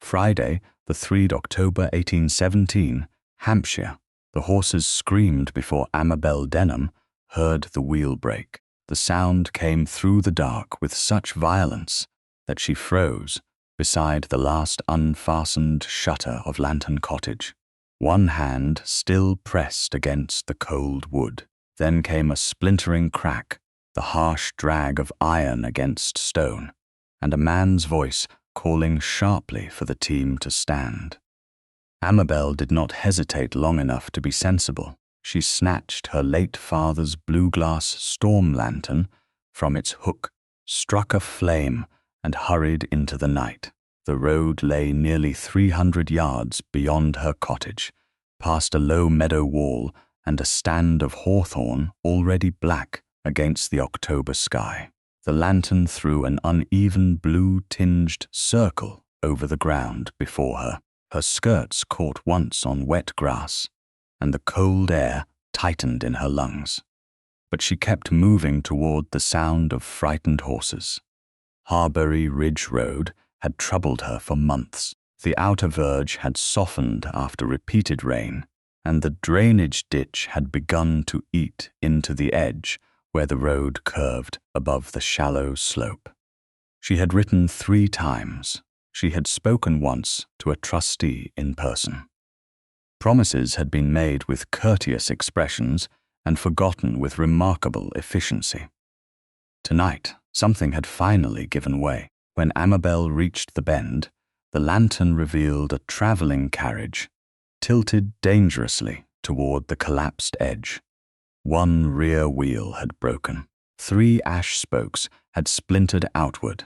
Friday, the 3rd October 1817, Hampshire. The horses screamed before Amabel Denham heard the wheel break. The sound came through the dark with such violence that she froze beside the last unfastened shutter of Lantern Cottage. One hand still pressed against the cold wood. Then came a splintering crack, the harsh drag of iron against stone, and a man's voice calling sharply for the team to stand. Amabel did not hesitate long enough to be sensible. She snatched her late father's blue-glass storm lantern from its hook, struck a flame, and hurried into the night. The road lay nearly 300 yards beyond her cottage, past a low meadow wall and a stand of hawthorn already black against the October sky. The lantern threw an uneven blue-tinged circle over the ground before her. Her skirts caught once on wet grass, and the cold air tightened in her lungs. But she kept moving toward the sound of frightened horses. Harbury Ridge Road had troubled her for months. The outer verge had softened after repeated rain, and the drainage ditch had begun to eat into the edge where the road curved above the shallow slope. She had written 3 times. She had spoken once to a trustee in person. Promises had been made with courteous expressions and forgotten with remarkable efficiency. Tonight, something had finally given way. When Amabel reached the bend, the lantern revealed a traveling carriage, tilted dangerously toward the collapsed edge. One rear wheel had broken. 3 ash spokes had splintered outward,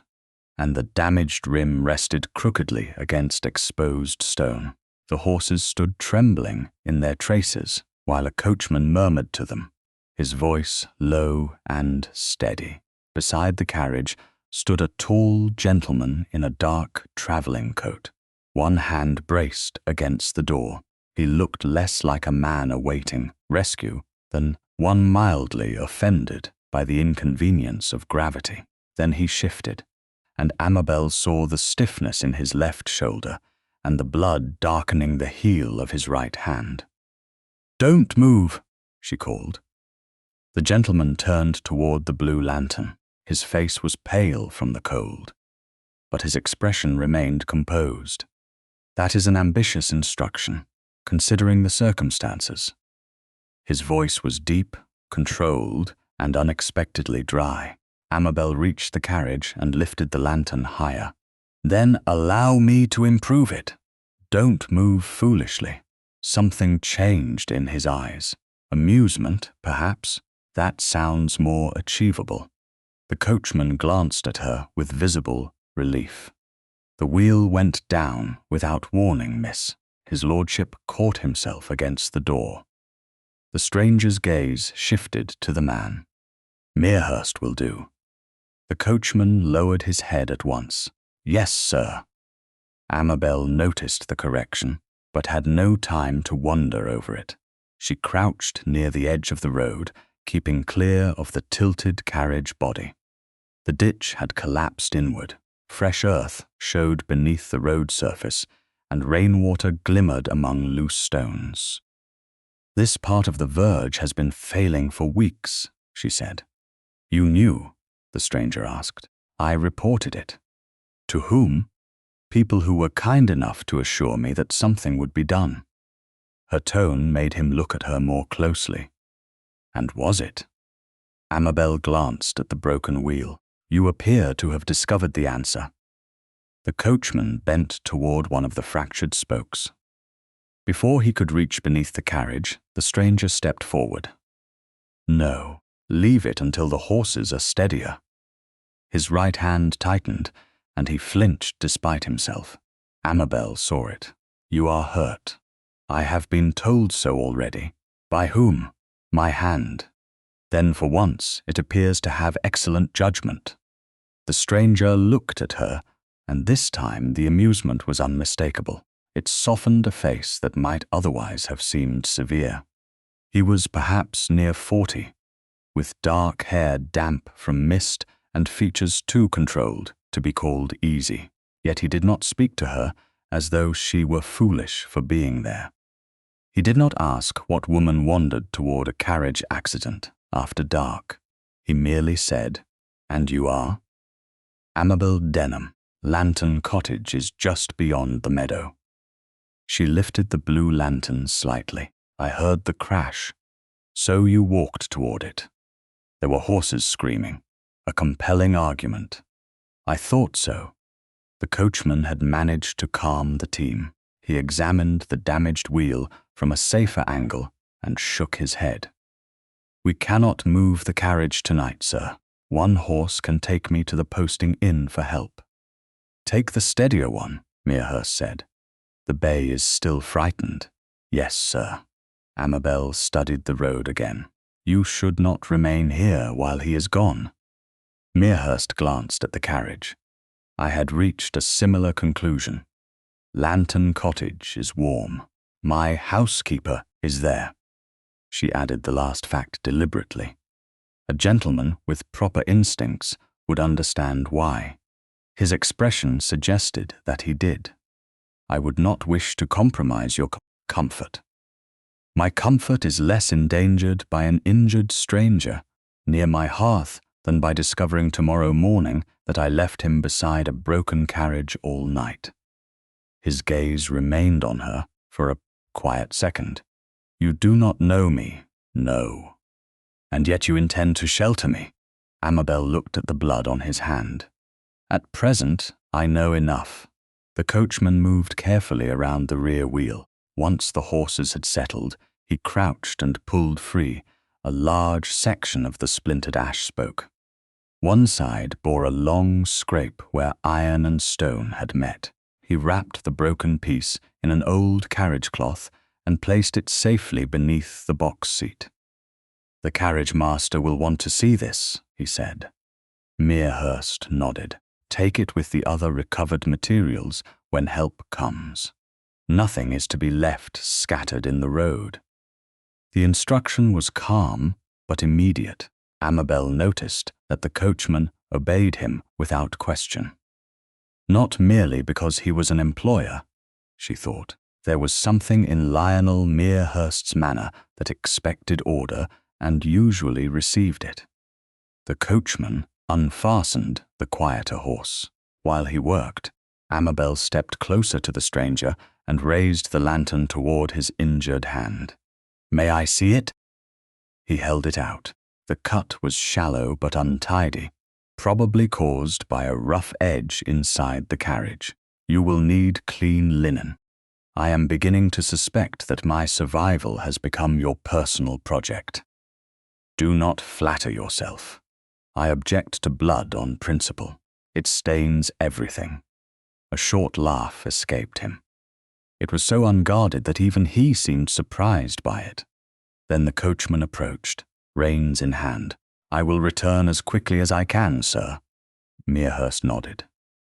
and the damaged rim rested crookedly against exposed stone. The horses stood trembling in their traces, while a coachman murmured to them, his voice low and steady. Beside the carriage stood a tall gentleman in a dark traveling coat. One hand braced against the door. He looked less like a man awaiting rescue than one mildly offended by the inconvenience of gravity. Then he shifted, and Amabel saw the stiffness in his left shoulder and the blood darkening the heel of his right hand. "Don't move," she called. The gentleman turned toward the blue lantern. His face was pale from the cold, but his expression remained composed. "That is an ambitious instruction, considering the circumstances." His voice was deep, controlled, and unexpectedly dry. Amabel reached the carriage and lifted the lantern higher. "Then allow me to improve it. Don't move foolishly." Something changed in his eyes. Amusement, perhaps. That sounds more achievable. The coachman glanced at her with visible relief. "The wheel went down without warning, miss." His lordship caught himself against the door. The stranger's gaze shifted to the man. "Merehurst will do." The coachman lowered his head at once. "Yes, sir." Amabel noticed the correction, but had no time to wonder over it. She crouched near the edge of the road, keeping clear of the tilted carriage body. The ditch had collapsed inward. Fresh earth showed beneath the road surface, and rainwater glimmered among loose stones. "This part of the verge has been failing for weeks," she said. "You knew?" the stranger asked. "I reported it." "To whom?" "People who were kind enough to assure me that something would be done." Her tone made him look at her more closely. "And was it?" Amabel glanced at the broken wheel. "You appear to have discovered the answer." The coachman bent toward one of the fractured spokes. Before he could reach beneath the carriage, the stranger stepped forward. "No, leave it until the horses are steadier." His right hand tightened, and he flinched despite himself. Amabel saw it. "You are hurt." "I have been told so already." "By whom?" "My hand." "Then for once it appears to have excellent judgment." The stranger looked at her, and this time the amusement was unmistakable. It softened a face that might otherwise have seemed severe. He was perhaps near 40, with dark hair damp from mist and features too controlled to be called easy. Yet he did not speak to her as though she were foolish for being there. He did not ask what woman wandered toward a carriage accident after dark. He merely said, "And you are?" "Amabel Denham. Lantern Cottage is just beyond the meadow." She lifted the blue lantern slightly. "I heard the crash." "So you walked toward it." There were horses screaming. A compelling argument. "I thought so." The coachman had managed to calm the team. He examined the damaged wheel from a safer angle and shook his head. "We cannot move the carriage tonight, sir. One horse can take me to the posting inn for help." "Take the steadier one," Mearhurst said. "The bay is still frightened." "Yes, sir." Amabel studied the road again. "You should not remain here while he is gone." Mearhurst glanced at the carriage. "I had reached a similar conclusion. Lantern Cottage is warm. My housekeeper is there." She added the last fact deliberately. A gentleman with proper instincts would understand why. His expression suggested that he did. "I would not wish to compromise your comfort." "My comfort is less endangered by an injured stranger near my hearth than by discovering tomorrow morning that I left him beside a broken carriage all night." His gaze remained on her for a quiet second. "You do not know me, no. And yet you intend to shelter me." Amabel looked at the blood on his hand. "At present, I know enough." The coachman moved carefully around the rear wheel. Once the horses had settled, he crouched and pulled free a large section of the splintered ash spoke. One side bore a long scrape where iron and stone had met. He wrapped the broken piece in an old carriage cloth and placed it safely beneath the box seat. "The carriage master will want to see this," he said. Mearhurst nodded. "Take it with the other recovered materials when help comes. Nothing is to be left scattered in the road." The instruction was calm but immediate. Amabel noticed that the coachman obeyed him without question. Not merely because he was an employer, she thought. There was something in Lionel Mearhurst's manner that expected order and usually received it. The coachman unfastened the quieter horse. While he worked, Amabel stepped closer to the stranger and raised the lantern toward his injured hand. "May I see it?" He held it out. The cut was shallow but untidy, probably caused by a rough edge inside the carriage. "You will need clean linen. I am beginning to suspect that my survival has become your personal project." "Do not flatter yourself. I object to blood on principle. It stains everything." A short laugh escaped him. It was so unguarded that even he seemed surprised by it. Then the coachman approached, reins in hand. "I will return as quickly as I can, sir." Mearhurst nodded.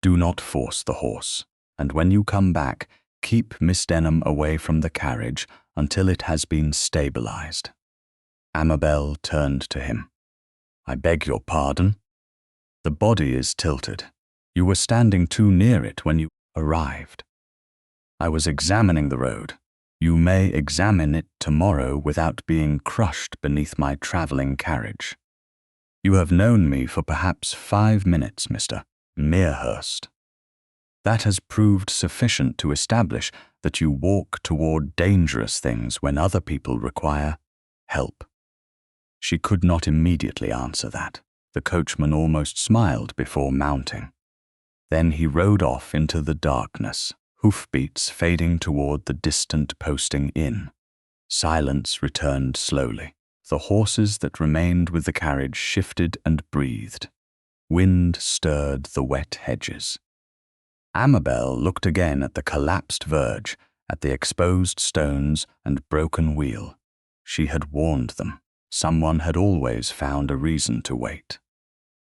"Do not force the horse, and when you come back, keep Miss Denham away from the carriage until it has been stabilized." Amabel turned to him. "I beg your pardon?" "The body is tilted. You were standing too near it when you arrived." "I was examining the road. You may examine it tomorrow without being crushed beneath my traveling carriage." "You have known me for perhaps 5 minutes, Mr. Mearhurst. That has proved sufficient to establish that you walk toward dangerous things when other people require help." She could not immediately answer that. The coachman almost smiled before mounting. Then he rode off into the darkness, hoofbeats fading toward the distant posting inn. Silence returned slowly. The horses that remained with the carriage shifted and breathed. Wind stirred the wet hedges. Amabel looked again at the collapsed verge, at the exposed stones and broken wheel. She had warned them. Someone had always found a reason to wait.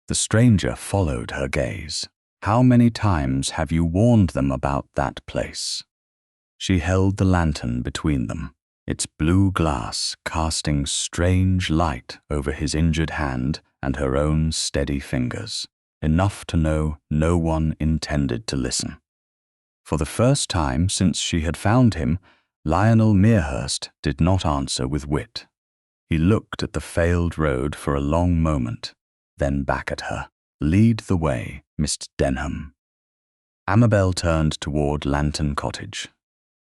The stranger followed her gaze. "How many times have you warned them about that place?" She held the lantern between them, its blue glass casting strange light over his injured hand and her own steady fingers, enough to know no one intended to listen. For the first time since she had found him, Lionel Merehurst did not answer with wit. He looked at the failed road for a long moment, then back at her. "Lead the way, Miss Denham." Amabel turned toward Lantern Cottage.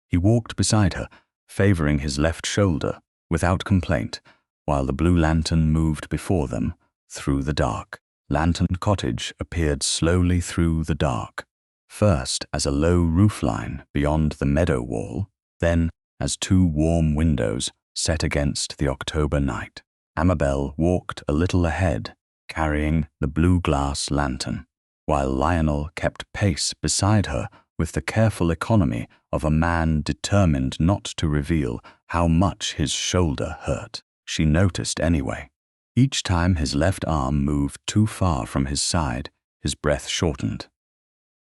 He walked beside her, favoring his left shoulder, without complaint, while the blue lantern moved before them, through the dark. Lantern Cottage appeared slowly through the dark, first as a low roofline beyond the meadow wall, then as two warm windows set against the October night. Amabel walked a little ahead, carrying the blue glass lantern, while Lionel kept pace beside her with the careful economy of a man determined not to reveal how much his shoulder hurt. She noticed anyway. Each time his left arm moved too far from his side, his breath shortened.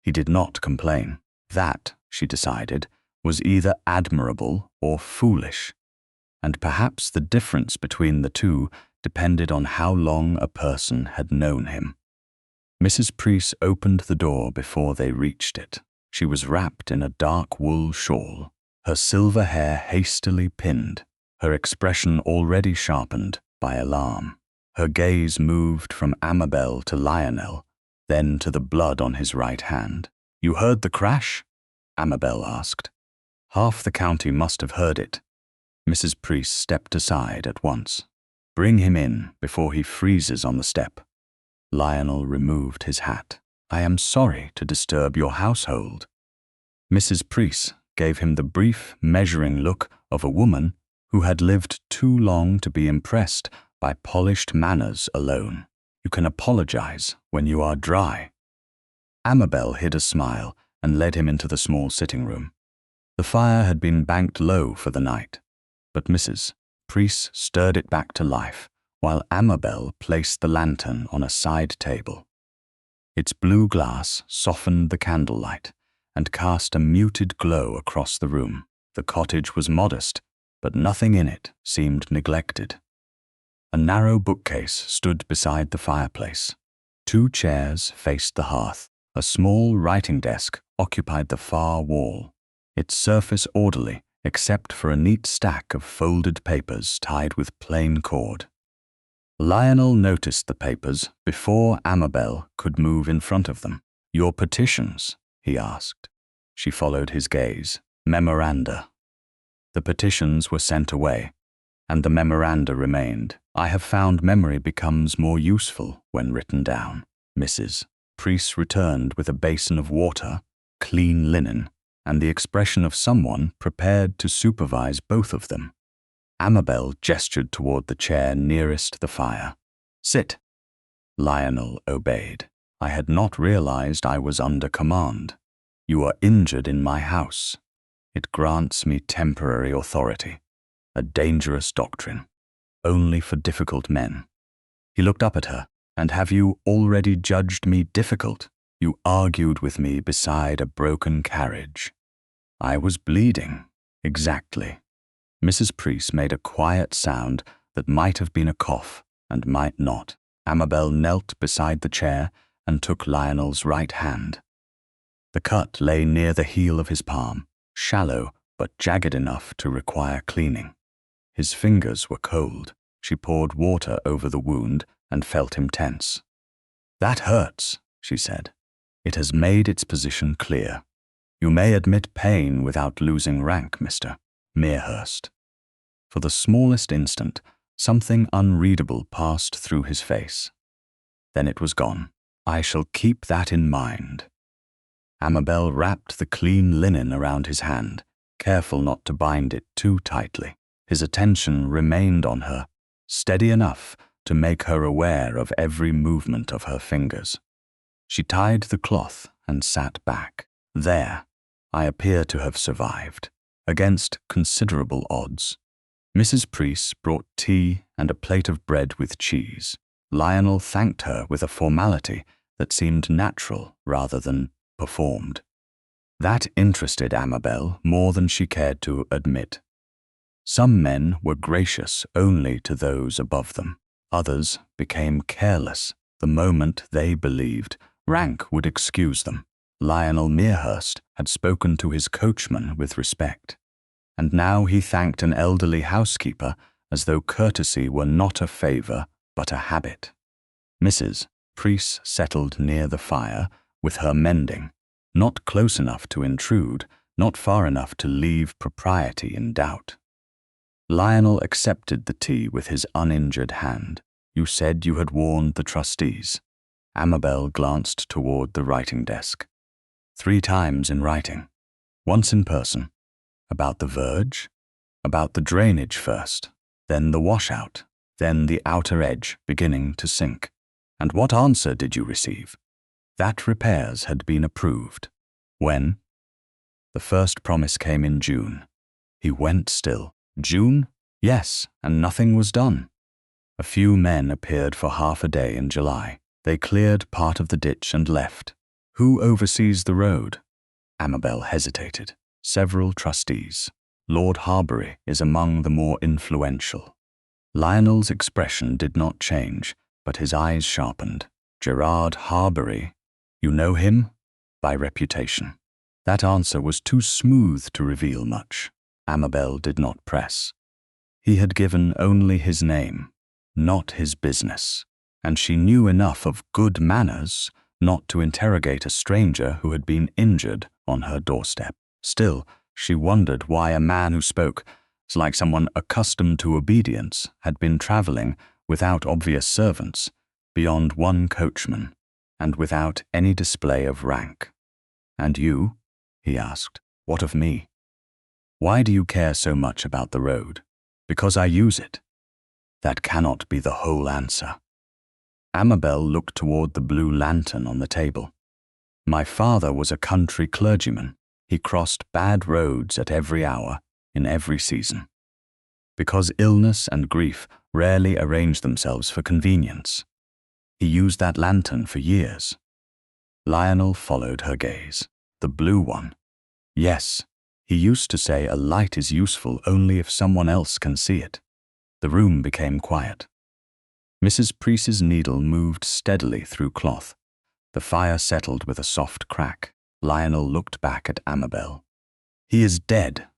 He did not complain. That, she decided, was either admirable or foolish, and perhaps the difference between the two depended on how long a person had known him. Mrs. Preece opened the door before they reached it. She was wrapped in a dark wool shawl, her silver hair hastily pinned, her expression already sharpened by alarm. Her gaze moved from Amabel to Lionel, then to the blood on his right hand. "You heard the crash?" Amabel asked. "Half the county must have heard it." Mrs. Preece stepped aside at once. "Bring him in before he freezes on the step." Lionel removed his hat. "I am sorry to disturb your household." Mrs. Preece gave him the brief, measuring look of a woman who had lived too long to be impressed by polished manners alone. "You can apologize when you are dry." Amabel hid a smile and led him into the small sitting room. The fire had been banked low for the night, but Mrs. Preece stirred it back to life, while Amabel placed the lantern on a side table. Its blue glass softened the candlelight and cast a muted glow across the room. The cottage was modest, but nothing in it seemed neglected. A narrow bookcase stood beside the fireplace. Two chairs faced the hearth. A small writing desk occupied the far wall, its surface orderly except for a neat stack of folded papers tied with plain cord. Lionel noticed the papers before Amabel could move in front of them. "Your petitions?" he asked. She followed his gaze. "Memoranda." The petitions were sent away, and the memoranda remained. "I have found memory becomes more useful when written down." Mrs. Preece returned with a basin of water, clean linen, and the expression of someone prepared to supervise both of them. Amabel gestured toward the chair nearest the fire. "Sit." Lionel obeyed. "I had not realized I was under command. You are injured in my house. It grants me temporary authority, a dangerous doctrine, only for difficult men." He looked up at her. "And have you already judged me difficult? You argued with me beside a broken carriage." "I was bleeding." "Exactly." Mrs. Preece made a quiet sound that might have been a cough and might not. Amabel knelt beside the chair and took Lionel's right hand. The cut lay near the heel of his palm, shallow but jagged enough to require cleaning. His fingers were cold. She poured water over the wound and felt him tense. "That hurts," she said. "It has made its position clear. You may admit pain without losing rank, Mr. Merehurst." For the smallest instant, something unreadable passed through his face. Then it was gone. "I shall keep that in mind." Amabel wrapped the clean linen around his hand, careful not to bind it too tightly. His attention remained on her, steady enough to make her aware of every movement of her fingers. She tied the cloth and sat back. "There, I appear to have survived, against considerable odds." Mrs. Preece brought tea and a plate of bread with cheese. Lionel thanked her with a formality that seemed natural rather than performed. That interested Amabel more than she cared to admit. Some men were gracious only to those above them. Others became careless the moment they believed rank would excuse them. Lionel Merehurst had spoken to his coachman with respect, and now he thanked an elderly housekeeper as though courtesy were not a favour but a habit. Mrs. Preece settled near the fire with her mending, not close enough to intrude, not far enough to leave propriety in doubt. Lionel accepted the tea with his uninjured hand. You said you had warned the trustees. Amabel glanced toward the writing desk. 3 times in writing, once in person. About the verge, about the drainage first, then the washout, then the outer edge beginning to sink. And what answer did you receive? That repairs had been approved. When? The first promise came in June. He went still. June? Yes, and nothing was done. A few men appeared for half a day in July. They cleared part of the ditch and left. Who oversees the road? Amabel hesitated. Several trustees. Lord Harbury is among the more influential. Lionel's expression did not change, but his eyes sharpened. Gerard Harbury. You know him? By reputation. That answer was too smooth to reveal much. Amabel did not press. He had given only his name, not his business, and she knew enough of good manners not to interrogate a stranger who had been injured on her doorstep. Still, she wondered why a man who spoke like someone accustomed to obedience had been travelling without obvious servants, beyond one coachman, and without any display of rank. And you? He asked. What of me? Why do you care so much about the road? Because I use it. That cannot be the whole answer. Amabel looked toward the blue lantern on the table. My father was a country clergyman. He crossed bad roads at every hour, in every season. Because illness and grief rarely arrange themselves for convenience. He used that lantern for years. Lionel followed her gaze. The blue one. Yes, he used to say a light is useful only if someone else can see it. The room became quiet. Mrs. Preece's needle moved steadily through cloth. The fire settled with a soft crack. Lionel looked back at Amabel. He is dead.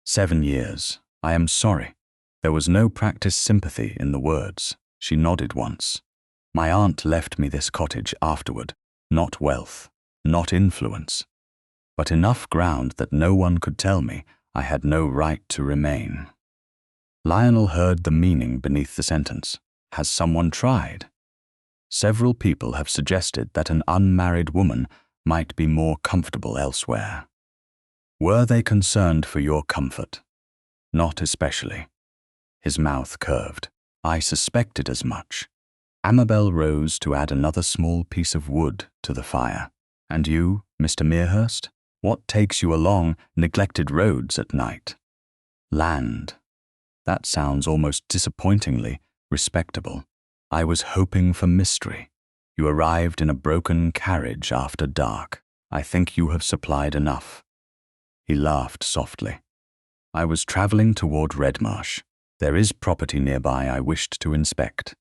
7 years. I am sorry. There was no practiced sympathy in the words. She nodded once. My aunt left me this cottage afterward. Not wealth, not influence, but enough ground that no one could tell me I had no right to remain. Lionel heard the meaning beneath the sentence. Has someone tried? Several people have suggested that an unmarried woman might be more comfortable elsewhere. Were they concerned for your comfort? Not especially. His mouth curved. I suspected as much. Amabel rose to add another small piece of wood to the fire. And you, Mr. Merehurst? What takes you along neglected roads at night? Land. That sounds almost disappointingly respectable. I was hoping for mystery. You arrived in a broken carriage after dark. I think you have supplied enough. He laughed softly. I was travelling toward Redmarsh. There is property nearby I wished to inspect.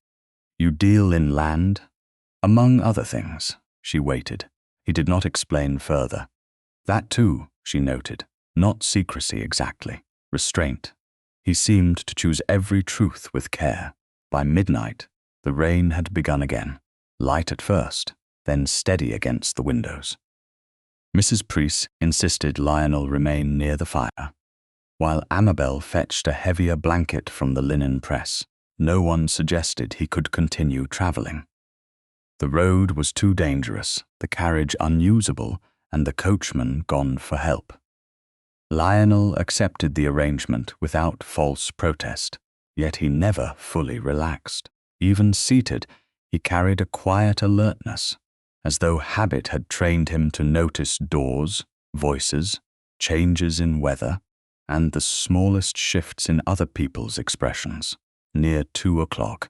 You deal in land? Among other things. She waited. He did not explain further. That too, she noted. Not secrecy exactly. Restraint. He seemed to choose every truth with care. By midnight, the rain had begun again. Light at first, then steady against the windows. Mrs. Preece insisted Lionel remain near the fire, while Amabel fetched a heavier blanket from the linen press. No one suggested he could continue travelling. The road was too dangerous, the carriage unusable, and the coachman gone for help. Lionel accepted the arrangement without false protest, yet he never fully relaxed. Even seated, he carried a quiet alertness, as though habit had trained him to notice doors, voices, changes in weather, and the smallest shifts in other people's expressions. Near 2 o'clock,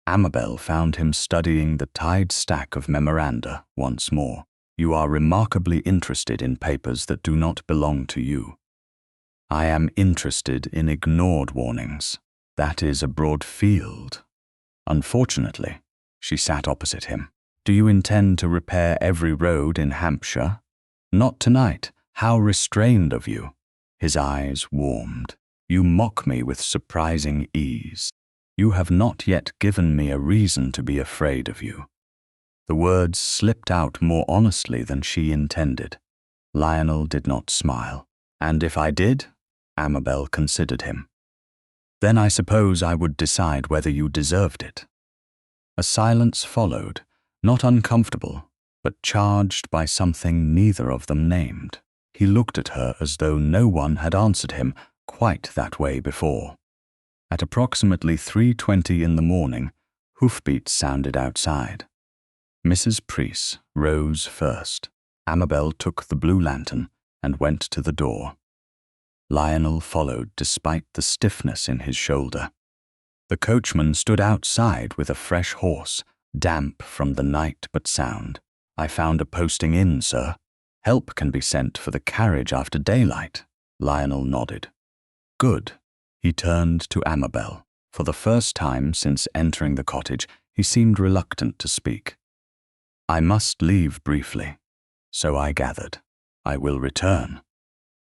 Amabel found him studying the tied stack of memoranda once more. You are remarkably interested in papers that do not belong to you. I am interested in ignored warnings. That is a broad field. Unfortunately, she sat opposite him. Do you intend to repair every road in Hampshire? Not tonight. How restrained of you." His eyes warmed. "You mock me with surprising ease. You have not yet given me a reason to be afraid of you." The words slipped out more honestly than she intended. Lionel did not smile. "And if I did?" Amabel considered him. "Then I suppose I would decide whether you deserved it." A silence followed, not uncomfortable, but charged by something neither of them named. He looked at her as though no one had answered him quite that way before. At approximately 3:20 in the morning, hoofbeats sounded outside. Mrs. Preece rose first. Amabel took the blue lantern and went to the door. Lionel followed despite the stiffness in his shoulder. The coachman stood outside with a fresh horse, damp from the night but sound. "I found a posting in, sir. Help can be sent for the carriage after daylight." Lionel nodded. "Good." He turned to Amabel. For the first time since entering the cottage, he seemed reluctant to speak. "I must leave briefly." "So I gathered. I will return."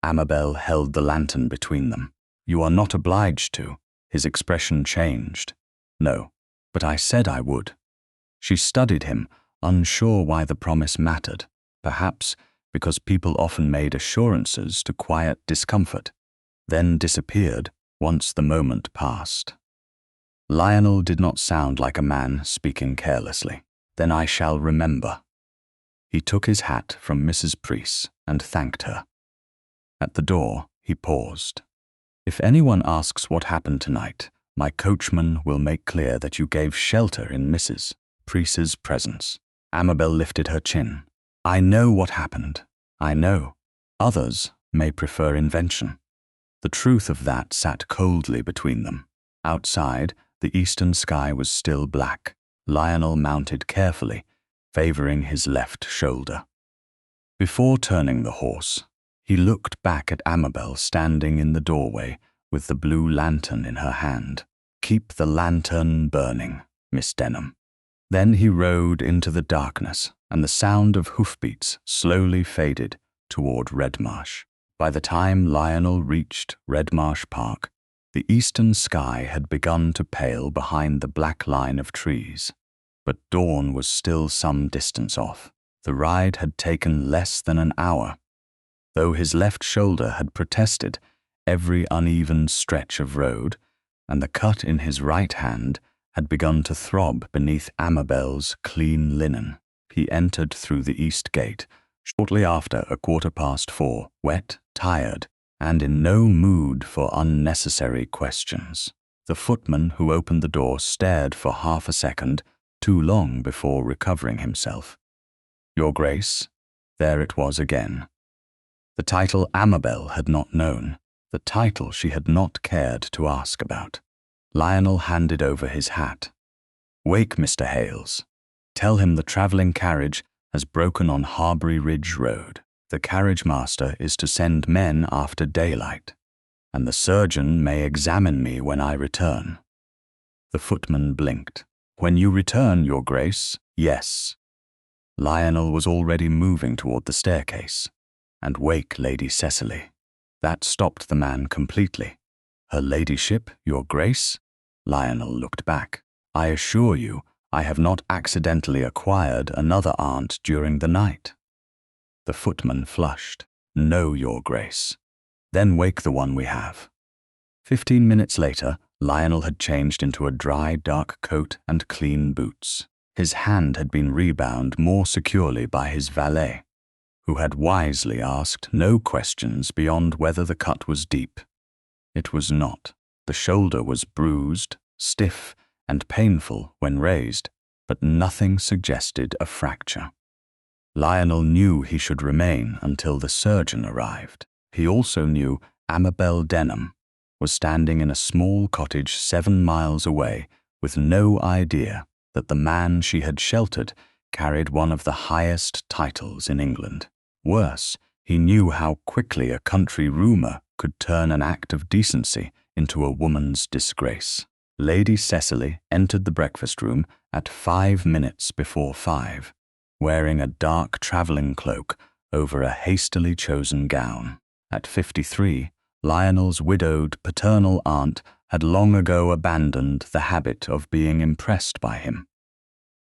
Amabel held the lantern between them. "You are not obliged to." His expression changed. "No, but I said I would." She studied him, unsure why the promise mattered, perhaps because people often made assurances to quiet discomfort, then disappeared once the moment passed. Lionel did not sound like a man speaking carelessly. "Then I shall remember." He took his hat from Mrs. Preece and thanked her. At the door, he paused. "If anyone asks what happened tonight, my coachman will make clear that you gave shelter in Mrs. Preece's presence." Amabel lifted her chin. "I know what happened. I know. Others may prefer invention." The truth of that sat coldly between them. Outside, the eastern sky was still black. Lionel mounted carefully, favoring his left shoulder. Before turning the horse, he looked back at Amabel standing in the doorway with the blue lantern in her hand. "Keep the lantern burning, Miss Denham." Then he rode into the darkness, and the sound of hoofbeats slowly faded toward Redmarsh. By the time Lionel reached Redmarsh Park, the eastern sky had begun to pale behind the black line of trees. But dawn was still some distance off. The ride had taken less than an hour. Though his left shoulder had protested every uneven stretch of road, and the cut in his right hand had begun to throb beneath Amabel's clean linen, he entered through the east gate shortly after 4:15, wet, tired, and in no mood for unnecessary questions. The footman who opened the door stared for half a second, too long before recovering himself. "Your Grace." There it was again. The title Amabel had not known, the title she had not cared to ask about. Lionel handed over his hat. "Wake Mr. Hales. Tell him the travelling carriage has broken on Harbury Ridge Road. The carriage master is to send men after daylight, and the surgeon may examine me when I return." The footman blinked. "When you return, Your Grace?" "Yes." Lionel was already moving toward the staircase. "And wake Lady Cecily." That stopped the man completely. "Her ladyship, Your Grace?" Lionel looked back. "I assure you, I have not accidentally acquired another aunt during the night." The footman flushed. "No, Your Grace." "Then wake the one we have." 15 minutes later, Lionel had changed into a dry, dark coat and clean boots. His hand had been rebound more securely by his valet, who had wisely asked no questions beyond whether the cut was deep. It was not. The shoulder was bruised, stiff, and painful when raised, but nothing suggested a fracture. Lionel knew he should remain until the surgeon arrived. He also knew Amabel Denham was standing in a small cottage 7 miles away with no idea that the man she had sheltered carried one of the highest titles in England. Worse, he knew how quickly a country rumour could turn an act of decency into a woman's disgrace. Lady Cecily entered the breakfast room at 5 minutes before 5, wearing a dark travelling cloak over a hastily chosen gown. At 53, Lionel's widowed paternal aunt had long ago abandoned the habit of being impressed by him.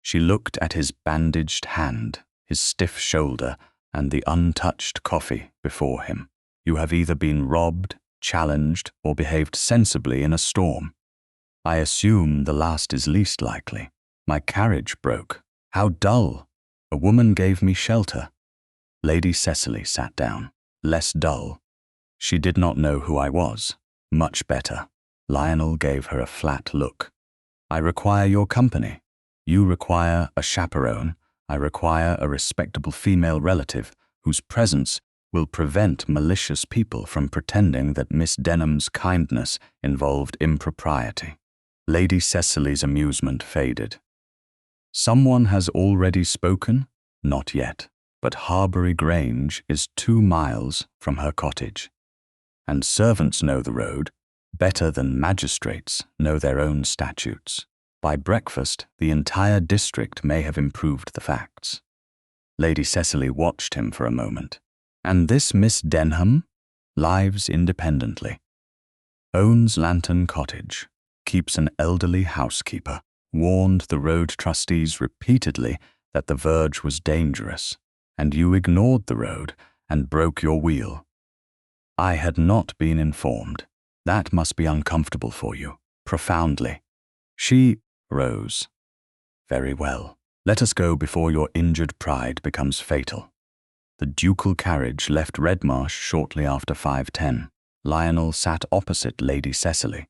She looked at his bandaged hand, his stiff shoulder, and the untouched coffee before him. You have either been robbed, challenged, or behaved sensibly in a storm. I assume the last is least likely. My carriage broke. How dull! A woman gave me shelter. Lady Cecily sat down. Less dull. She did not know who I was. Much better. Lionel gave her a flat look. I require your company. You require a chaperone. I require a respectable female relative whose presence will prevent malicious people from pretending that Miss Denham's kindness involved impropriety. Lady Cecily's amusement faded. Someone has already spoken? Not yet, but Harbury Grange is 2 miles from her cottage. And servants know the road better than magistrates know their own statutes. By breakfast, the entire district may have improved the facts. Lady Cecily watched him for a moment. And this Miss Denham lives independently, owns Lantern Cottage, keeps an elderly housekeeper, warned the road trustees repeatedly that the verge was dangerous, and you ignored the road and broke your wheel. I had not been informed. That must be uncomfortable for you, profoundly. She rose. Very well. Let us go before your injured pride becomes fatal. The ducal carriage left Redmarsh shortly after 5:10. Lionel sat opposite Lady Cecily,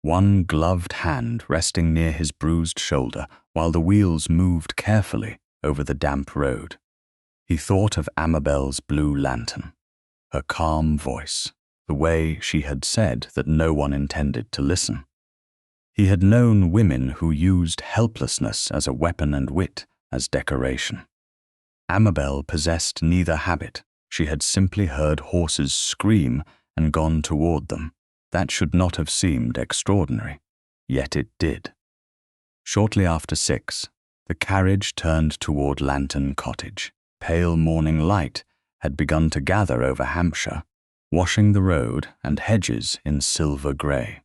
one gloved hand resting near his bruised shoulder while the wheels moved carefully over the damp road. He thought of Amabel's blue lantern, her calm voice, the way she had said that no one intended to listen. He had known women who used helplessness as a weapon and wit as decoration. Amabel possessed neither habit. She had simply heard horses scream and gone toward them. That should not have seemed extraordinary, yet it did. Shortly after 6, the carriage turned toward Lantern Cottage. Pale morning light had begun to gather over Hampshire, washing the road and hedges in silver grey.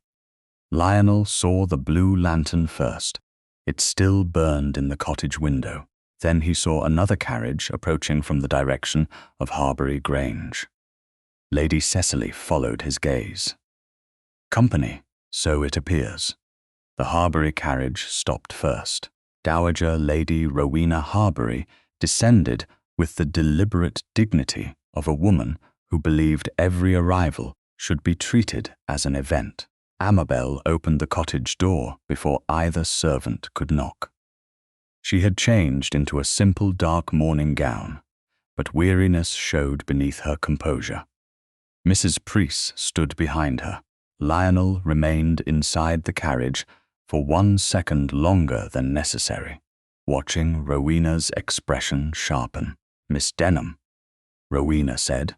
Lionel saw the blue lantern first. It still burned in the cottage window. Then he saw another carriage approaching from the direction of Harbury Grange. Lady Cecily followed his gaze. Company, so it appears. The Harbury carriage stopped first. Dowager Lady Rowena Harbury descended with the deliberate dignity of a woman who believed every arrival should be treated as an event. Amabel opened the cottage door before either servant could knock. She had changed into a simple dark morning gown, but weariness showed beneath her composure. Mrs. Preece stood behind her. Lionel remained inside the carriage for 1 second longer than necessary, watching Rowena's expression sharpen. Miss Denham, Rowena said,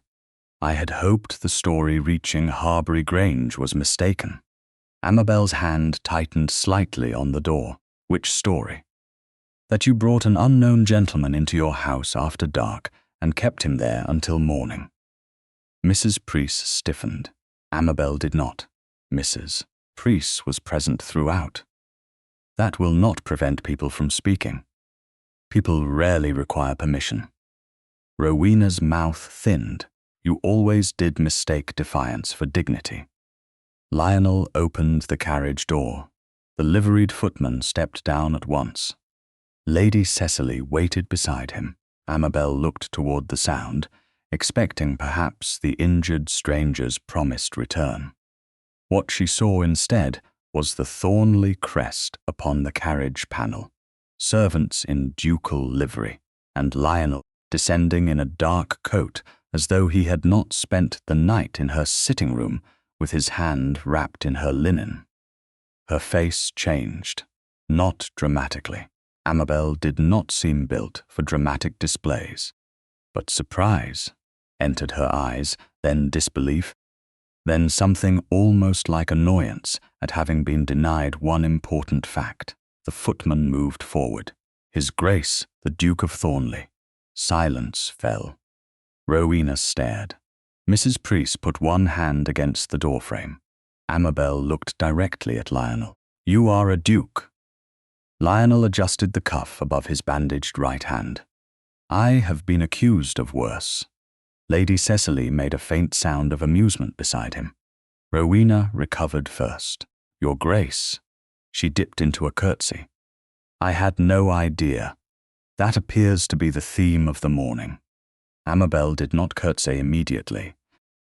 I had hoped the story reaching Harbury Grange was mistaken. Amabel's hand tightened slightly on the door. Which story? That you brought an unknown gentleman into your house after dark and kept him there until morning. Mrs. Preece stiffened. Amabel did not. Mrs. Preece was present throughout. That will not prevent people from speaking. People rarely require permission. Rowena's mouth thinned. You always did mistake defiance for dignity. Lionel opened the carriage door. The liveried footman stepped down at once. Lady Cecily waited beside him. Amabel looked toward the sound, expecting perhaps the injured stranger's promised return. What she saw instead was the Thornleigh crest upon the carriage panel, servants in ducal livery, and Lionel descending in a dark coat as though he had not spent the night in her sitting room with his hand wrapped in her linen. Her face changed, not dramatically. Amabel did not seem built for dramatic displays, but surprise entered her eyes, then disbelief, then something almost like annoyance at having been denied one important fact. The footman moved forward. His Grace, the Duke of Thornleigh. Silence fell. Rowena stared. Mrs. Priest put one hand against the doorframe. Amabel looked directly at Lionel. "You are a duke." Lionel adjusted the cuff above his bandaged right hand. "I have been accused of worse." Lady Cecily made a faint sound of amusement beside him. Rowena recovered first. "Your Grace." She dipped into a curtsy. "I had no idea. That appears to be the theme of the morning." Amabel did not curtsy immediately.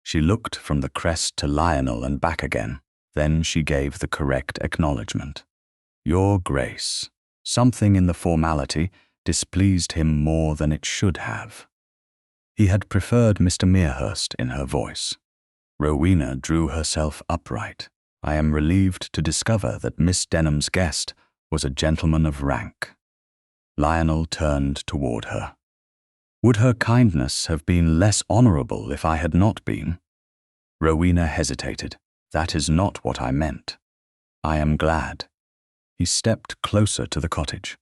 She looked from the crest to Lionel and back again. Then she gave the correct acknowledgement. "Your Grace." Something in the formality displeased him more than it should have. He had preferred Mr. Merehurst in her voice. Rowena drew herself upright. "I am relieved to discover that Miss Denham's guest was a gentleman of rank." Lionel turned toward her. "Would her kindness have been less honorable if I had not been?" Rowena hesitated. "That is not what I meant." "I am glad." He stepped closer to the cottage.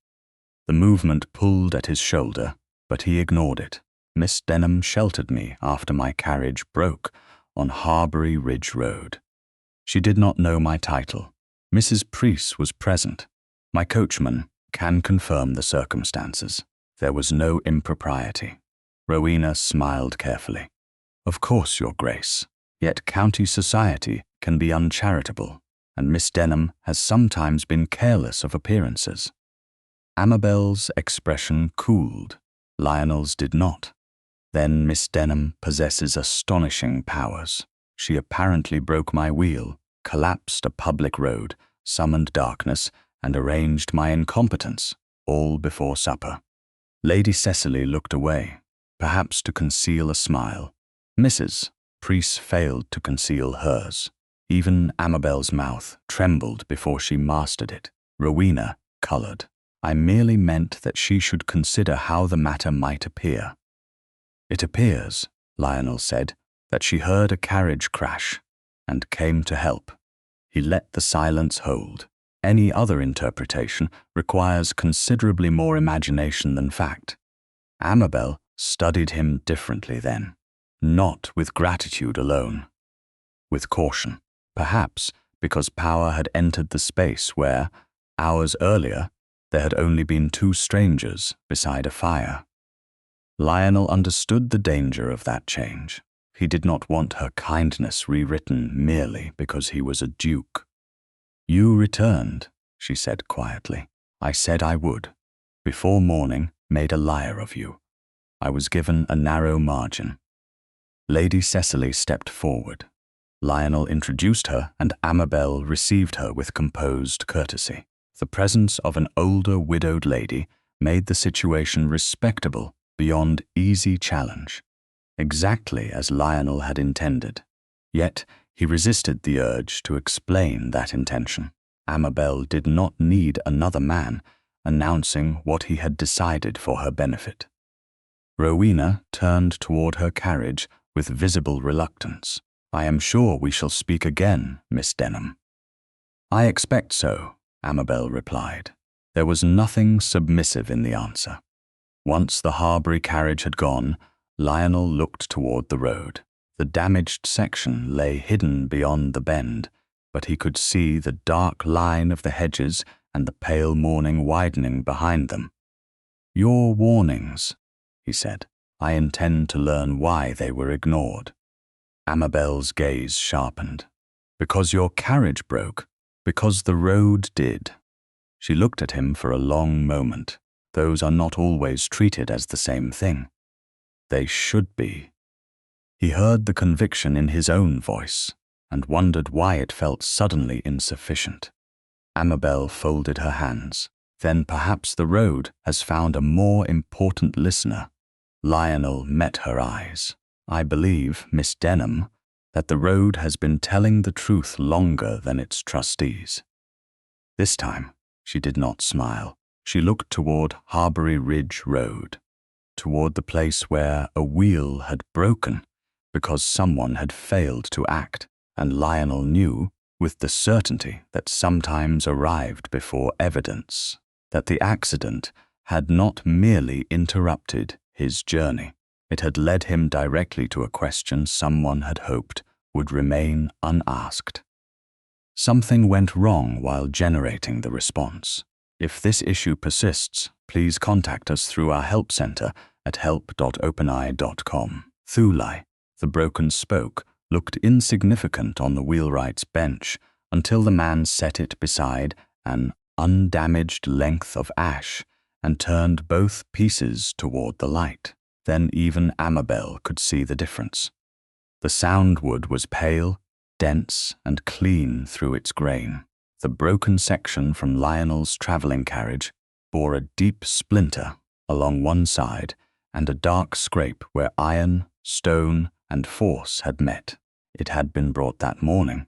The movement pulled at his shoulder, but he ignored it. "Miss Denham sheltered me after my carriage broke on Harbury Ridge Road. She did not know my title. Mrs. Priest was present. My coachman can confirm the circumstances. There was no impropriety." Rowena smiled carefully. "Of course, Your Grace. Yet county society can be uncharitable, and Miss Denham has sometimes been careless of appearances." Amabel's expression cooled. Lionel's did not. "Then Miss Denham possesses astonishing powers. She apparently broke my wheel, collapsed a public road, summoned darkness, and arranged my incompetence, all before supper." Lady Cecily looked away, perhaps to conceal a smile. Mrs. Priest failed to conceal hers. Even Amabel's mouth trembled before she mastered it. Rowena colored. "I merely meant that she should consider how the matter might appear." "It appears," Lionel said, "that she heard a carriage crash and came to help." He let the silence hold. Any other interpretation requires considerably more imagination than fact. Amabel studied him differently then, not with gratitude alone, with caution, perhaps because power had entered the space where, hours earlier, there had only been two strangers beside a fire. Lionel understood the danger of that change. He did not want her kindness rewritten merely because he was a duke. "You returned," she said quietly. "I said I would. Before morning, made a liar of you. I was given a narrow margin." Lady Cecily stepped forward. Lionel introduced her, and Amabel received her with composed courtesy. The presence of an older widowed lady made the situation respectable beyond easy challenge, exactly as Lionel had intended. Yet he resisted the urge to explain that intention. Amabel did not need another man announcing what he had decided for her benefit. Rowena turned toward her carriage with visible reluctance. "I am sure we shall speak again, Miss Denham." "I expect so," Amabel replied. There was nothing submissive in the answer. Once the Harbury carriage had gone, Lionel looked toward the road. The damaged section lay hidden beyond the bend, but he could see the dark line of the hedges and the pale morning widening behind them. "Your warnings," he said. "I intend to learn why they were ignored." Amabel's gaze sharpened. "Because your carriage broke, because the road did." She looked at him for a long moment. Those are not always treated as the same thing. They should be. He heard the conviction in his own voice and wondered why it felt suddenly insufficient. Amabel folded her hands. "Then perhaps the road has found a more important listener." Lionel met her eyes. "I believe, Miss Denham, that the road has been telling the truth longer than its trustees." This time, she did not smile. She looked toward Harbury Ridge Road, toward the place where a wheel had broken because someone had failed to act, and Lionel knew, with the certainty that sometimes arrived before evidence, that the accident had not merely interrupted his journey. It had led him directly to a question someone had hoped would remain unasked. Something went wrong while generating the response. If this issue persists, please contact us through our help center at help.openeye.com. Thulai, the broken spoke, looked insignificant on the wheelwright's bench until the man set it beside an undamaged length of ash and turned both pieces toward the light. Then even Amabel could see the difference. The soundwood was pale, dense, and clean through its grain. The broken section from Lionel's traveling carriage bore a deep splinter along one side and a dark scrape where iron, stone, and force had met. It had been brought that morning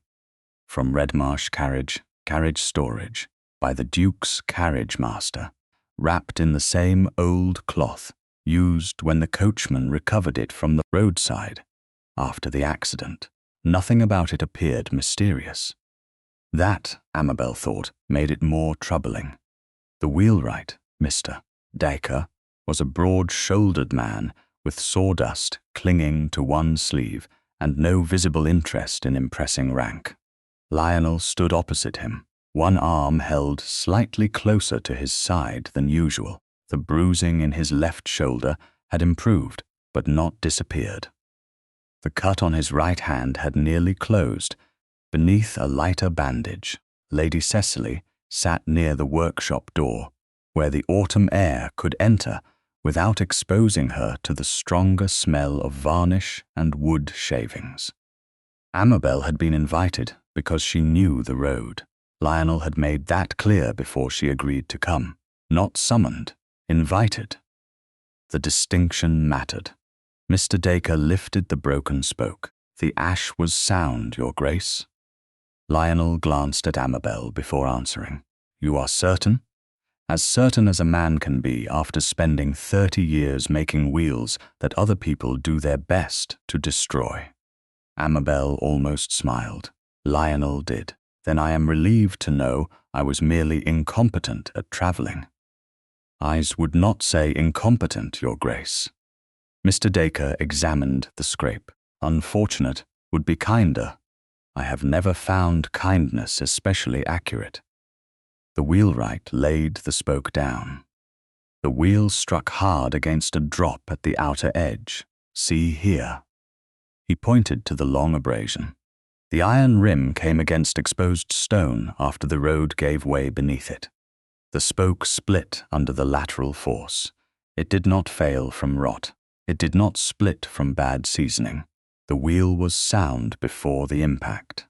from Redmarsh carriage storage, by the Duke's carriage master, wrapped in the same old cloth used when the coachman recovered it from the roadside after the accident. Nothing about it appeared mysterious. That, Amabel thought, made it more troubling. The wheelwright, Mr. Dacre, was a broad-shouldered man with sawdust clinging to one sleeve and no visible interest in impressing rank. Lionel stood opposite him, one arm held slightly closer to his side than usual. The bruising in his left shoulder had improved, but not disappeared. The cut on his right hand had nearly closed. Beneath a lighter bandage, Lady Cecily sat near the workshop door, where the autumn air could enter without exposing her to the stronger smell of varnish and wood shavings. Amabel had been invited because she knew the road. Lionel had made that clear before she agreed to come. Not summoned, invited. The distinction mattered. Mr. Dacre lifted the broken spoke. The ash was sound, Your Grace. Lionel glanced at Amabel before answering. You are certain? As certain as a man can be after spending 30 years making wheels that other people do their best to destroy. Amabel almost smiled. Lionel did. Then I am relieved to know I was merely incompetent at traveling. I would not say incompetent, Your Grace. Mr. Dacre examined the scrape. Unfortunate would be kinder. I have never found kindness especially accurate. The wheelwright laid the spoke down. The wheel struck hard against a drop at the outer edge. See here. He pointed to the long abrasion. The iron rim came against exposed stone after the road gave way beneath it. The spoke split under the lateral force. It did not fail from rot. It did not split from bad seasoning. The wheel was sound before the impact.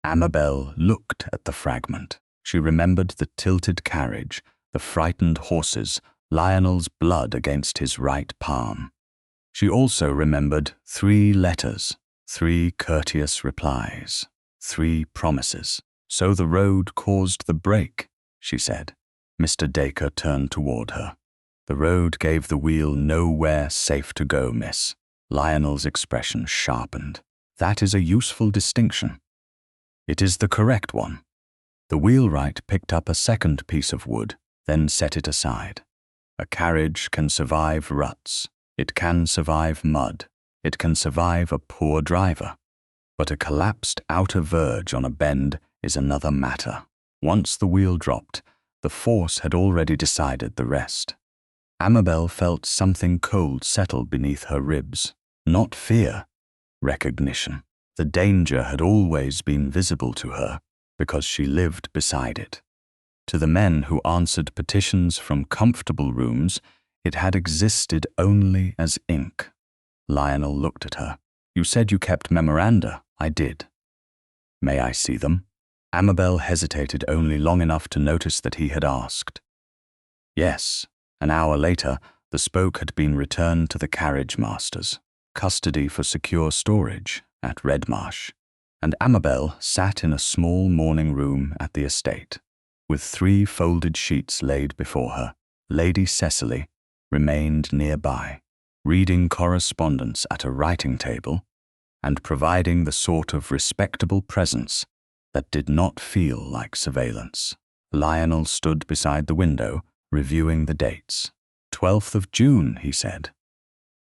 Amabel looked at the fragment. She remembered the tilted carriage, the frightened horses, Lionel's blood against his right palm. She also remembered 3 letters, 3 courteous replies, 3 promises. So the road caused the break, she said. Mr. Dacre turned toward her. The road gave the wheel nowhere safe to go, miss. Lionel's expression sharpened. That is a useful distinction. It is the correct one. The wheelwright picked up a second piece of wood, then set it aside. A carriage can survive ruts. It can survive mud. It can survive a poor driver. But a collapsed outer verge on a bend is another matter. Once the wheel dropped, the force had already decided the rest. Amabel felt something cold settle beneath her ribs. Not fear, recognition. The danger had always been visible to her because she lived beside it. To the men who answered petitions from comfortable rooms, it had existed only as ink. Lionel looked at her. You said you kept memoranda. I did. May I see them? Amabel hesitated only long enough to notice that he had asked. Yes. An hour later, the spoke had been returned to the carriage masters, custody for secure storage at Redmarsh, and Amabel sat in a small morning room at the estate, with 3 folded sheets laid before her. Lady Cecily remained nearby, reading correspondence at a writing table and providing the sort of respectable presence that did not feel like surveillance. Lionel stood beside the window, reviewing the dates. 12th of June, he said.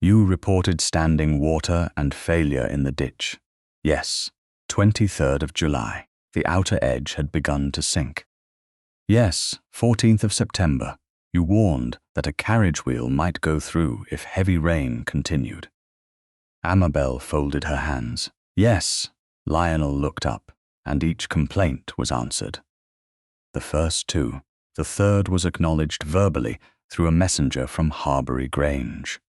You reported standing water and failure in the ditch. Yes, 23rd of July. The outer edge had begun to sink. Yes, 14th of September. You warned that a carriage wheel might go through if heavy rain continued. Amabel folded her hands. Yes, Lionel looked up, and each complaint was answered. The first two. The third was acknowledged verbally through a messenger from Harbury Grange.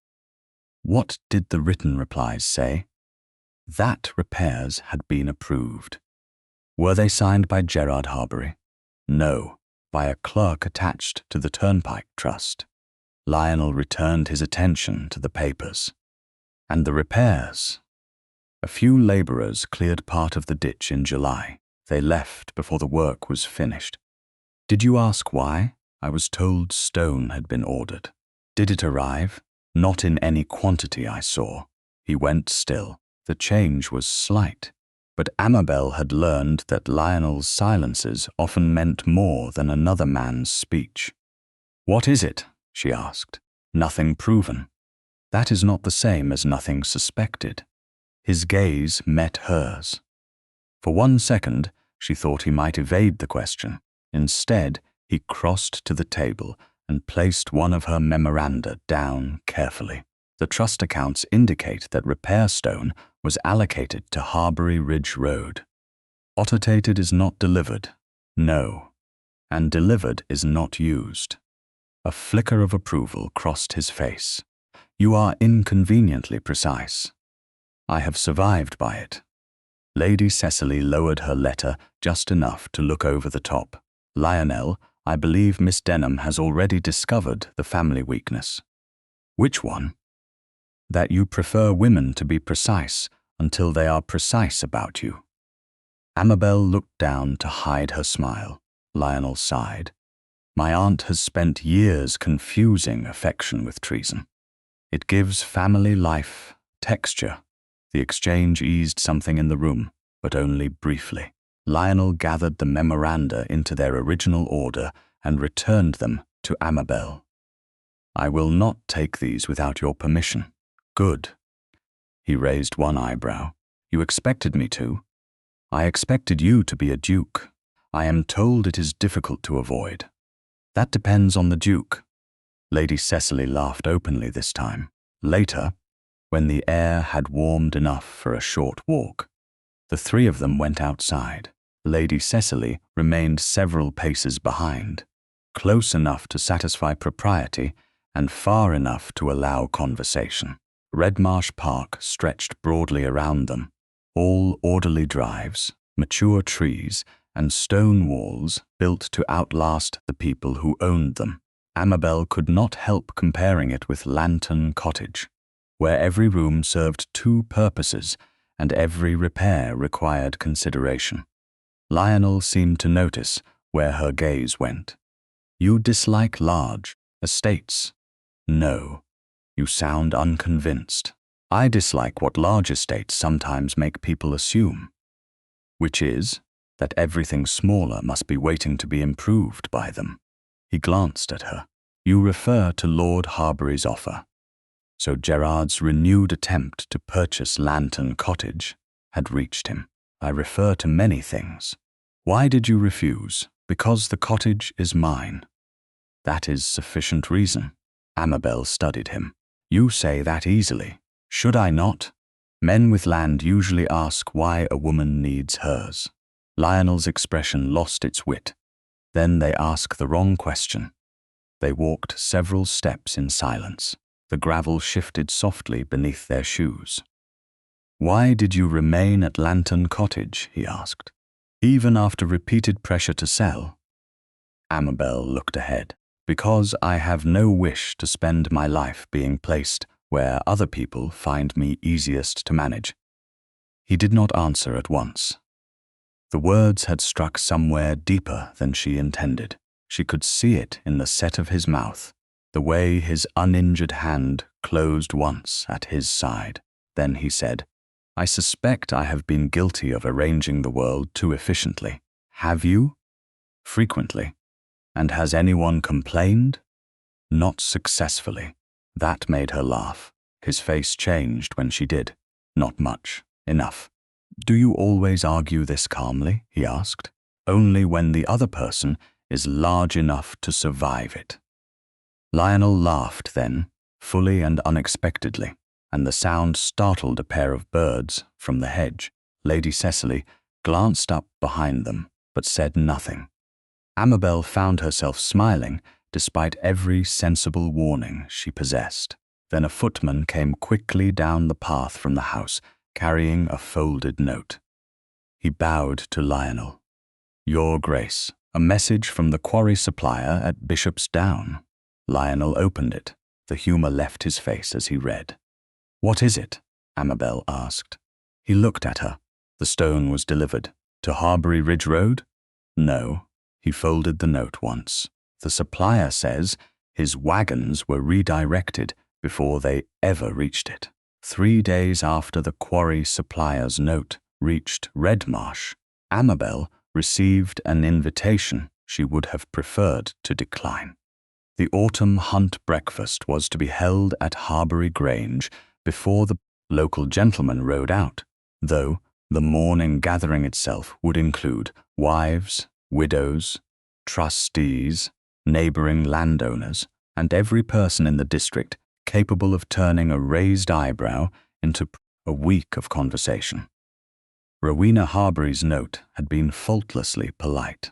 What did the written replies say? That repairs had been approved. Were they signed by Gerard Harbury? No, by a clerk attached to the Turnpike Trust. Lionel returned his attention to the papers. And the repairs? A few labourers cleared part of the ditch in July. They left before the work was finished. Did you ask why? I was told stone had been ordered. Did it arrive? Not in any quantity I saw. He went still. The change was slight. But Amabel had learned that Lionel's silences often meant more than another man's speech. What is it? She asked. Nothing proven. That is not the same as nothing suspected. His gaze met hers. For 1 second, she thought he might evade the question. Instead, he crossed to the table and placed one of her memoranda down carefully. The trust accounts indicate that repair stone was allocated to Harbury Ridge Road. Autotated is not delivered. No. And delivered is not used. A flicker of approval crossed his face. You are inconveniently precise. I have survived by it. Lady Cecily lowered her letter just enough to look over the top. Lionel, I believe Miss Denham has already discovered the family weakness. Which one? That you prefer women to be precise until they are precise about you. Amabel looked down to hide her smile. Lionel sighed. My aunt has spent years confusing affection with treason. It gives family life texture. The exchange eased something in the room, but only briefly. Lionel gathered the memoranda into their original order and returned them to Amabel. I will not take these without your permission. Good. He raised one eyebrow. You expected me to? I expected you to be a duke. I am told it is difficult to avoid. That depends on the duke. Lady Cecily laughed openly this time. Later, when the air had warmed enough for a short walk, the three of them went outside. Lady Cecily remained several paces behind, close enough to satisfy propriety and far enough to allow conversation. Redmarsh Park stretched broadly around them, all orderly drives, mature trees, and stone walls built to outlast the people who owned them. Amabel could not help comparing it with Lantern Cottage, where every room served two purposes and every repair required consideration. Lionel seemed to notice where her gaze went. You dislike large estates? No. You sound unconvinced. I dislike what large estates sometimes make people assume, which is that everything smaller must be waiting to be improved by them. He glanced at her. You refer to Lord Harbury's offer. So Gerard's renewed attempt to purchase Lantern Cottage had reached him. I refer to many things. Why did you refuse? Because the cottage is mine. That is sufficient reason. Amabel studied him. You say that easily. Should I not? Men with land usually ask why a woman needs hers. Lionel's expression lost its wit. Then they ask the wrong question. They walked several steps in silence. The gravel shifted softly beneath their shoes. Why did you remain at Lantern Cottage? He asked. Even after repeated pressure to sell? Amabel looked ahead. Because I have no wish to spend my life being placed where other people find me easiest to manage. He did not answer at once. The words had struck somewhere deeper than she intended. She could see it in the set of his mouth, the way his uninjured hand closed once at his side. Then he said, I suspect I have been guilty of arranging the world too efficiently. Have you? Frequently. And has anyone complained? Not successfully. That made her laugh. His face changed when she did. Not much. Enough. Do you always argue this calmly? He asked. Only when the other person is large enough to survive it. Lionel laughed then, fully and unexpectedly, and the sound startled a pair of birds from the hedge. Lady Cecily glanced up behind them, but said nothing. Amabel found herself smiling despite every sensible warning she possessed. Then a footman came quickly down the path from the house, carrying a folded note. He bowed to Lionel. Your Grace, a message from the quarry supplier at Bishop's Down. Lionel opened it. The humour left his face as he read. What is it? Amabel asked. He looked at her. The stone was delivered. To Harbury Ridge Road? No. He folded the note once. The supplier says his wagons were redirected before they ever reached it. 3 days after the quarry supplier's note reached Redmarsh, Amabel received an invitation she would have preferred to decline. The autumn hunt breakfast was to be held at Harbury Grange before the local gentleman rode out, though the morning gathering itself would include wives, widows, trustees, neighbouring landowners, and every person in the district capable of turning a raised eyebrow into a week of conversation. Rowena Harbury's note had been faultlessly polite.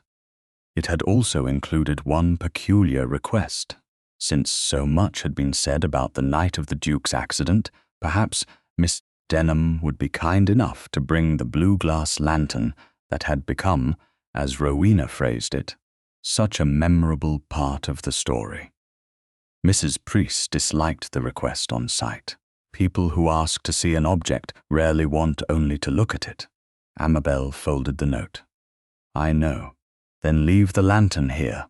It had also included one peculiar request. Since so much had been said about the night of the Duke's accident, perhaps Miss Denham would be kind enough to bring the blue-glass lantern that had become, as Rowena phrased it, such a memorable part of the story. Mrs. Preece disliked the request on sight. People who ask to see an object rarely want only to look at it. Amabel folded the note. I know. Then leave the lantern here.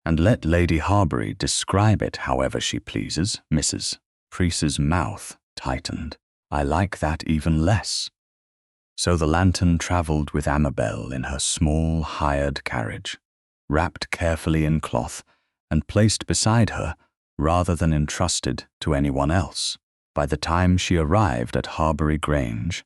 And let Lady Harbury describe it however she pleases. Mrs. Preece's mouth tightened. I like that even less. So the lantern travelled with Amabel in her small hired carriage, wrapped carefully in cloth and placed beside her rather than entrusted to anyone else. By the time she arrived at Harbury Grange,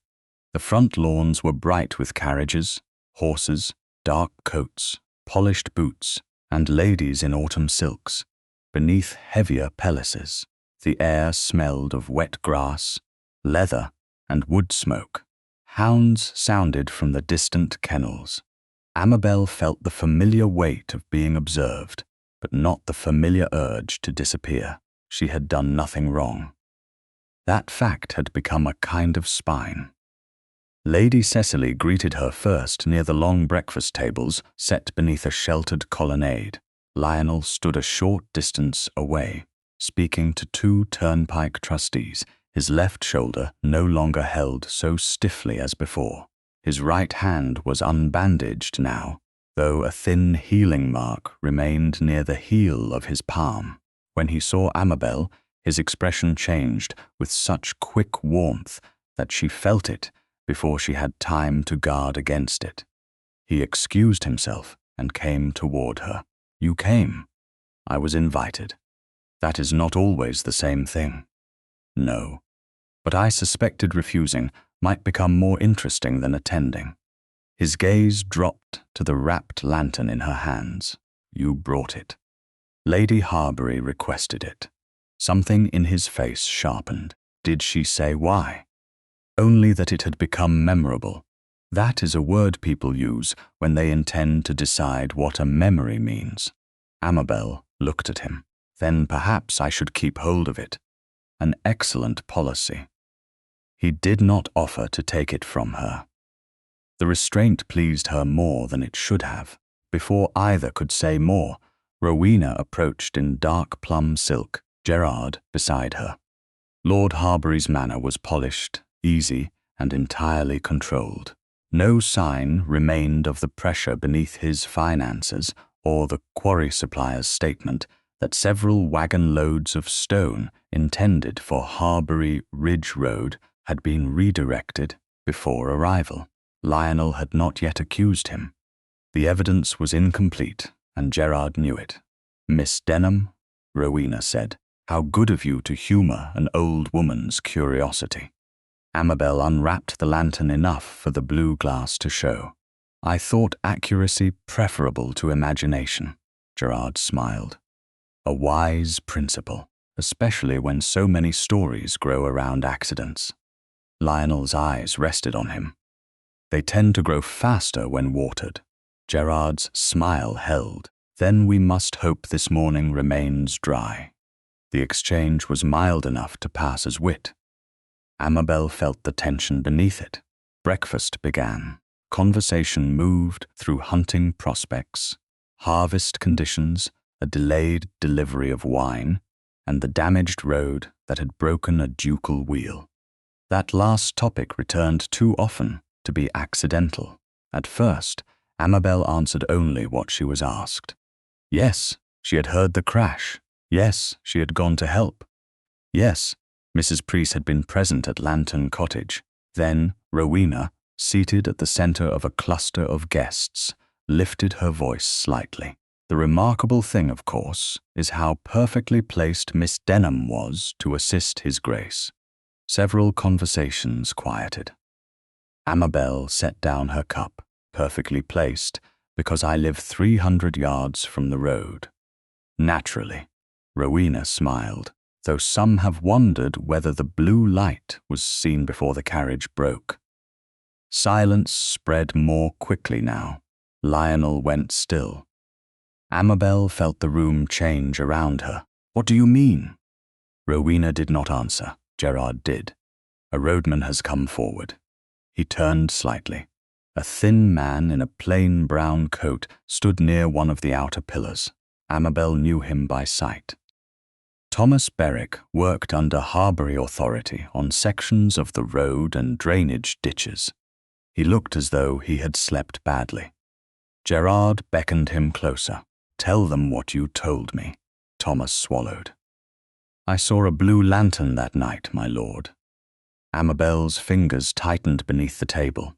the front lawns were bright with carriages, horses, dark coats, polished boots, and ladies in autumn silks. Beneath heavier pelisses, the air smelled of wet grass, leather, and wood smoke. Hounds sounded from the distant kennels. Amabel felt the familiar weight of being observed, but not the familiar urge to disappear. She had done nothing wrong. That fact had become a kind of spine. Lady Cecily greeted her first near the long breakfast tables set beneath a sheltered colonnade. Lionel stood a short distance away, speaking to 2 turnpike trustees, his left shoulder no longer held so stiffly as before. His right hand was unbandaged now, though a thin healing mark remained near the heel of his palm. When he saw Amabel, his expression changed with such quick warmth that she felt it before she had time to guard against it. He excused himself and came toward her. You came. I was invited. That is not always the same thing. No, but I suspected refusing might become more interesting than attending. His gaze dropped to the wrapped lantern in her hands. You brought it. Lady Harbury requested it. Something in his face sharpened. Did she say why? Only that it had become memorable. That is a word people use when they intend to decide what a memory means. Amabel looked at him. Then perhaps I should keep hold of it. An excellent policy. He did not offer to take it from her. The restraint pleased her more than it should have. Before either could say more, Rowena approached in dark plum silk, Gerard beside her. Lord Harbury's manner was polished, easy, and entirely controlled. No sign remained of the pressure beneath his finances or the quarry supplier's statement that several wagon loads of stone intended for Harbury Ridge Road had been redirected before arrival. Lionel had not yet accused him. The evidence was incomplete, and Gerard knew it. Miss Denham, Rowena said, How good of you to humor an old woman's curiosity." Amabel unwrapped the lantern enough for the blue glass to show. "I thought accuracy preferable to imagination," Gerard smiled. "A wise principle, especially when so many stories grow around accidents." Lionel's eyes rested on him. "They tend to grow faster when watered." Gerard's smile held. "Then we must hope this morning remains dry." The exchange was mild enough to pass as wit. Amabel felt the tension beneath it. Breakfast began. Conversation moved through hunting prospects, harvest conditions, a delayed delivery of wine, and the damaged road that had broken a ducal wheel. That last topic returned too often to be accidental. At first, Amabel answered only what she was asked. Yes, she had heard the crash. Yes, she had gone to help. Yes, Mrs. Preece had been present at Lantern Cottage. Then Rowena, seated at the center of a cluster of guests, lifted her voice slightly. The remarkable thing, of course, is how perfectly placed Miss Denham was to assist His Grace. Several conversations quieted. Amabel set down her cup, perfectly placed, because I live 300 yards from the road. Naturally, Rowena smiled, though some have wondered whether the blue light was seen before the carriage broke. Silence spread more quickly now. Lionel went still. Amabel felt the room change around her. "What do you mean?" Rowena did not answer. Gerard did. "A roadman has come forward." He turned slightly. A thin man in a plain brown coat stood near one of the outer pillars. Amabel knew him by sight. Thomas Berwick worked under Harbury authority on sections of the road and drainage ditches. He looked as though he had slept badly. Gerard beckoned him closer. "Tell them what you told me." Thomas swallowed. "I saw a blue lantern that night, my lord." Amabel's fingers tightened beneath the table.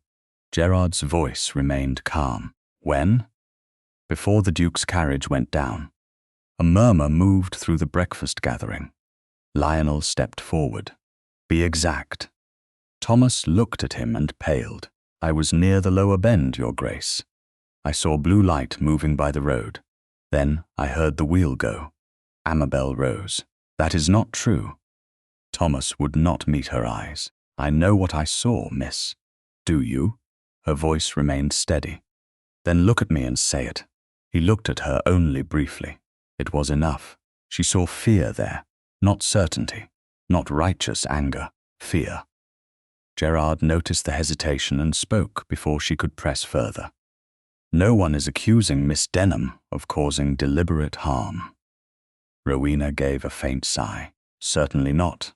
Gerard's voice remained calm. "When?" "Before the Duke's carriage went down." A murmur moved through the breakfast gathering. Lionel stepped forward. "Be exact." Thomas looked at him and paled. "I was near the lower bend, Your Grace. I saw blue light moving by the road. Then I heard the wheel go." Amabel rose. "That is not true." Thomas would not meet her eyes. "I know what I saw, miss." "Do you?" Her voice remained steady. "Then look at me and say it." He looked at her only briefly. It was enough. She saw fear there, not certainty, not righteous anger, fear. Gerard noticed the hesitation and spoke before she could press further. "No one is accusing Miss Denham of causing deliberate harm." Rowena gave a faint sigh. "Certainly not."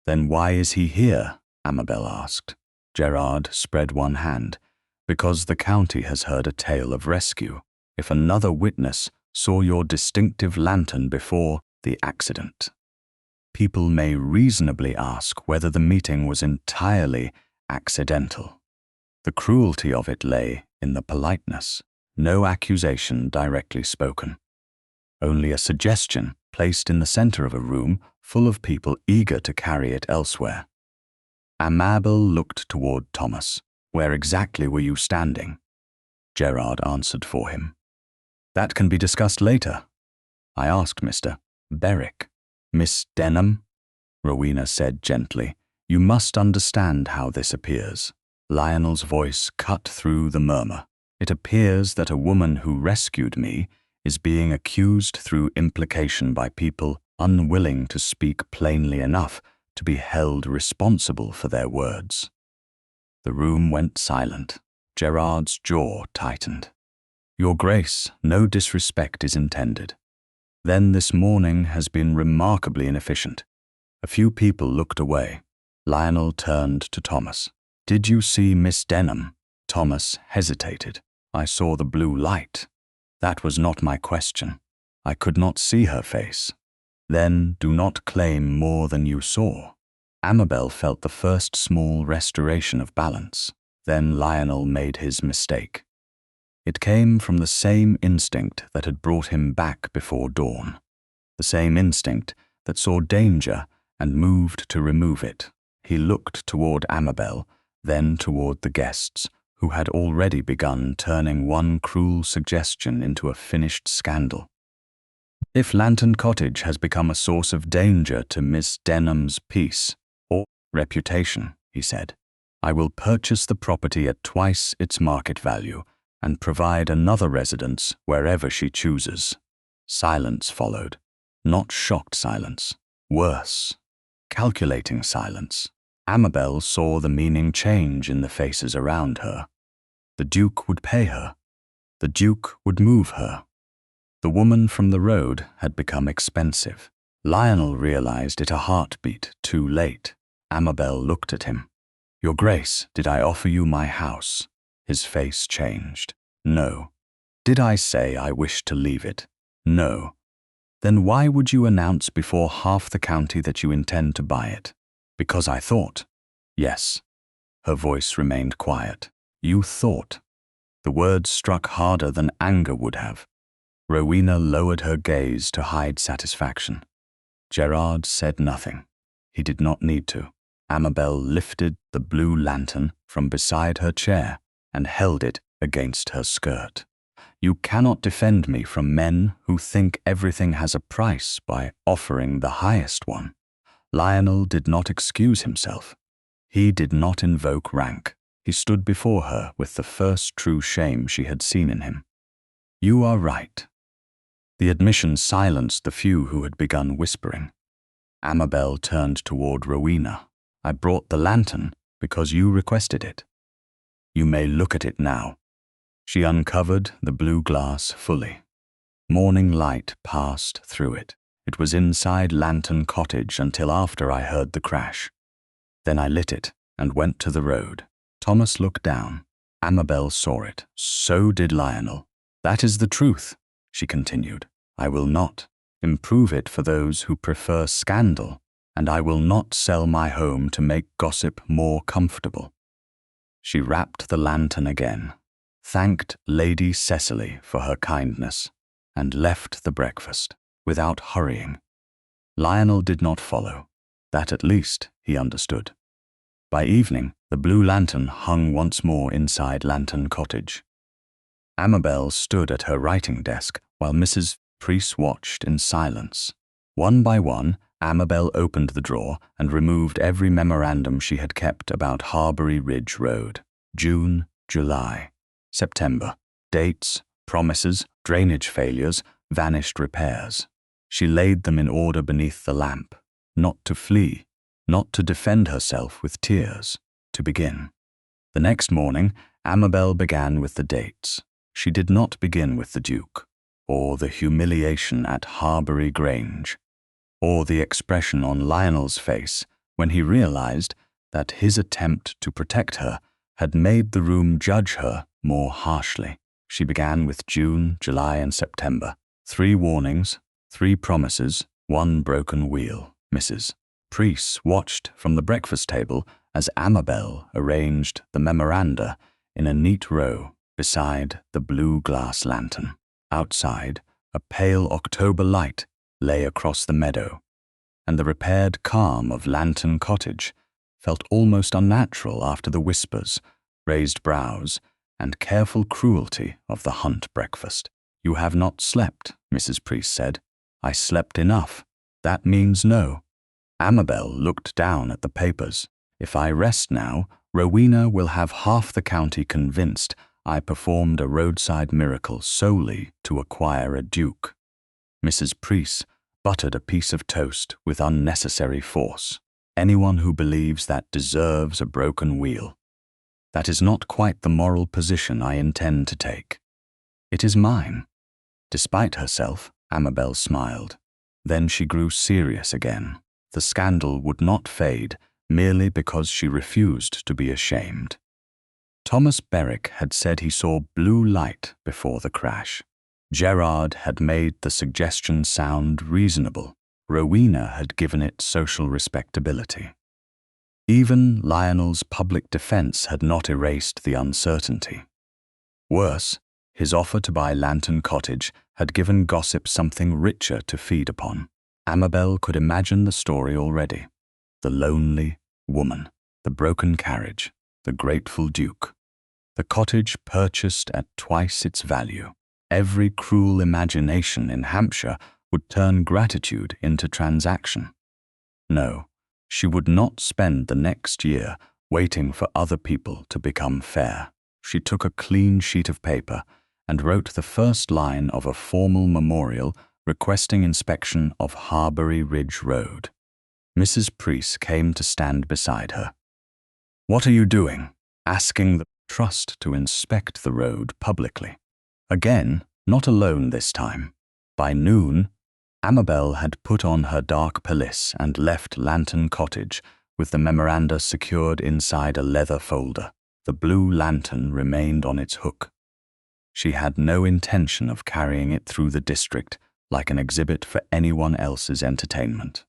"Then why is he here?" Amabel asked. Gerard spread one hand. "Because the county has heard a tale of rescue. If another witness saw your distinctive lantern before the accident, people may reasonably ask whether the meeting was entirely accidental. The cruelty of it lay in the politeness. No accusation directly spoken. Only a suggestion placed in the center of a room full of people eager to carry it elsewhere. Amabel looked toward Thomas. "Where exactly were you standing?" Gerard answered for him. "That can be discussed later." "I asked Mr. Berwick." "Miss Denham?" Rowena said gently. "You must understand how this appears." Lionel's voice cut through the murmur. "It appears that a woman who rescued me is being accused through implication by people unwilling to speak plainly enough to be held responsible for their words." The room went silent. Gerard's jaw tightened. "Your Grace, no disrespect is intended. Then this morning has been remarkably inefficient." A few people looked away. Lionel turned to Thomas. "Did you see Miss Denham?" Thomas hesitated. "I saw the blue light." "That was not my question. I could not see her face." "Then do not claim more than you saw." Amabel felt the first small restoration of balance. Then Lionel made his mistake. It came from the same instinct that had brought him back before dawn. The same instinct that saw danger and moved to remove it. He looked toward Amabel, then toward the guests, who had already begun turning one cruel suggestion into a finished scandal. "If Lantern Cottage has become a source of danger to Miss Denham's peace or reputation," he said, "I will purchase the property at twice its market value and provide another residence wherever she chooses." Silence followed. Not shocked silence. Worse. Calculating silence. Amabel saw the meaning change in the faces around her. The Duke would pay her. The Duke would move her. The woman from the road had become expensive. Lionel realized it a heartbeat too late. Amabel looked at him. "Your Grace, did I offer you my house?" His face changed. "No." "Did I say I wished to leave it?" "No." "Then why would you announce before half the county that you intend to buy it?" "Because I thought." "Yes." Her voice remained quiet. "You thought." The words struck harder than anger would have. Rowena lowered her gaze to hide satisfaction. Gerard said nothing. He did not need to. Amabel lifted the blue lantern from beside her chair and held it against her skirt. "You cannot defend me from men who think everything has a price by offering the highest one." Lionel did not excuse himself. He did not invoke rank. He stood before her with the first true shame she had seen in him. "You are right." The admission silenced the few who had begun whispering. Amabel turned toward Rowena. "I brought the lantern because you requested it. You may look at it now." She uncovered the blue glass fully. Morning light passed through it. It was inside Lantern Cottage until after I heard the crash. Then I lit it and went to the road. Thomas looked down. Amabel saw it. So did Lionel. "That is the truth," she continued. "I will not improve it for those who prefer scandal, and I will not sell my home to make gossip more comfortable." She wrapped the lantern again, thanked Lady Cecily for her kindness, and left the breakfast without hurrying. Lionel did not follow. That at least he understood. By evening, the blue lantern hung once more inside Lantern Cottage. Amabel stood at her writing desk while Mrs. Priest watched in silence. One by one, Amabel opened the drawer and removed every memorandum she had kept about Harbury Ridge Road. June, July, September. Dates, promises, drainage failures, vanished repairs. She laid them in order beneath the lamp, not to flee, not to defend herself with tears, to begin. The next morning, Amabel began with the dates. She did not begin with the Duke, or the humiliation at Harbury Grange, or the expression on Lionel's face when he realized that his attempt to protect her had made the room judge her more harshly. She began with June, July, and September. 3 warnings, 3 promises, 1 broken wheel. Mrs. Priest watched from the breakfast table as Amabel arranged the memoranda in a neat row beside the blue glass lantern. Outside, a pale October light lay across the meadow, and the repaired calm of Lantern Cottage felt almost unnatural after the whispers, raised brows, and careful cruelty of the hunt breakfast. "You have not slept," Mrs. Priest said. "I slept enough. That means no." Amabel looked down at the papers. "If I rest now, Rowena will have half the county convinced I performed a roadside miracle solely to acquire a duke." Mrs. Priest buttered a piece of toast with unnecessary force. "Anyone who believes that deserves a broken wheel. That is not quite the moral position I intend to take. It is mine." Despite herself, Amabel smiled. Then she grew serious again. The scandal would not fade merely because she refused to be ashamed. Thomas Berwick had said he saw blue light before the crash. Gerard had made the suggestion sound reasonable. Rowena had given it social respectability. Even Lionel's public defense had not erased the uncertainty. Worse, his offer to buy Lantern Cottage had given gossip something richer to feed upon. Amabel could imagine the story already. The lonely woman, the broken carriage, the grateful Duke. The cottage purchased at twice its value. Every cruel imagination in Hampshire would turn gratitude into transaction. No, she would not spend the next year waiting for other people to become fair. She took a clean sheet of paper and wrote the first line of a formal memorial requesting inspection of Harbury Ridge Road. Mrs. Preece came to stand beside her. "What are you doing?" Asking the trust to inspect the road publicly. Again, not alone this time. By noon, Amabel had put on her dark pelisse and left Lantern Cottage with the memoranda secured inside a leather folder. The blue lantern remained on its hook. She had no intention of carrying it through the district like an exhibit for anyone else's entertainment.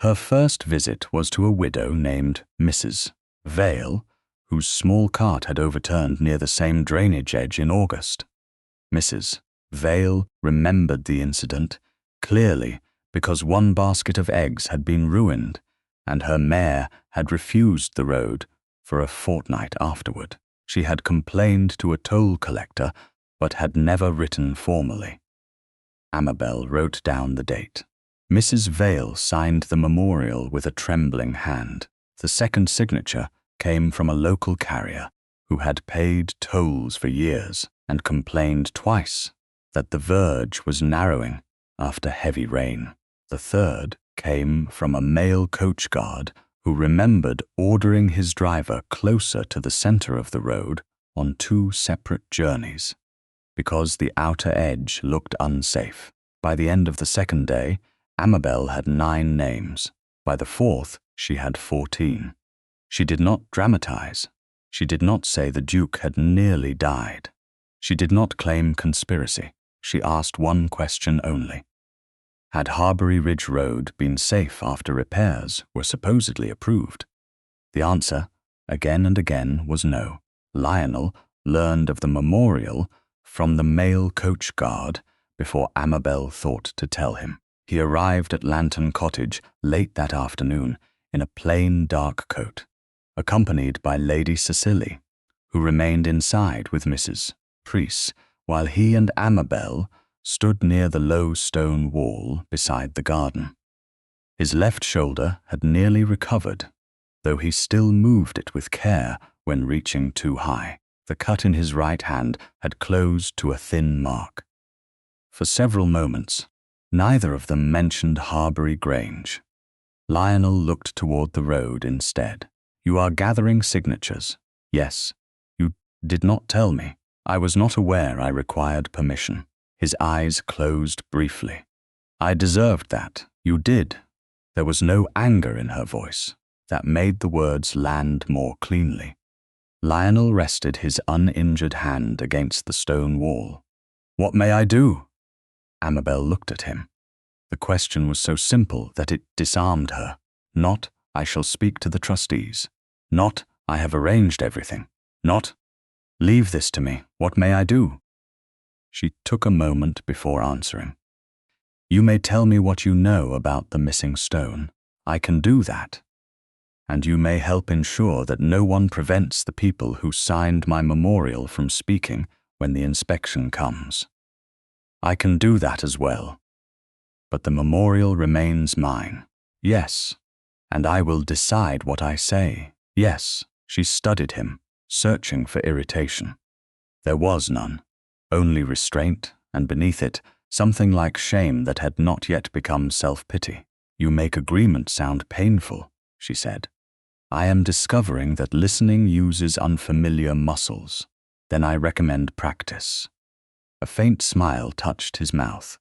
Her first visit was to a widow named Mrs. Vale, whose small cart had overturned near the same drainage edge in August. Mrs. Vale remembered the incident clearly because one basket of eggs had been ruined and her mare had refused the road for a fortnight afterward. She had complained to a toll collector but had never written formally. Amabel wrote down the date. Mrs. Vale signed the memorial with a trembling hand. The second signature came from a local carrier who had paid tolls for years and complained twice that the verge was narrowing after heavy rain. The third came from a male coach guard who remembered ordering his driver closer to the center of the road on 2 separate journeys because the outer edge looked unsafe. By the end of the second day, Amabel had 9 names. By the fourth, she had 14. She did not dramatize. She did not say the Duke had nearly died. She did not claim conspiracy. She asked one question only. Had Harbury Ridge Road been safe after repairs were supposedly approved? The answer, again and again, was no. Lionel learned of the memorial from the male coach guard before Amabel thought to tell him. He arrived at Lantern Cottage late that afternoon in a plain dark coat, accompanied by Lady Cecily, who remained inside with Mrs. Preece, while he and Amabel stood near the low stone wall beside the garden. His left shoulder had nearly recovered, though he still moved it with care when reaching too high. The cut in his right hand had closed to a thin mark. For several moments, neither of them mentioned Harbury Grange. Lionel looked toward the road instead. "You are gathering signatures." "Yes. You did not tell me. I was not aware I required permission." His eyes closed briefly. "I deserved that." "You did." There was no anger in her voice. That made the words land more cleanly. Lionel rested his uninjured hand against the stone wall. "What may I do?" Amabel looked at him. The question was so simple that it disarmed her. Not, "I shall speak to the trustees." Not, "I have arranged everything." Not, "Leave this to me. What may I do?" She took a moment before answering. "You may tell me what you know about the missing stone. I can do that. And you may help ensure that no one prevents the people who signed my memorial from speaking when the inspection comes." "I can do that as well. But the memorial remains mine." "Yes. And I will decide what I say." "Yes." She studied him, searching for irritation. There was none. Only restraint, and beneath it, something like shame that had not yet become self-pity. "You make agreement sound painful," she said. "I am discovering that listening uses unfamiliar muscles. Then I recommend practice." A faint smile touched his mouth.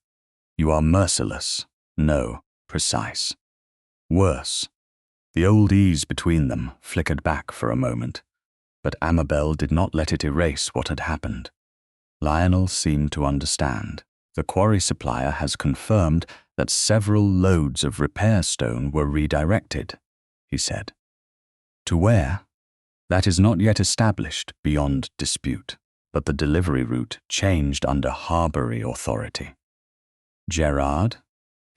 "You are merciless." "No, precise." "Worse." The old ease between them flickered back for a moment, but Amabel did not let it erase what had happened. Lionel seemed to understand. "The quarry supplier has confirmed that several loads of repair stone were redirected," he said. "To where?" "That is not yet established beyond dispute, but the delivery route changed under Harbury authority." "Gerard?"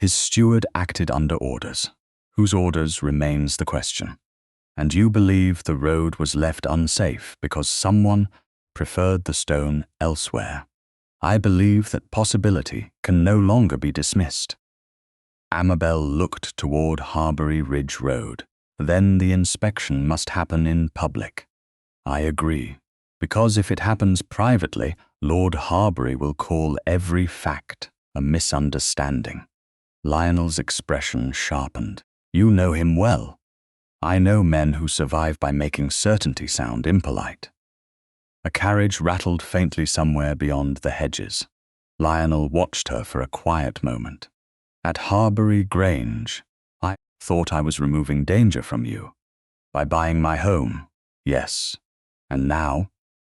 His steward acted under orders. Whose orders remains the question. And you believe the road was left unsafe because someone preferred the stone elsewhere. I believe that possibility can no longer be dismissed. Amabel looked toward Harbury Ridge Road. Then the inspection must happen in public. I agree, because if it happens privately, Lord Harbury will call every fact a misunderstanding. Lionel's expression sharpened. You know him well. I know men who survive by making certainty sound impolite. A carriage rattled faintly somewhere beyond the hedges. Lionel watched her for a quiet moment. At Harbury Grange, I thought I was removing danger from you. By buying my home, yes. And now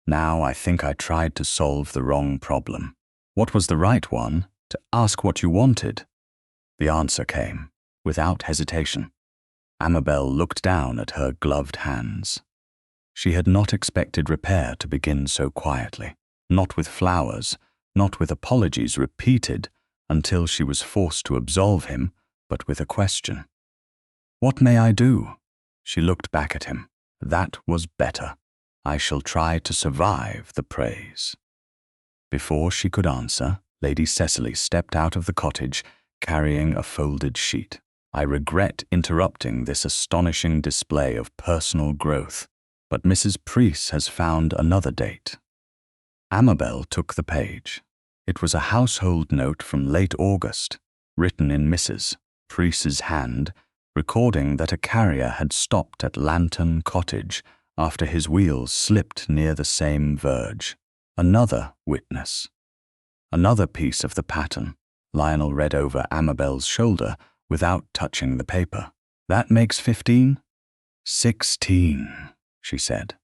I think I tried to solve the wrong problem. What was the right one? To ask what you wanted. The answer came, without hesitation. Amabel looked down at her gloved hands. She had not expected repair to begin so quietly, not with flowers, not with apologies repeated until she was forced to absolve him, but with a question. What may I do? She looked back at him. That was better. I shall try to survive the praise. Before she could answer, Lady Cecily stepped out of the cottage, carrying a folded sheet. I regret interrupting this astonishing display of personal growth, but Mrs. Preece has found another date. Amabel took the page. It was a household note from late August, written in Mrs. Preece's hand, recording that a carrier had stopped at Lantern Cottage after his wheels slipped near the same verge. Another witness. Another piece of the pattern. Lionel read over Amabel's shoulder without touching the paper. That makes 15? 16, she said.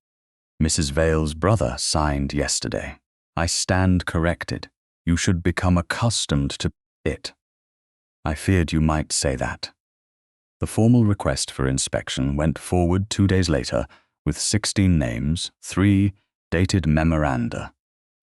Mrs. Vale's brother signed yesterday. I stand corrected. You should become accustomed to it. I feared you might say that. The formal request for inspection went forward 2 days later with 16 names, 3 dated memoranda,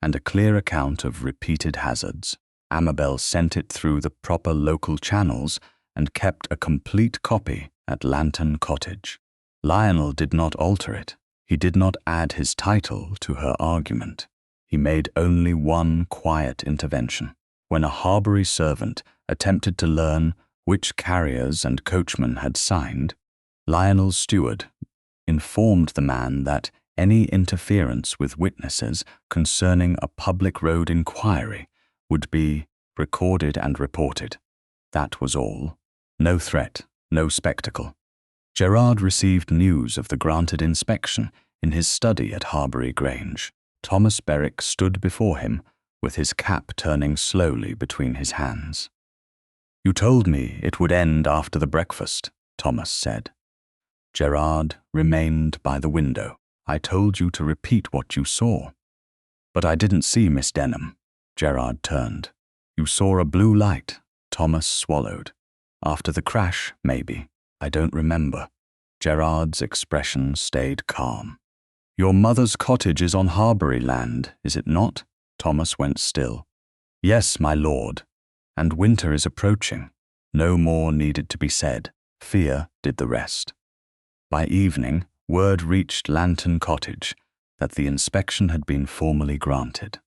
and a clear account of repeated hazards. Amabel sent it through the proper local channels and kept a complete copy at Lantern Cottage. Lionel did not alter it. He did not add his title to her argument. He made only one quiet intervention. When a Harbury servant attempted to learn which carriers and coachmen had signed, Lionel's steward informed the man that any interference with witnesses concerning a public road inquiry would be recorded and reported. That was all. No threat, no spectacle. Gerard received news of the granted inspection in his study at Harbury Grange. Thomas Berwick stood before him, with his cap turning slowly between his hands. You told me it would end after the breakfast, Thomas said. Gerard remained by the window. I told you to repeat what you saw. But I didn't see Miss Denham. Gerard turned. You saw a blue light. Thomas swallowed. After the crash, maybe. I don't remember. Gerard's expression stayed calm. Your mother's cottage is on Harbury land, is it not? Thomas went still. Yes, my lord. And winter is approaching. No more needed to be said. Fear did the rest. By evening, word reached Lantern Cottage that the inspection had been formally granted.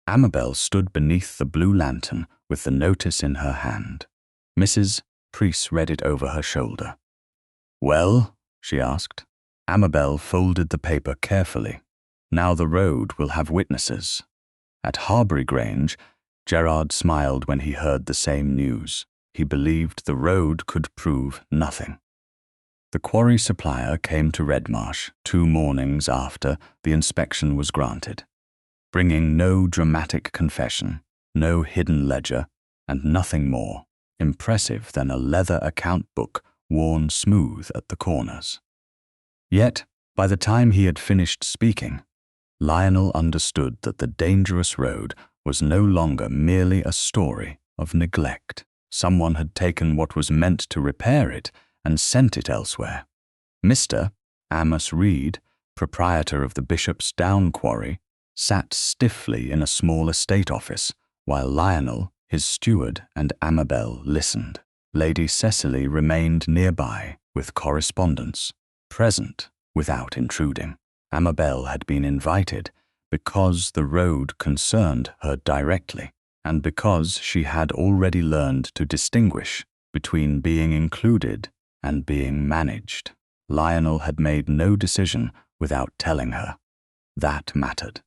Amabel stood beneath the blue lantern with the notice in her hand. Mrs. Preece read it over her shoulder. Well, she asked. Amabel folded the paper carefully. Now the road will have witnesses. At Harbury Grange, Gerard smiled when he heard the same news. He believed the road could prove nothing. The quarry supplier came to Redmarsh 2 mornings after the inspection was granted, bringing no dramatic confession, no hidden ledger, and nothing more impressive than a leather account book worn smooth at the corners. Yet, by the time he had finished speaking, Lionel understood that the dangerous road was no longer merely a story of neglect. Someone had taken what was meant to repair it and sent it elsewhere. Mr. Amos Reed, proprietor of the Bishop's Down quarry, sat stiffly in a small estate office, while Lionel, His steward and Amabel listened. Lady Cecily remained nearby with correspondence, present without intruding. Amabel had been invited because the road concerned her directly, and because she had already learned to distinguish between being included and being managed. Lionel had made no decision without telling her. That mattered.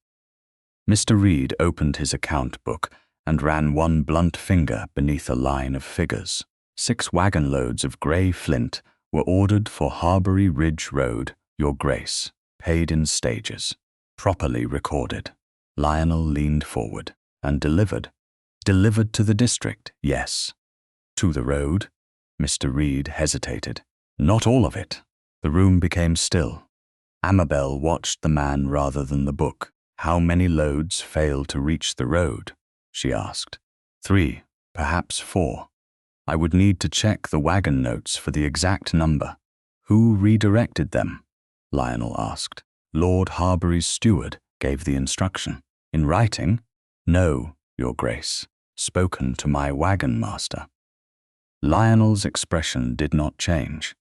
Mr. Reed opened his account book and ran one blunt finger beneath a line of figures. 6 wagon loads of grey flint were ordered for Harbury Ridge Road, Your Grace, paid in stages, properly recorded. Lionel leaned forward and delivered. Delivered to the district, yes. To the road? Mr. Reed hesitated. Not all of it. The room became still. Amabel watched the man rather than the book. How many loads failed to reach the road? She asked. 3, perhaps 4. I would need to check the wagon notes for the exact number. Who redirected them? Lionel asked. Lord Harbury's steward gave the instruction. In writing? No, Your Grace. Spoken to my wagon master. Lionel's expression did not change,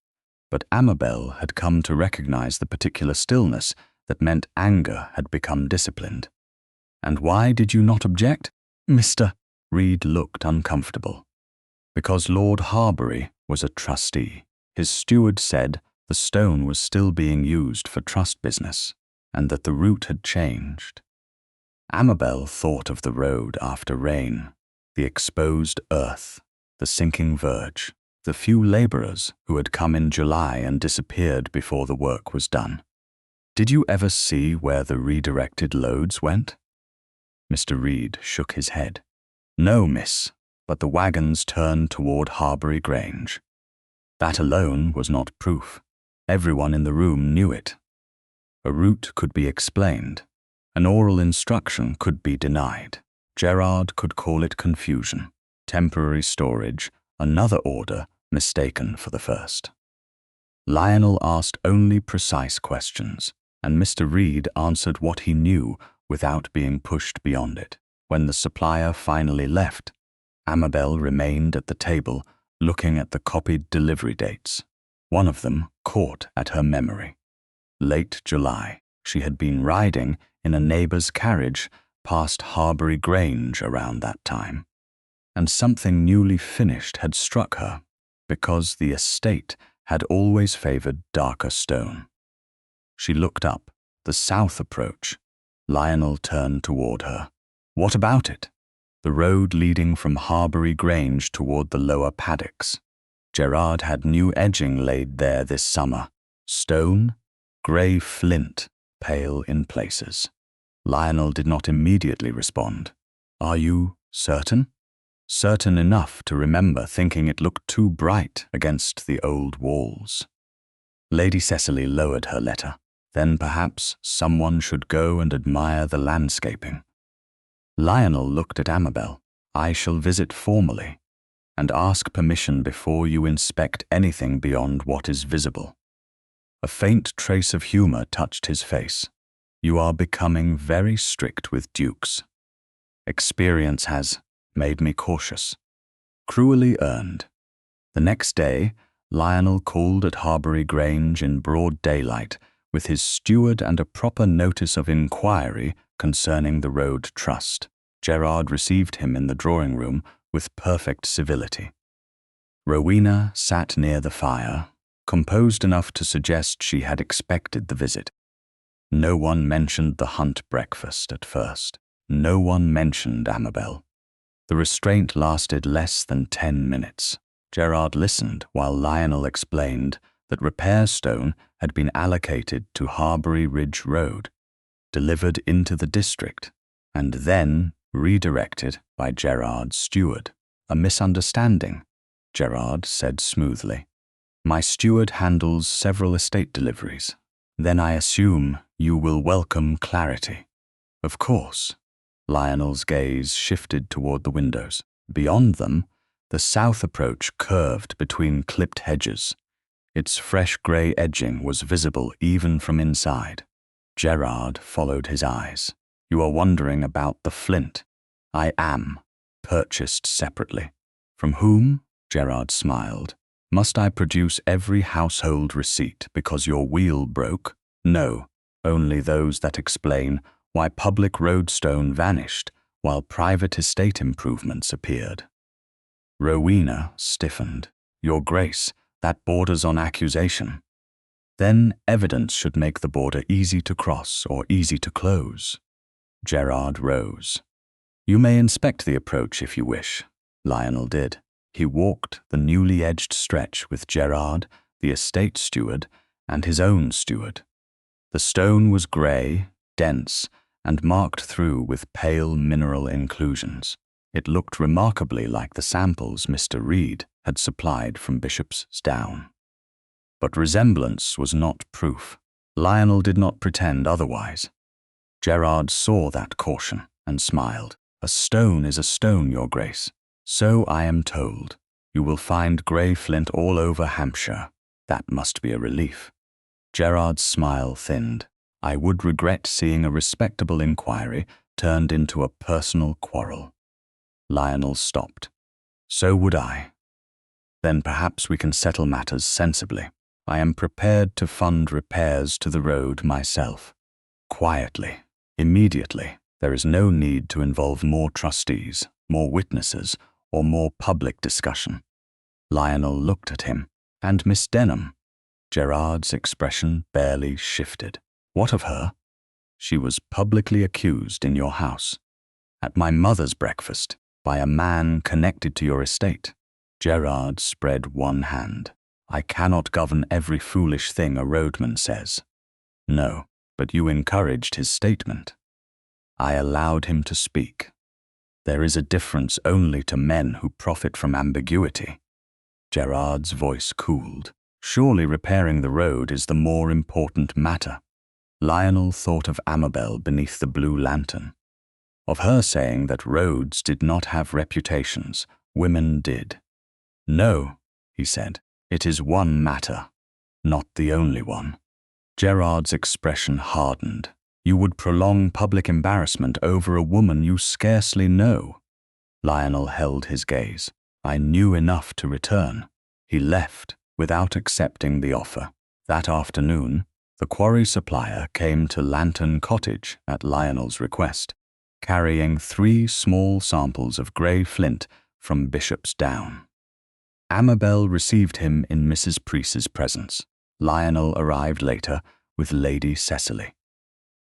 but Amabel had come to recognize the particular stillness that meant anger had become disciplined. And why did you not object? Mr. Reed looked uncomfortable. Because Lord Harbury was a trustee. His steward said the stone was still being used for trust business, and that the route had changed. Amabel thought of the road after rain, the exposed earth, the sinking verge, the few labourers who had come in July and disappeared before the work was done. Did you ever see where the redirected loads went? Mr. Reed shook his head. No, miss, but the wagons turned toward Harbury Grange. That alone was not proof. Everyone in the room knew it. A route could be explained. An oral instruction could be denied. Gerard could call it confusion, temporary storage, another order mistaken for the first. Lionel asked only precise questions, and Mr. Reed answered what he knew without being pushed beyond it. When the supplier finally left, Amabel remained at the table looking at the copied delivery dates. One of them caught at her memory. Late July. She had been riding in a neighbour's carriage past Harbury Grange around that time, and something newly finished had struck her, because the estate had always favoured darker stone. She looked up, the south approach. Lionel turned toward her. What about it? The road leading from Harbury Grange toward the lower paddocks. Gerard had new edging laid there this summer. Stone, grey flint, pale in places. Lionel did not immediately respond. Are you certain? Certain enough to remember thinking it looked too bright against the old walls. Lady Cecily lowered her letter. Then perhaps someone should go and admire the landscaping. Lionel looked at Amabel. I shall visit formally, and ask permission before you inspect anything beyond what is visible. A faint trace of humour touched his face. You are becoming very strict with dukes. Experience has made me cautious. Cruelly earned. The next day, Lionel called at Harbury Grange in broad daylight with his steward and a proper notice of inquiry concerning the road trust. Gerard received him in the drawing-room with perfect civility. Rowena sat near the fire, composed enough to suggest she had expected the visit. No one mentioned the hunt breakfast at first. No one mentioned Amabel. The restraint lasted less than 10 minutes. Gerard listened while Lionel explained that repair stone had been allocated to Harbury Ridge Road, delivered into the district, and then redirected by Gerard's steward. A misunderstanding, Gerard said smoothly. My steward handles several estate deliveries. Then I assume you will welcome clarity. Of course. Lionel's gaze shifted toward the windows. Beyond them, the south approach curved between clipped hedges. Its fresh grey edging was visible even from inside. Gerard followed his eyes. You are wondering about the flint. I am. purchased separately. From whom? Gerard smiled. Must I produce every household receipt because your wheel broke? No, only those that explain why public roadstone vanished while private estate improvements appeared. Rowena stiffened. Your Grace, that borders on accusation. Then evidence should make the border easy to cross or easy to close. Gerard rose. You may inspect the approach if you wish. Lionel did. He walked the newly edged stretch with Gerard, the estate steward, and his own steward. The stone was grey, dense, and marked through with pale mineral inclusions. It looked remarkably like the samples Mr. Reed had supplied from Bishop's Down. But resemblance was not proof. Lionel did not pretend otherwise. Gerard saw that caution and smiled. A stone is a stone, Your Grace. So I am told. You will find grey flint all over Hampshire. That must be a relief. Gerard's smile thinned. I would regret seeing a respectable inquiry turned into a personal quarrel. Lionel stopped. So would I. Then perhaps we can settle matters sensibly. I am prepared to fund repairs to the road myself. Quietly, immediately. There is no need to involve more trustees, more witnesses, or more public discussion. Lionel looked at him. And Miss Denham? Gerard's expression barely shifted. What of her? She was publicly accused in your house. At my mother's breakfast, by a man connected to your estate. Gerard spread one hand. I cannot govern every foolish thing a roadman says. No, but you encouraged his statement. I allowed him to speak. There is a difference only to men who profit from ambiguity. Gerard's voice cooled. Surely repairing the road is the more important matter. Lionel thought of Amabel beneath the blue lantern. Of her saying that roads did not have reputations, women did. No, he said, it is one matter, not the only one. Gerard's expression hardened. You would prolong public embarrassment over a woman you scarcely know. Lionel held his gaze. I knew enough to return. He left without accepting the offer. That afternoon, the quarry supplier came to Lantern Cottage at Lionel's request, carrying 3 small samples of grey flint from Bishop's Down. Amabel received him in Mrs. Preece's presence. Lionel arrived later with Lady Cecily.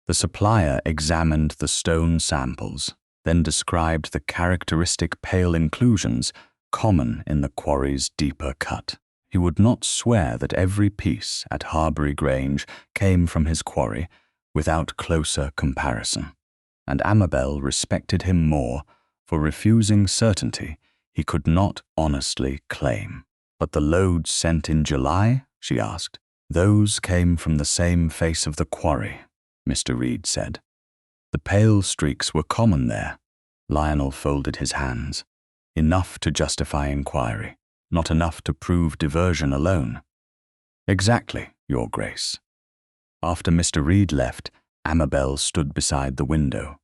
The supplier examined the stone samples, then described the characteristic pale inclusions common in the quarry's deeper cut. He would not swear that every piece at Harbury Grange came from his quarry without closer comparison, and Amabel respected him more for refusing certainty he could not honestly claim. But the loads sent in July, she asked, those came from the same face of the quarry, Mr. Reed said. The pale streaks were common there. Lionel folded his hands. Enough to justify inquiry, not enough to prove diversion alone. Exactly, Your Grace. After Mr. Reed left, Amabel stood beside the window.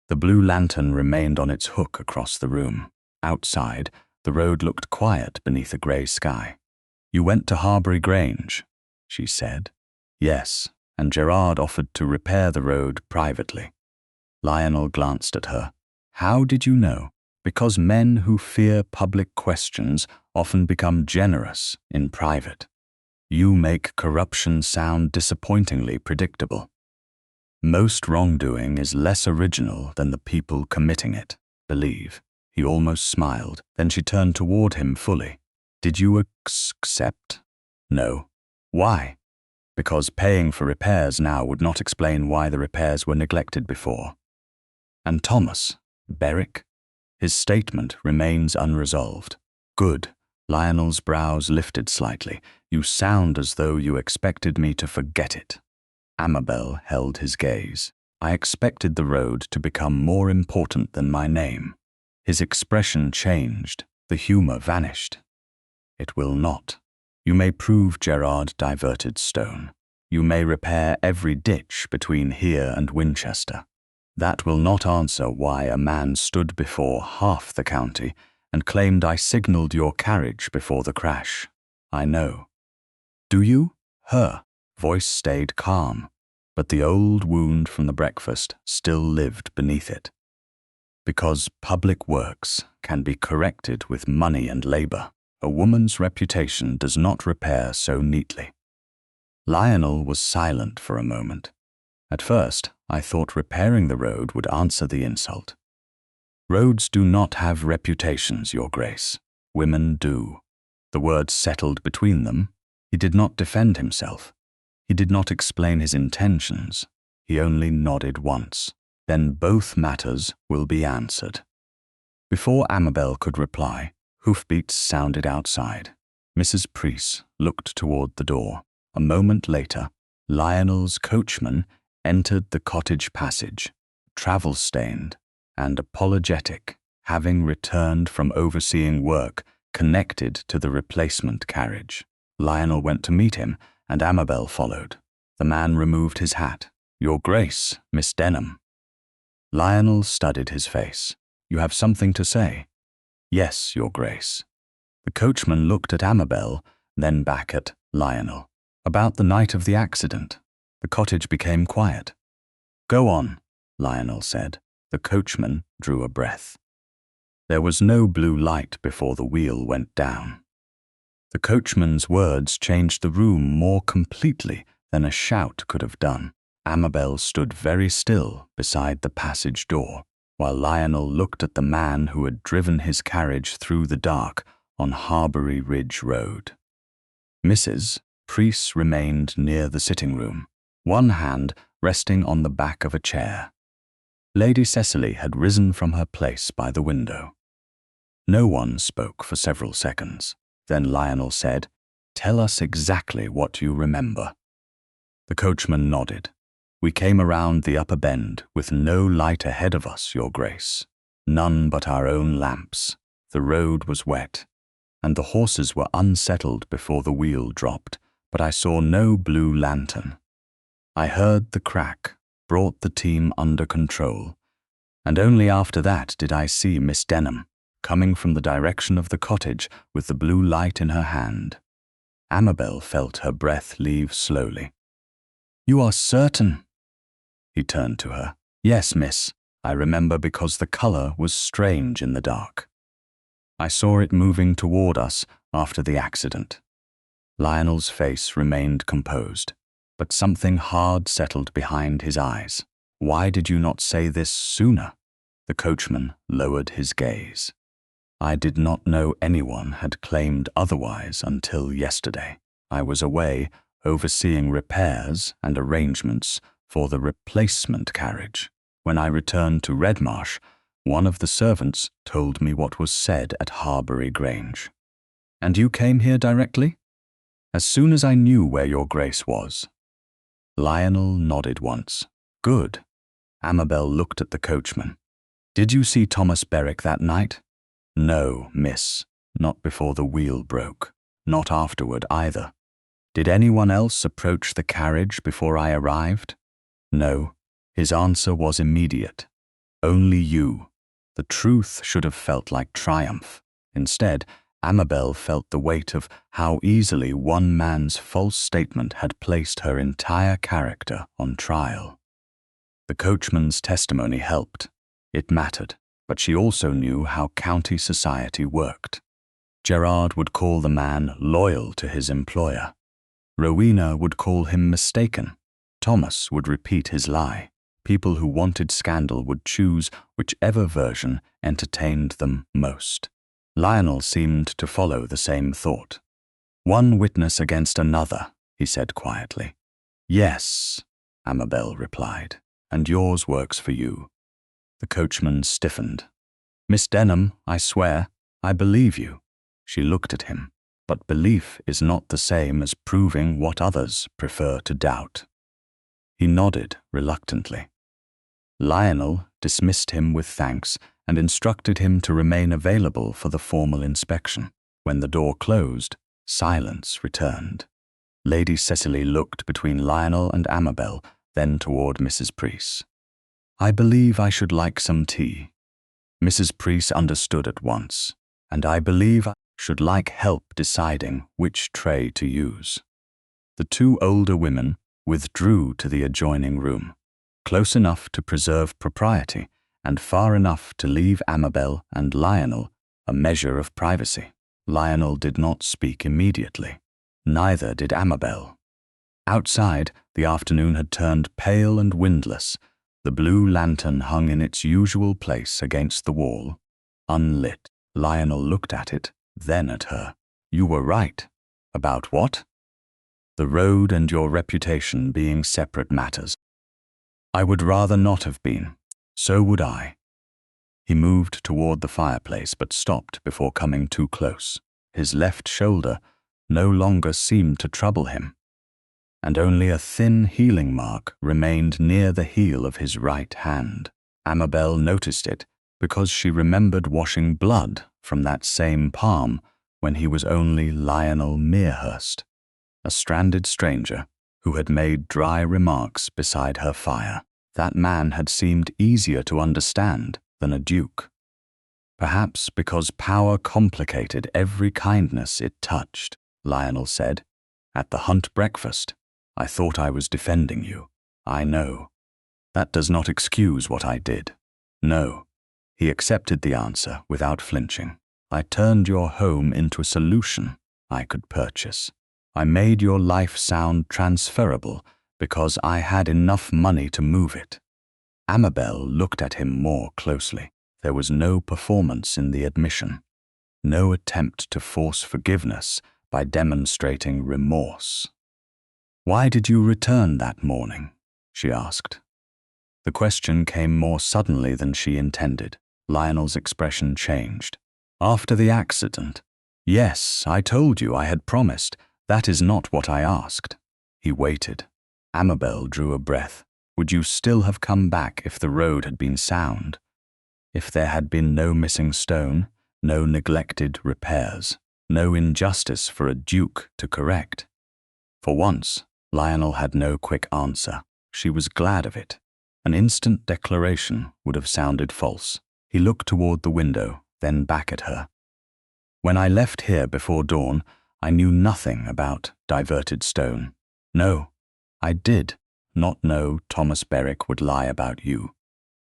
The blue lantern remained on its hook across the room. Outside, the road looked quiet beneath a grey sky. You went to Harbury Grange, she said. Yes, and Gerard offered to repair the road privately. Lionel glanced at her. How did you know? Because men who fear public questions often become generous in private. You make corruption sound disappointingly predictable. Most wrongdoing is less original than the people committing it, believe. He almost smiled. Then she turned toward him fully. Did you accept? No. Why? Because paying for repairs now would not explain why the repairs were neglected before. And Thomas, Berwick? His statement remains unresolved. Good. Lionel's brows lifted slightly. You sound as though you expected me to forget it. Amabel held his gaze. I expected the road to become more important than my name. His expression changed. The humor vanished. It will not. You may prove Gerard diverted stone. You may repair every ditch between here and Winchester. That will not answer why a man stood before half the county and claimed I signaled your carriage before the crash. I know. Do you? Her voice stayed calm, but the old wound from the breakfast still lived beneath it. Because public works can be corrected with money and labor, a woman's reputation does not repair so neatly. Lionel was silent for a moment. At first, I thought repairing the road would answer the insult. Roads do not have reputations, Your Grace. Women do. The words settled between them. He did not defend himself. He did not explain his intentions. He only nodded once. Then both matters will be answered. Before Amabel could reply, hoofbeats sounded outside. Mrs. Preece looked toward the door. A moment later, Lionel's coachman entered the cottage passage, travel-stained and apologetic, having returned from overseeing work connected to the replacement carriage. Lionel went to meet him, and Amabel followed. The man removed his hat. Your Grace, Miss Denham. Lionel studied his face. You have something to say? Yes, Your Grace. The coachman looked at Amabel, then back at Lionel. About the night of the accident. The cottage became quiet. Go on, Lionel said. The coachman drew a breath. There was no blue light before the wheel went down. The coachman's words changed the room more completely than a shout could have done. Amabel stood very still beside the passage door, while Lionel looked at the man who had driven his carriage through the dark on Harbury Ridge Road. Mrs. Preece remained near the sitting room, one hand resting on the back of a chair. Lady Cecily had risen from her place by the window. No one spoke for several seconds. Then Lionel said, Tell us exactly what you remember. The coachman nodded. We came around the upper bend with no light ahead of us, Your Grace. None but our own lamps. The road was wet, and the horses were unsettled before the wheel dropped, but I saw no blue lantern. I heard the crack, brought the team under control, and only after that did I see Miss Denham, coming from the direction of the cottage with the blue light in her hand. Amabel felt her breath leave slowly. You are certain? He turned to her. Yes, miss. I remember because the color was strange in the dark. I saw it moving toward us after the accident. Lionel's face remained composed, but something hard settled behind his eyes. Why did you not say this sooner? The coachman lowered his gaze. I did not know anyone had claimed otherwise until yesterday. I was away overseeing repairs and arrangements for the replacement carriage. When I returned to Redmarsh, one of the servants told me what was said at Harbury Grange. And you came here directly? As soon as I knew where your Grace was. Lionel nodded once. Good. Amabel looked at the coachman. Did you see Thomas Berwick that night? No, miss. Not before the wheel broke. Not afterward either. Did anyone else approach the carriage before I arrived? No. His answer was immediate. Only you. The truth should have felt like triumph. Instead, Amabel felt the weight of how easily one man's false statement had placed her entire character on trial. The coachman's testimony helped. It mattered, but she also knew how county society worked. Gerard would call the man loyal to his employer. Rowena would call him mistaken. Thomas would repeat his lie. People who wanted scandal would choose whichever version entertained them most. Lionel seemed to follow the same thought. One witness against another, he said quietly. Yes, Amabel replied, and yours works for you. The coachman stiffened. Miss Denham, I swear, I believe you. She looked at him, but belief is not the same as proving what others prefer to doubt. He nodded reluctantly. Lionel dismissed him with thanks and instructed him to remain available for the formal inspection. When the door closed, silence returned. Lady Cecily looked between Lionel and Amabel, then toward Mrs. Preece. I believe I should like some tea. Mrs. Preece understood at once, and I believe I should like help deciding which tray to use. The two older women withdrew to the adjoining room, close enough to preserve propriety and far enough to leave Amabel and Lionel a measure of privacy. Lionel did not speak immediately. Neither did Amabel. Outside, the afternoon had turned pale and windless. The blue lantern hung in its usual place against the wall, unlit. Lionel looked at it, then at her. You were right. About what? The road and your reputation being separate matters. I would rather not have been. So would I. He moved toward the fireplace, but stopped before coming too close. His left shoulder no longer seemed to trouble him, and only a thin healing mark remained near the heel of his right hand. Amabel noticed it because she remembered washing blood from that same palm when he was only Lionel Merehurst, a stranded stranger who had made dry remarks beside her fire. That man had seemed easier to understand than a duke. Perhaps because power complicated every kindness it touched. Lionel said, "At the hunt breakfast, I thought I was defending you. I know. That does not excuse what I did." No. He accepted the answer without flinching. I turned your home into a solution I could purchase. I made your life sound transferable because I had enough money to move it. Amabel looked at him more closely. There was no performance in the admission, no attempt to force forgiveness by demonstrating remorse. Why did you return that morning? She asked. The question came more suddenly than she intended. Lionel's expression changed. After the accident. Yes, I told you I had promised. That is not what I asked. He waited. Amabel drew a breath. Would you still have come back if the road had been sound? If there had been no missing stone, no neglected repairs, no injustice for a duke to correct? For once, Lionel had no quick answer. She was glad of it. An instant declaration would have sounded false. He looked toward the window, then back at her. When I left here before dawn, I knew nothing about diverted stone. No, I did not know Thomas Berwick would lie about you.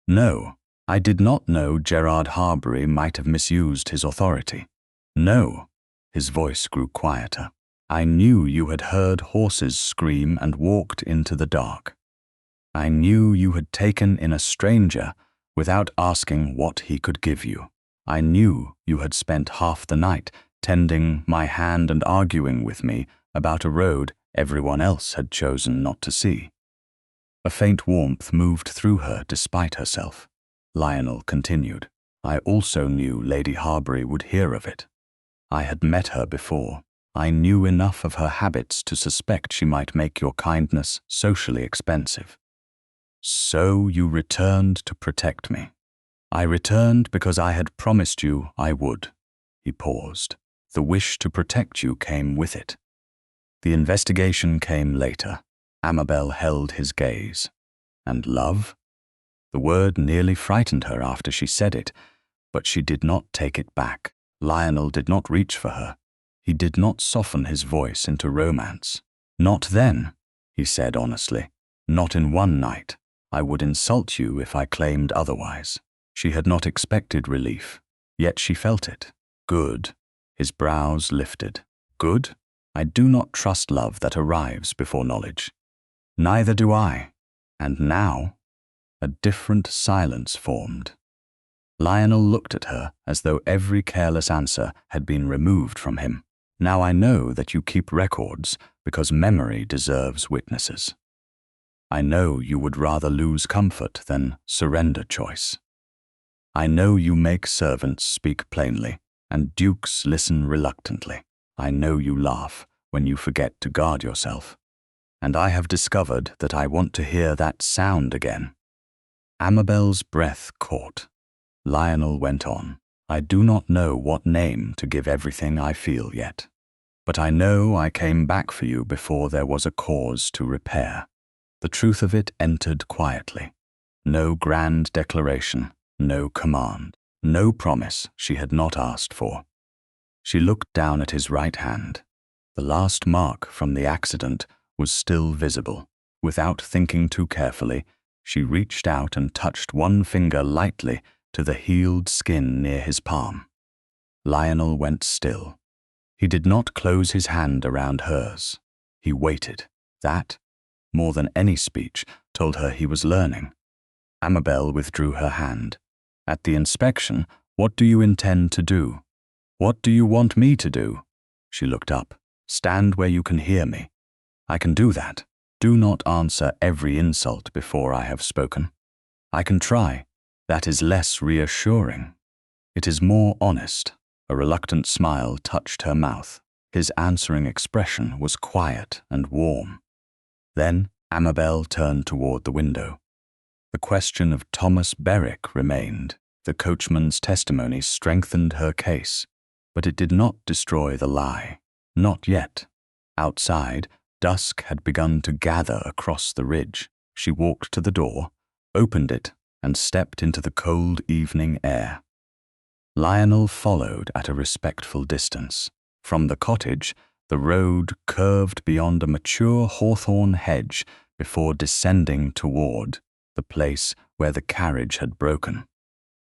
No, I did not know Gerard Harbury might have misused his authority. No, his voice grew quieter. I knew you had heard horses scream and walked into the dark. I knew you had taken in a stranger without asking what he could give you. I knew you had spent half the night tending my hand and arguing with me about a road everyone else had chosen not to see. A faint warmth moved through her despite herself. Lionel continued. I also knew Lady Harbury would hear of it. I had met her before. I knew enough of her habits to suspect she might make your kindness socially expensive. So you returned to protect me. I returned because I had promised you I would. He paused. The wish to protect you came with it. The investigation came later. Amabel held his gaze. And love? The word nearly frightened her after she said it, but she did not take it back. Lionel did not reach for her. He did not soften his voice into romance. Not then, he said honestly. Not in one night. I would insult you if I claimed otherwise. She had not expected relief, yet she felt it. Good. His brows lifted. Good? I do not trust love that arrives before knowledge. Neither do I. And now, a different silence formed. Lionel looked at her as though every careless answer had been removed from him. Now I know that you keep records because memory deserves witnesses. I know you would rather lose comfort than surrender choice. I know you make servants speak plainly and dukes listen reluctantly. I know you laugh when you forget to guard yourself. And I have discovered that I want to hear that sound again. Amabel's breath caught. Lionel went on. I do not know what name to give everything I feel yet, but I know I came back for you before there was a cause to repair. The truth of it entered quietly. No grand declaration, no command, no promise she had not asked for. She looked down at his right hand. The last mark from the accident was still visible. Without thinking too carefully, she reached out and touched one finger lightly to the healed skin near his palm. Lionel went still. He did not close his hand around hers. He waited. That, more than any speech, told her he was learning. Amabel withdrew her hand. At the inspection, what do you intend to do? What do you want me to do? She looked up. Stand where you can hear me. I can do that. Do not answer every insult before I have spoken. I can try. That is less reassuring. It is more honest. A reluctant smile touched her mouth. His answering expression was quiet and warm. Then Amabel turned toward the window. The question of Thomas Berwick remained. The coachman's testimony strengthened her case, but it did not destroy the lie. Not yet. Outside, dusk had begun to gather across the ridge. She walked to the door, opened it, and stepped into the cold evening air. Lionel followed at a respectful distance. From the cottage, the road curved beyond a mature hawthorn hedge before descending toward the place where the carriage had broken.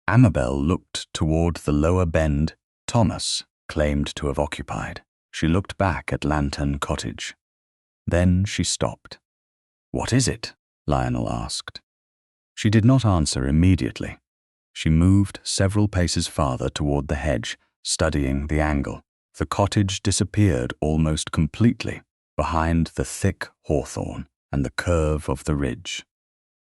Amabel looked toward the lower bend Thomas claimed to have occupied. She looked back at Lantern Cottage. Then she stopped. "What is it?" Lionel asked. She did not answer immediately. She moved several paces farther toward the hedge, studying the angle. The cottage disappeared almost completely behind the thick hawthorn and the curve of the ridge.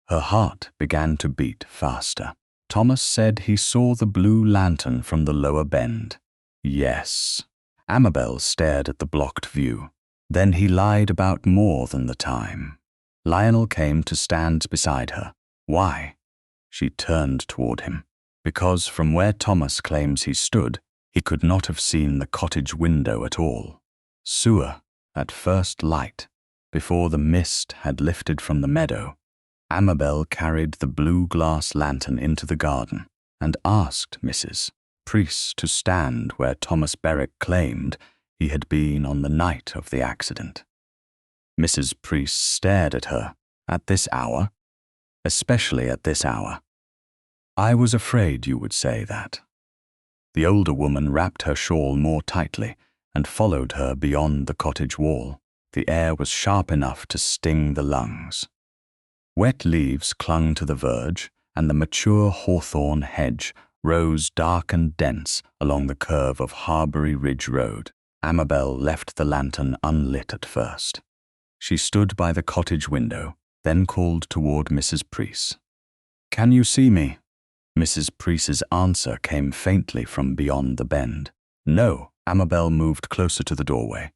Her heart began to beat faster. Thomas said he saw the blue lantern from the lower bend. Yes. Amabel stared at the blocked view. Then he lied about more than the time. Lionel came to stand beside her. Why? She turned toward him. Because from where Thomas claims he stood, he could not have seen the cottage window at all. Sewer, at first light, before the mist had lifted from the meadow, Amabel carried the blue glass lantern into the garden and asked Mrs. Priest to stand where Thomas Berwick claimed he had been on the night of the accident. Mrs. Priest stared at her. At this hour? Especially at this hour. I was afraid you would say that. The older woman wrapped her shawl more tightly and followed her beyond the cottage wall. The air was sharp enough to sting the lungs. Wet leaves clung to the verge, and the mature hawthorn hedge rose dark and dense along the curve of Harbury Ridge Road. Amabel left the lantern unlit at first. She stood by the cottage window, then called toward Mrs. Priest. "Can you see me?" Mrs. Priest's answer came faintly from beyond the bend. No. Amabel moved closer to the doorway.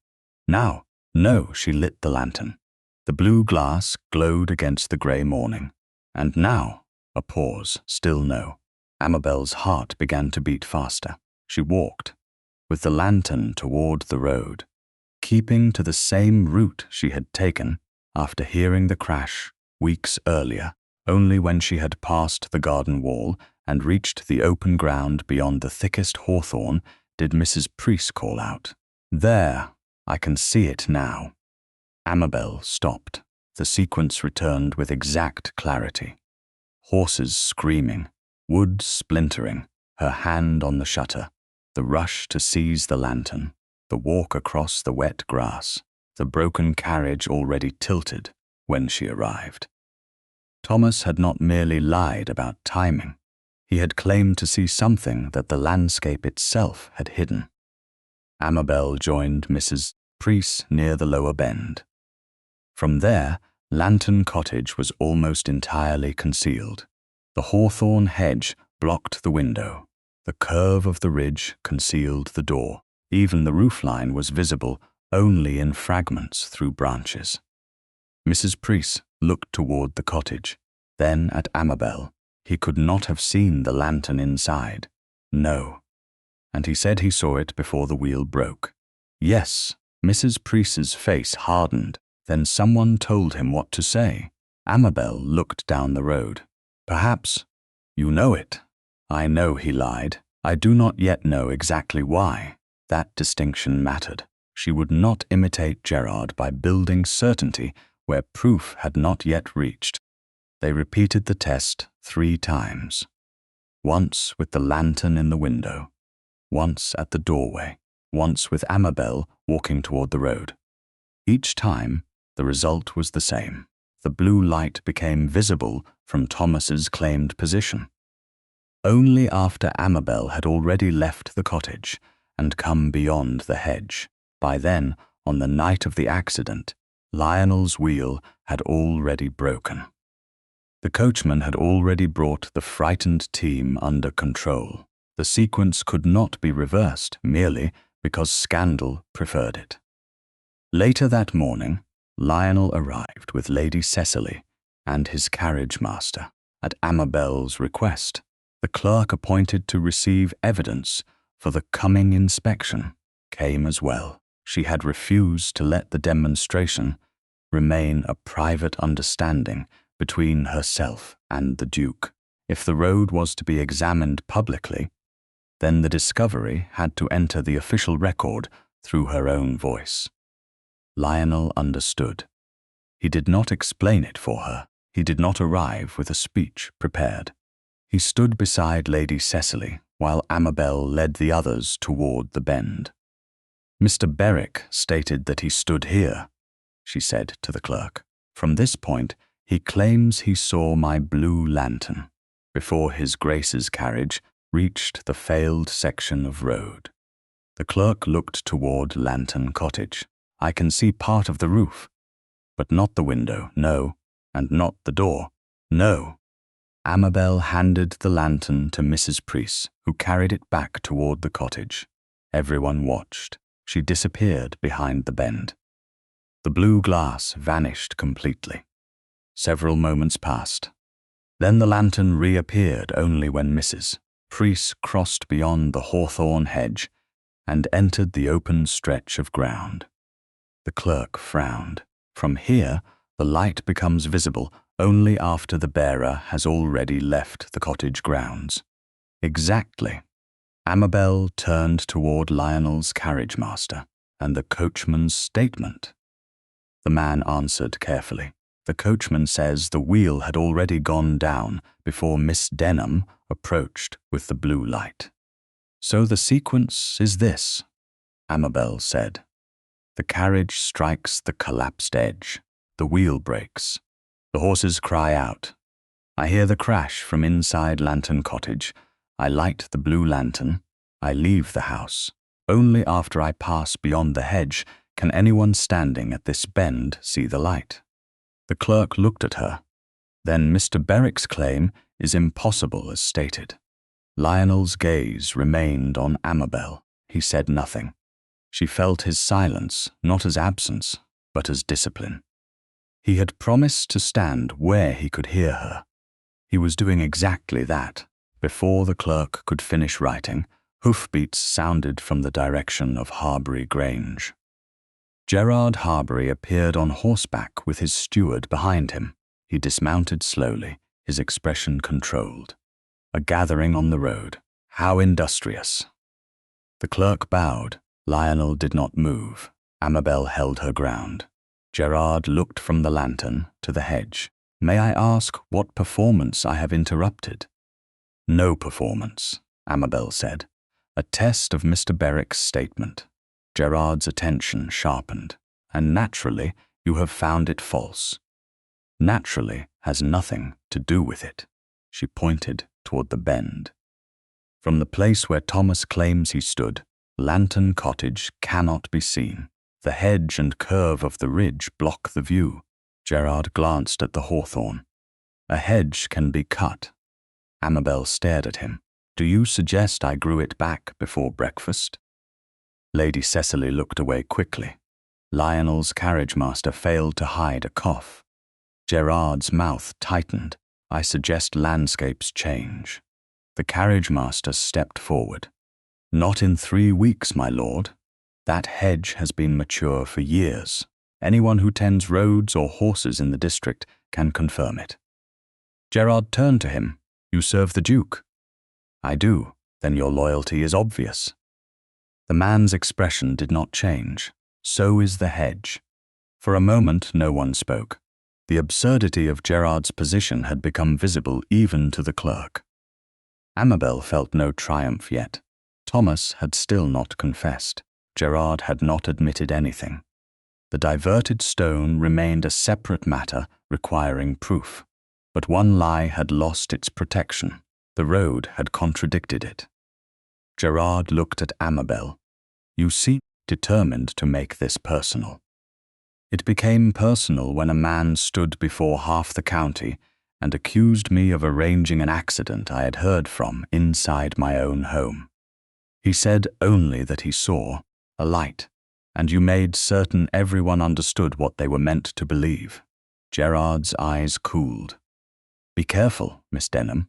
Now. No, she lit the lantern. The blue glass glowed against the grey morning. And now, a pause, still no. Amabel's heart began to beat faster. She walked, with the lantern toward the road, keeping to the same route she had taken after hearing the crash weeks earlier. Only when she had passed the garden wall and reached the open ground beyond the thickest hawthorn did Mrs. Priest call out, "There, I can see it now." Amabel stopped. The sequence returned with exact clarity. Horses screaming, wood splintering, her hand on the shutter, the rush to seize the lantern, the walk across the wet grass, the broken carriage already tilted when she arrived. Thomas had not merely lied about timing. He had claimed to see something that the landscape itself had hidden. Amabel joined Mrs. Priest near the lower bend. From there, Lantern Cottage was almost entirely concealed. The hawthorn hedge blocked the window. The curve of the ridge concealed the door. Even the roofline was visible only in fragments through branches. Mrs. Priest looked toward the cottage, then at Amabel. He could not have seen the lantern inside. No. And he said he saw it before the wheel broke. Yes. Mrs. Priest's face hardened. Then someone told him what to say. Amabel looked down the road. Perhaps you know it. I know he lied. I do not yet know exactly why. That distinction mattered. She would not imitate Gerard by building certainty where proof had not yet reached. They repeated the test 3 times. Once with the lantern in the window, once at the doorway, once with Amabel walking toward the road. Each time, the result was the same. The blue light became visible from Thomas's claimed position. Only after Amabel had already left the cottage and come beyond the hedge. By then, on the night of the accident, Lionel's wheel had already broken. The coachman had already brought the frightened team under control. The sequence could not be reversed merely because scandal preferred it. Later that morning, Lionel arrived with Lady Cecily and his carriage master. At Amabel's request, the clerk appointed to receive evidence for the coming inspection came as well. She had refused to let the demonstration remain a private understanding between herself and the Duke. If the road was to be examined publicly, then the discovery had to enter the official record through her own voice. Lionel understood. He did not explain it for her. He did not arrive with a speech prepared. He stood beside Lady Cecily while Amabel led the others toward the bend. Mr. Berwick stated that he stood here, she said to the clerk. From this point, he claims he saw my blue lantern before His Grace's carriage reached the failed section of road. The clerk looked toward Lantern Cottage. I can see part of the roof, but not the window, no, and not the door, no. Amabel handed the lantern to Mrs. Preece, who carried it back toward the cottage. Everyone watched. She disappeared behind the bend. The blue glass vanished completely. Several moments passed. Then the lantern reappeared only when Mrs. Preece crossed beyond the hawthorn hedge and entered the open stretch of ground. The clerk frowned. From here, the light becomes visible only after the bearer has already left the cottage grounds. Exactly. Amabel turned toward Lionel's carriage master and the coachman's statement. The man answered carefully. The coachman says the wheel had already gone down before Miss Denham approached with the blue light. So the sequence is this, Amabel said. The carriage strikes the collapsed edge. The wheel breaks. The horses cry out. I hear the crash from inside Lantern Cottage. I light the blue lantern. I leave the house. Only after I pass beyond the hedge can anyone standing at this bend see the light. The clerk looked at her. Then Mr. Berwick's claim is impossible as stated. Lionel's gaze remained on Amabel. He said nothing. She felt his silence not as absence, but as discipline. He had promised to stand where he could hear her. He was doing exactly that. Before the clerk could finish writing, hoofbeats sounded from the direction of Harbury Grange. Gerard Harbury appeared on horseback with his steward behind him. He dismounted slowly, his expression controlled. A gathering on the road. How industrious. The clerk bowed. Lionel did not move. Amabel held her ground. Gerard looked from the lantern to the hedge. May I ask what performance I have interrupted? No performance, Amabel said. A test of Mr. Berwick's statement. Gerard's attention sharpened. And naturally, you have found it false. Naturally has nothing to do with it. She pointed toward the bend. From the place where Thomas claims he stood, Lantern Cottage cannot be seen. The hedge and curve of the ridge block the view. Gerard glanced at the hawthorn. A hedge can be cut. Amabel stared at him. Do you suggest I grew it back before breakfast? Lady Cecily looked away quickly. Lionel's carriage master failed to hide a cough. Gerard's mouth tightened. I suggest landscapes change. The carriage master stepped forward. Not in 3 weeks, my lord. That hedge has been mature for years. Anyone who tends roads or horses in the district can confirm it. Gerard turned to him. "You serve the Duke?" "I do. Then your loyalty is obvious." The man's expression did not change. So is the hedge. For a moment no one spoke. The absurdity of Gerard's position had become visible even to the clerk. Amabel felt no triumph yet. Thomas had still not confessed. Gerard had not admitted anything. The diverted stone remained a separate matter requiring proof. But one lie had lost its protection. The road had contradicted it. Gerard looked at Amabel. "You seem determined to make this personal." It became personal when a man stood before half the county and accused me of arranging an accident I had heard from inside my own home. He said only that he saw a light, and you made certain everyone understood what they were meant to believe. Gerard's eyes cooled. "Be careful, Miss Denham."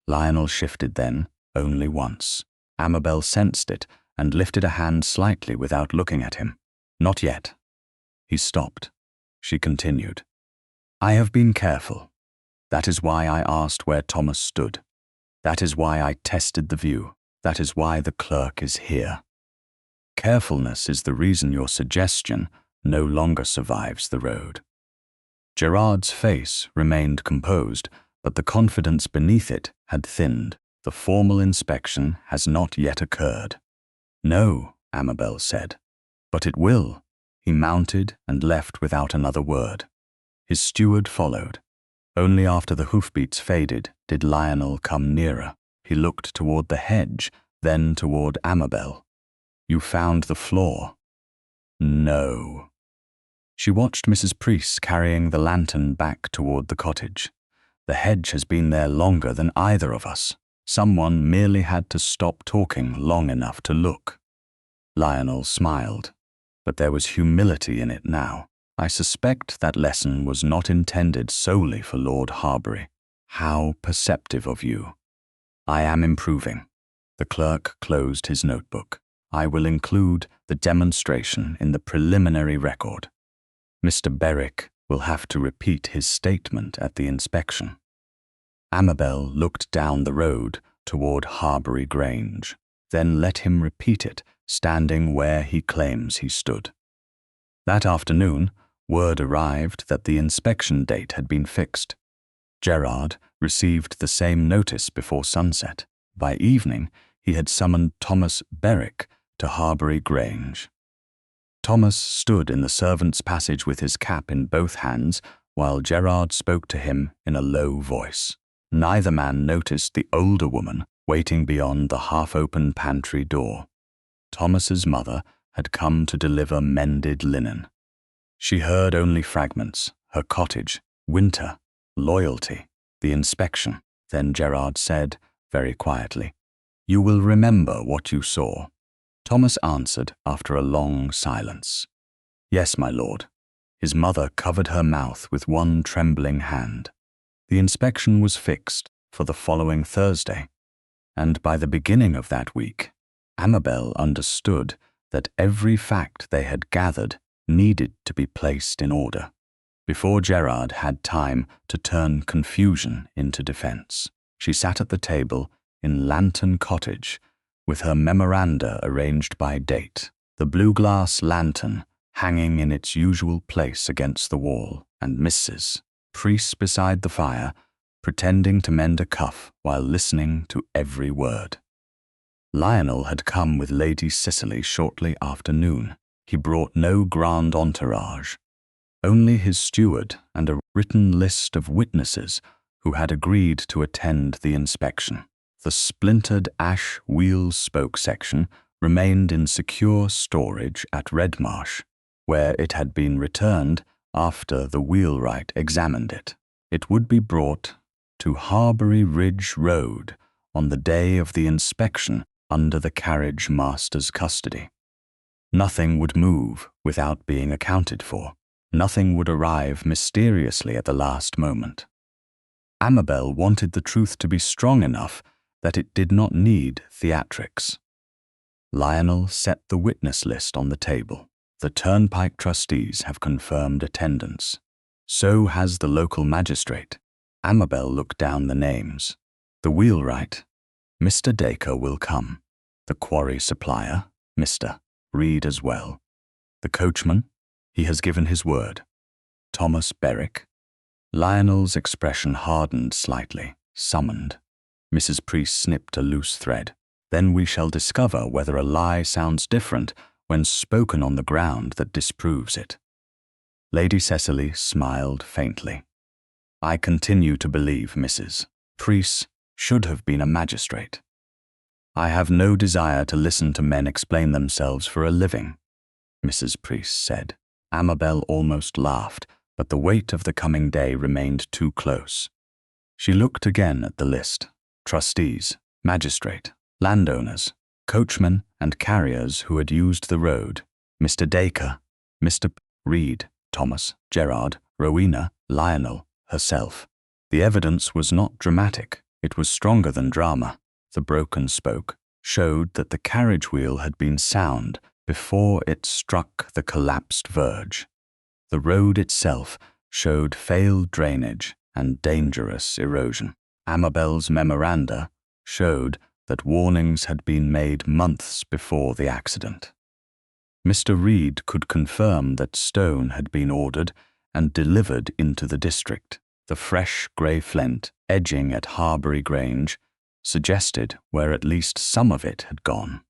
Lionel shifted then, only once. Amabel sensed it and lifted a hand slightly without looking at him. "Not yet." He stopped. She continued. "I have been careful. That is why I asked where Thomas stood. That is why I tested the view. That is why the clerk is here. Carefulness is the reason your suggestion no longer survives the road." Gerard's face remained composed, but the confidence beneath it had thinned. "The formal inspection has not yet occurred." "No," Amabel said. "But it will." He mounted and left without another word. His steward followed. Only after the hoofbeats faded did Lionel come nearer. He looked toward the hedge, then toward Amabel. "You found the floor?" "No." She watched Mrs. Preece carrying the lantern back toward the cottage. "The hedge has been there longer than either of us. Someone merely had to stop talking long enough to look." Lionel smiled, but there was humility in it now. "I suspect that lesson was not intended solely for Lord Harbury. How perceptive of you." "I am improving." The clerk closed his notebook. "I will include the demonstration in the preliminary record. Mr. Berwick will have to repeat his statement at the inspection." Amabel looked down the road toward Harbury Grange, then let him repeat it, standing where he claims he stood. That afternoon, word arrived that the inspection date had been fixed. Gerard received the same notice before sunset. By evening, he had summoned Thomas Berwick to Harbury Grange. Thomas stood in the servants' passage with his cap in both hands while Gerard spoke to him in a low voice. Neither man noticed the older woman waiting beyond the half-open pantry door. Thomas's mother had come to deliver mended linen. She heard only fragments: her cottage, winter, loyalty, the inspection. Then Gerard said, very quietly, "You will remember what you saw." Thomas answered after a long silence. "Yes, my lord." His mother covered her mouth with one trembling hand. The inspection was fixed for the following Thursday, and by the beginning of that week, Amabel understood that every fact they had gathered needed to be placed in order, before Gerard had time to turn confusion into defense. She sat at the table in Lantern Cottage, with her memoranda arranged by date, the blue-glass lantern hanging in its usual place against the wall, and Mrs. Preece beside the fire, pretending to mend a cuff while listening to every word. Lionel had come with Lady Cicely shortly after noon. He brought no grand entourage, only his steward and a written list of witnesses who had agreed to attend the inspection. The splintered ash wheel spoke section remained in secure storage at Redmarsh, where it had been returned after the wheelwright examined it. It would be brought to Harbury Ridge Road on the day of the inspection under the carriage master's custody. Nothing would move without being accounted for. Nothing would arrive mysteriously at the last moment. Amabel wanted the truth to be strong enough that it did not need theatrics. Lionel set the witness list on the table. The Turnpike trustees have confirmed attendance. So has the local magistrate. Amabel looked down the names. The wheelwright, Mr. Dacre will come. The quarry supplier, Mr. Reed as well. The coachman, he has given his word. Thomas Berwick. Lionel's expression hardened slightly, summoned. Mrs. Priest snipped a loose thread. Then we shall discover whether a lie sounds different when spoken on the ground that disproves it. Lady Cecily smiled faintly. I continue to believe Mrs. Priest should have been a magistrate. I have no desire to listen to men explain themselves for a living, Mrs. Priest said. Amabel almost laughed, but the weight of the coming day remained too close. She looked again at the list. Trustees, magistrate, landowners, coachmen and carriers who had used the road, Mr. Dacre, Mr. Reed, Thomas, Gerard, Rowena, Lionel, herself. The evidence was not dramatic, it was stronger than drama. The broken spoke showed that the carriage wheel had been sound before it struck the collapsed verge. The road itself showed failed drainage and dangerous erosion. Amabel's memoranda showed that warnings had been made months before the accident. Mr. Reed could confirm that stone had been ordered and delivered into the district. The fresh grey flint edging at Harbury Grange suggested where at least some of it had gone.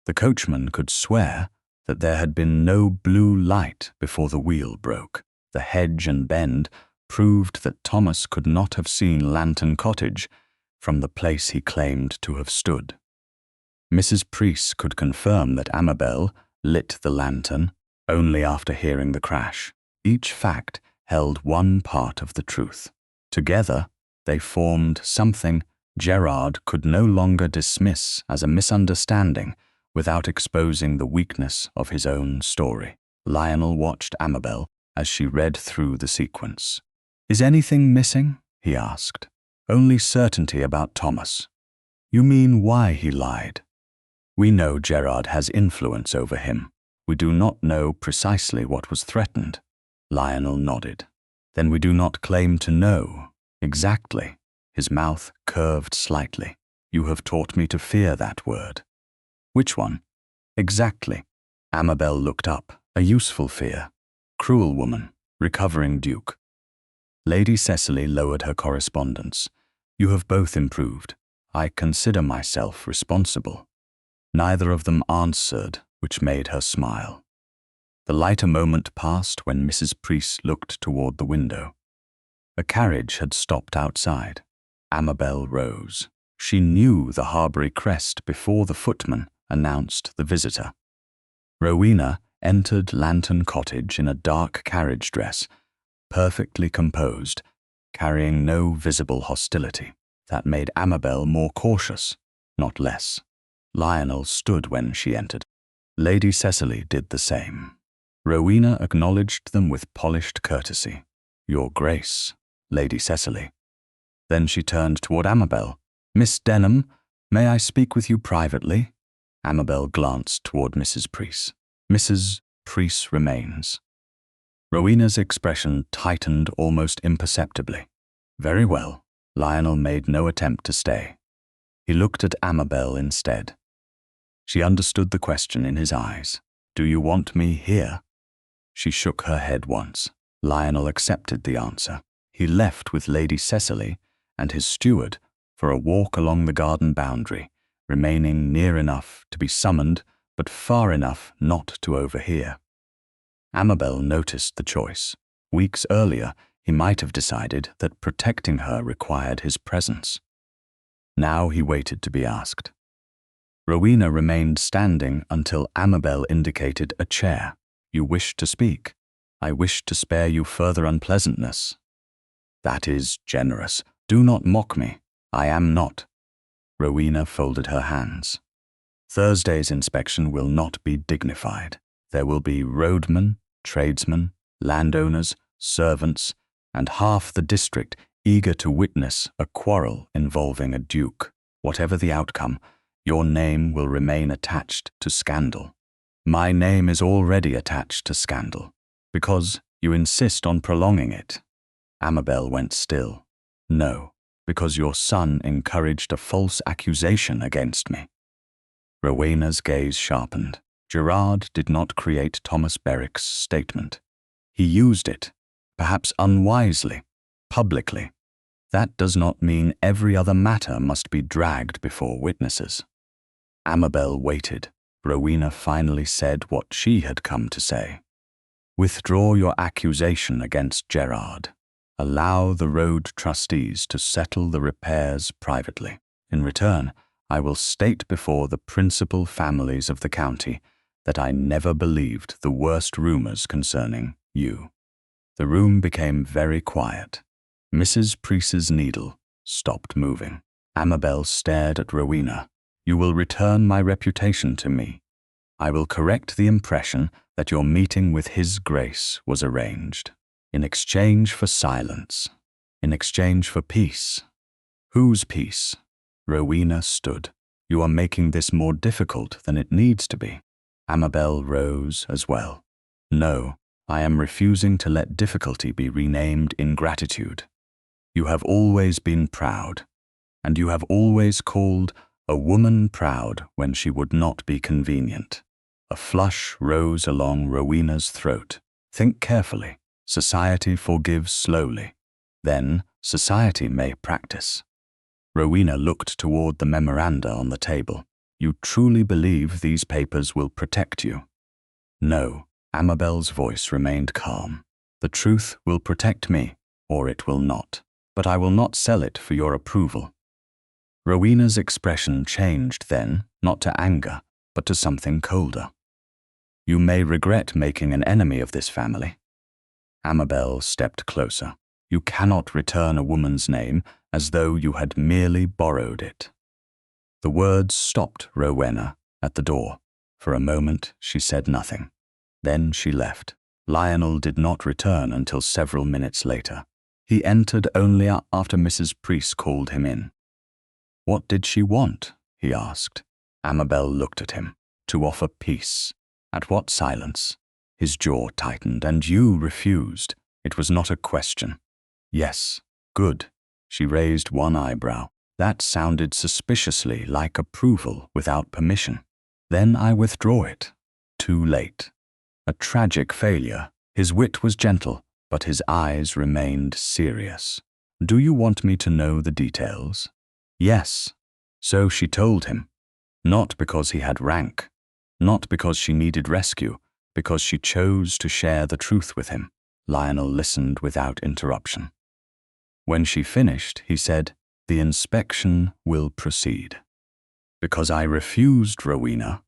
The coachman could swear that there had been no blue light before the wheel broke. The hedge and bend proved that Thomas could not have seen Lantern Cottage from the place he claimed to have stood. Mrs. Priest could confirm that Amabel lit the lantern only after hearing the crash. Each fact held one part of the truth. Together, they formed something Gerard could no longer dismiss as a misunderstanding without exposing the weakness of his own story. Lionel watched Amabel as she read through the sequence. Is anything missing? He asked. Only certainty about Thomas. You mean why he lied? We know Gerard has influence over him. We do not know precisely what was threatened. Lionel nodded. Then we do not claim to know. Exactly. His mouth curved slightly. You have taught me to fear that word. Which one? Exactly. Amabel looked up. A useful fear. Cruel woman. Recovering Duke. Lady Cecily lowered her correspondence. You have both improved. I consider myself responsible. Neither of them answered, which made her smile. The lighter moment passed when Mrs. Priest looked toward the window. A carriage had stopped outside. Amabel rose. She knew the Harbury crest before the footman announced the visitor. Rowena entered Lantern Cottage in a dark carriage dress, perfectly composed, carrying no visible hostility. That made Amabel more cautious, not less. Lionel stood when she entered. Lady Cecily did the same. Rowena acknowledged them with polished courtesy. Your Grace, Lady Cecily. Then she turned toward Amabel. Miss Denham, may I speak with you privately? Amabel glanced toward Mrs. Priest. Mrs. Priest remains. Rowena's expression tightened almost imperceptibly. Very well. Lionel made no attempt to stay. He looked at Amabel instead. She understood the question in his eyes. Do you want me here? She shook her head once. Lionel accepted the answer. He left with Lady Cecily and his steward for a walk along the garden boundary, remaining near enough to be summoned but far enough not to overhear. Amabel noticed the choice. Weeks earlier, he might have decided that protecting her required his presence. Now he waited to be asked. Rowena remained standing until Amabel indicated a chair. You wish to speak. I wish to spare you further unpleasantness. That is generous. Do not mock me. I am not. Rowena folded her hands. Thursday's inspection will not be dignified. There will be roadmen, tradesmen, landowners, servants, and half the district eager to witness a quarrel involving a duke. Whatever the outcome, your name will remain attached to scandal. My name is already attached to scandal, because you insist on prolonging it. Amabel went still. No, because your son encouraged a false accusation against me. Rowena's gaze sharpened. Gerard did not create Thomas Berwick's statement. He used it, perhaps unwisely, publicly. That does not mean every other matter must be dragged before witnesses. Amabel waited. Rowena finally said what she had come to say. Withdraw your accusation against Gerard. Allow the road trustees to settle the repairs privately. In return, I will state before the principal families of the county that I never believed the worst rumors concerning you. The room became very quiet. Mrs. Preece's needle stopped moving. Amabel stared at Rowena. You will return my reputation to me. I will correct the impression that your meeting with His Grace was arranged. In exchange for silence. In exchange for peace. Whose peace? Rowena stood. You are making this more difficult than it needs to be. Amabel rose as well. No, I am refusing to let difficulty be renamed ingratitude. You have always been proud, and you have always called a woman proud when she would not be convenient. A flush rose along Rowena's throat. Think carefully. Society forgives slowly. Then society may practice. Rowena looked toward the memoranda on the table. You truly believe these papers will protect you? No, Amabel's voice remained calm. The truth will protect me, or it will not. But I will not sell it for your approval. Rowena's expression changed then, not to anger, but to something colder. You may regret making an enemy of this family. Amabel stepped closer. You cannot return a woman's name as though you had merely borrowed it. The words stopped Rowena at the door. For a moment she said nothing. Then she left. Lionel did not return until several minutes later. He entered only after Mrs. Preece called him in. What did she want? He asked. Amabel looked at him. To offer peace. At what silence? His jaw tightened. And you refused. It was not a question. Yes. Good. She raised one eyebrow. That sounded suspiciously like approval without permission. Then I withdraw it. Too late. A tragic failure. His wit was gentle, but his eyes remained serious. Do you want me to know the details? Yes. So she told him. Not because he had rank. Not because she needed rescue. Because she chose to share the truth with him. Lionel listened without interruption. When she finished, he said, The inspection will proceed. Because I refused, Rowena.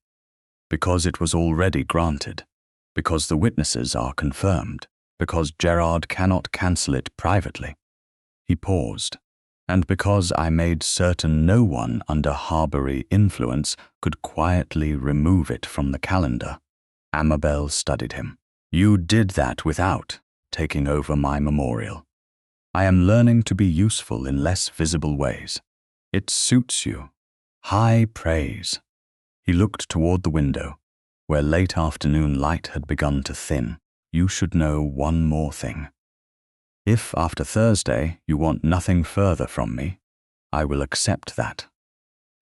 Because it was already granted. Because the witnesses are confirmed. Because Gerard cannot cancel it privately. He paused. And because I made certain no one under Harbury influence could quietly remove it from the calendar. Amabel studied him. You did that without taking over my memorial. I am learning to be useful in less visible ways. It suits you. High praise. He looked toward the window, where late afternoon light had begun to thin. You should know one more thing. If after Thursday you want nothing further from me, I will accept that.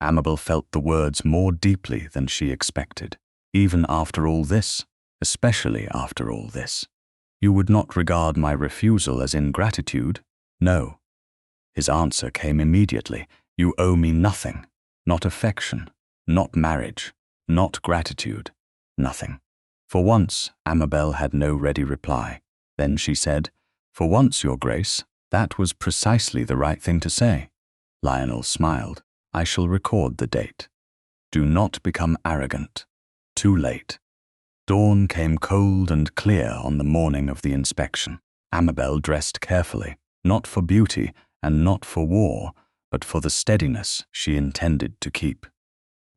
Amabel felt the words more deeply than she expected. Even after all this, especially after all this. You would not regard my refusal as ingratitude? No. His answer came immediately. You owe me nothing. Not affection, not marriage, not gratitude, nothing. For once, Amabel had no ready reply. Then she said, For once, Your Grace, that was precisely the right thing to say. Lionel smiled. I shall record the date. Do not become arrogant. Too late. Dawn came cold and clear on the morning of the inspection. Amabel dressed carefully, not for beauty and not for war, but for the steadiness she intended to keep.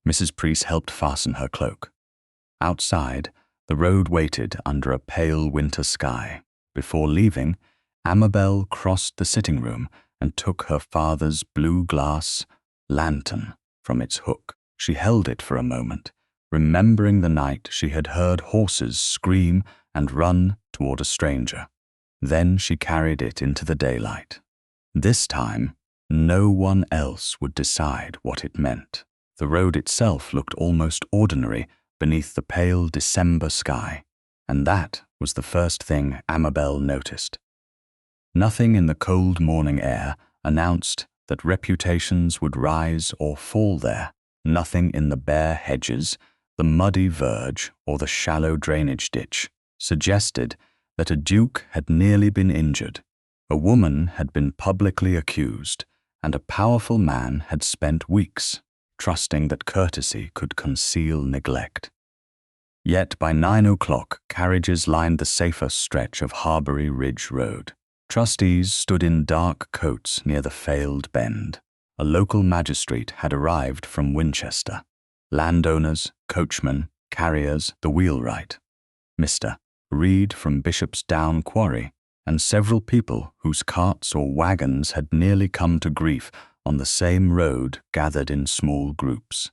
Mrs. Preece helped fasten her cloak. Outside, the road waited under a pale winter sky. Before leaving, Amabel crossed the sitting room and took her father's blue glass lantern from its hook. She held it for a moment, remembering the night she had heard horses scream and run toward a stranger. Then she carried it into the daylight. This time, no one else would decide what it meant. The road itself looked almost ordinary beneath the pale December sky, and that was the first thing Amabel noticed. Nothing in the cold morning air announced that reputations would rise or fall there. Nothing in the bare hedges, the muddy verge, or the shallow drainage ditch suggested that a duke had nearly been injured, a woman had been publicly accused, and a powerful man had spent weeks trusting that courtesy could conceal neglect. Yet by 9 o'clock, carriages lined the safer stretch of Harbury Ridge Road. Trustees stood in dark coats near the failed bend. A local magistrate had arrived from Winchester. Landowners, coachmen, carriers, the wheelwright, Mr. Reed from Bishop's Down Quarry, and several people whose carts or wagons had nearly come to grief on the same road gathered in small groups.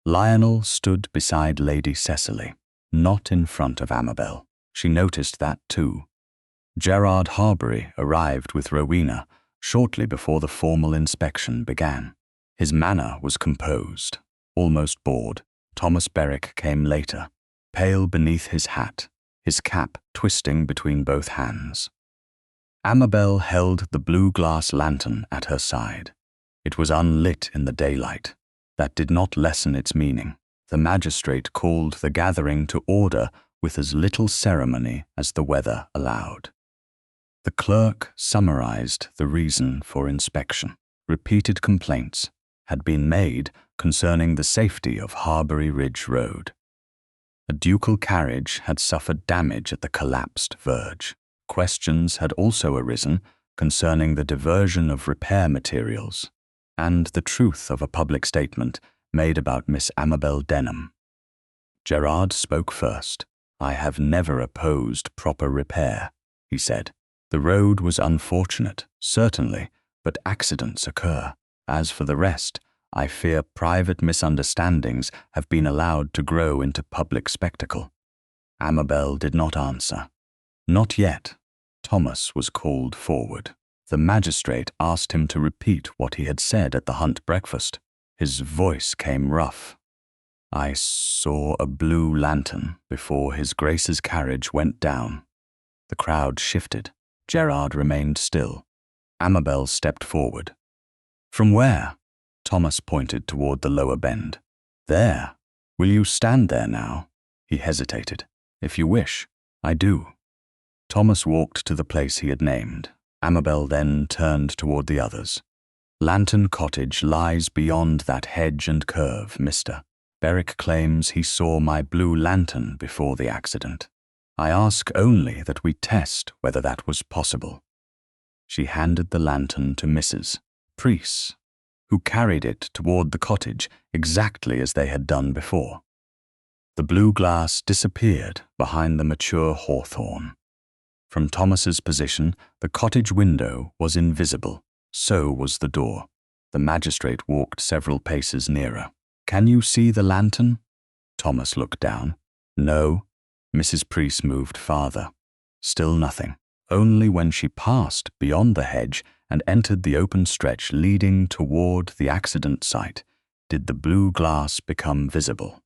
Lionel stood beside Lady Cecily, not in front of Amabel. She noticed that too. Gerard Harbury arrived with Rowena shortly before the formal inspection began. His manner was composed, almost bored. Thomas Berwick came later, pale beneath his hat, his cap twisting between both hands. Amabel held the blue glass lantern at her side. It was unlit in the daylight. That did not lessen its meaning. The magistrate called the gathering to order with as little ceremony as the weather allowed. The clerk summarized the reason for inspection. Repeated complaints had been made concerning the safety of Harbury Ridge Road. A ducal carriage had suffered damage at the collapsed verge. Questions had also arisen concerning the diversion of repair materials and the truth of a public statement made about Miss Amabel Denham. Gerard spoke first. "I have never opposed proper repair," he said. "The road was unfortunate, certainly, but accidents occur. As for the rest, I fear private misunderstandings have been allowed to grow into public spectacle." Amabel did not answer. Not yet. Thomas was called forward. The magistrate asked him to repeat what he had said at the hunt breakfast. His voice came rough. "I saw a blue lantern before His Grace's carriage went down." The crowd shifted. Gerard remained still. Amabel stepped forward. "From where?" Thomas pointed toward the lower bend. "There. Will you stand there now?" He hesitated. "If you wish." "I do." Thomas walked to the place he had named. Amabel then turned toward the others. "Lantern Cottage lies beyond that hedge and curve, mister. Berwick claims he saw my blue lantern before the accident. I ask only that we test whether that was possible." She handed the lantern to Mrs. Preece, who carried it toward the cottage exactly as they had done before. The blue glass disappeared behind the mature hawthorn. From Thomas's position, the cottage window was invisible. So was the door. The magistrate walked several paces nearer. "Can you see the lantern?" Thomas looked down. "No." Mrs. Preece moved farther. Still nothing. Only when she passed beyond the hedge and entered the open stretch leading toward the accident site did the blue glass become visible.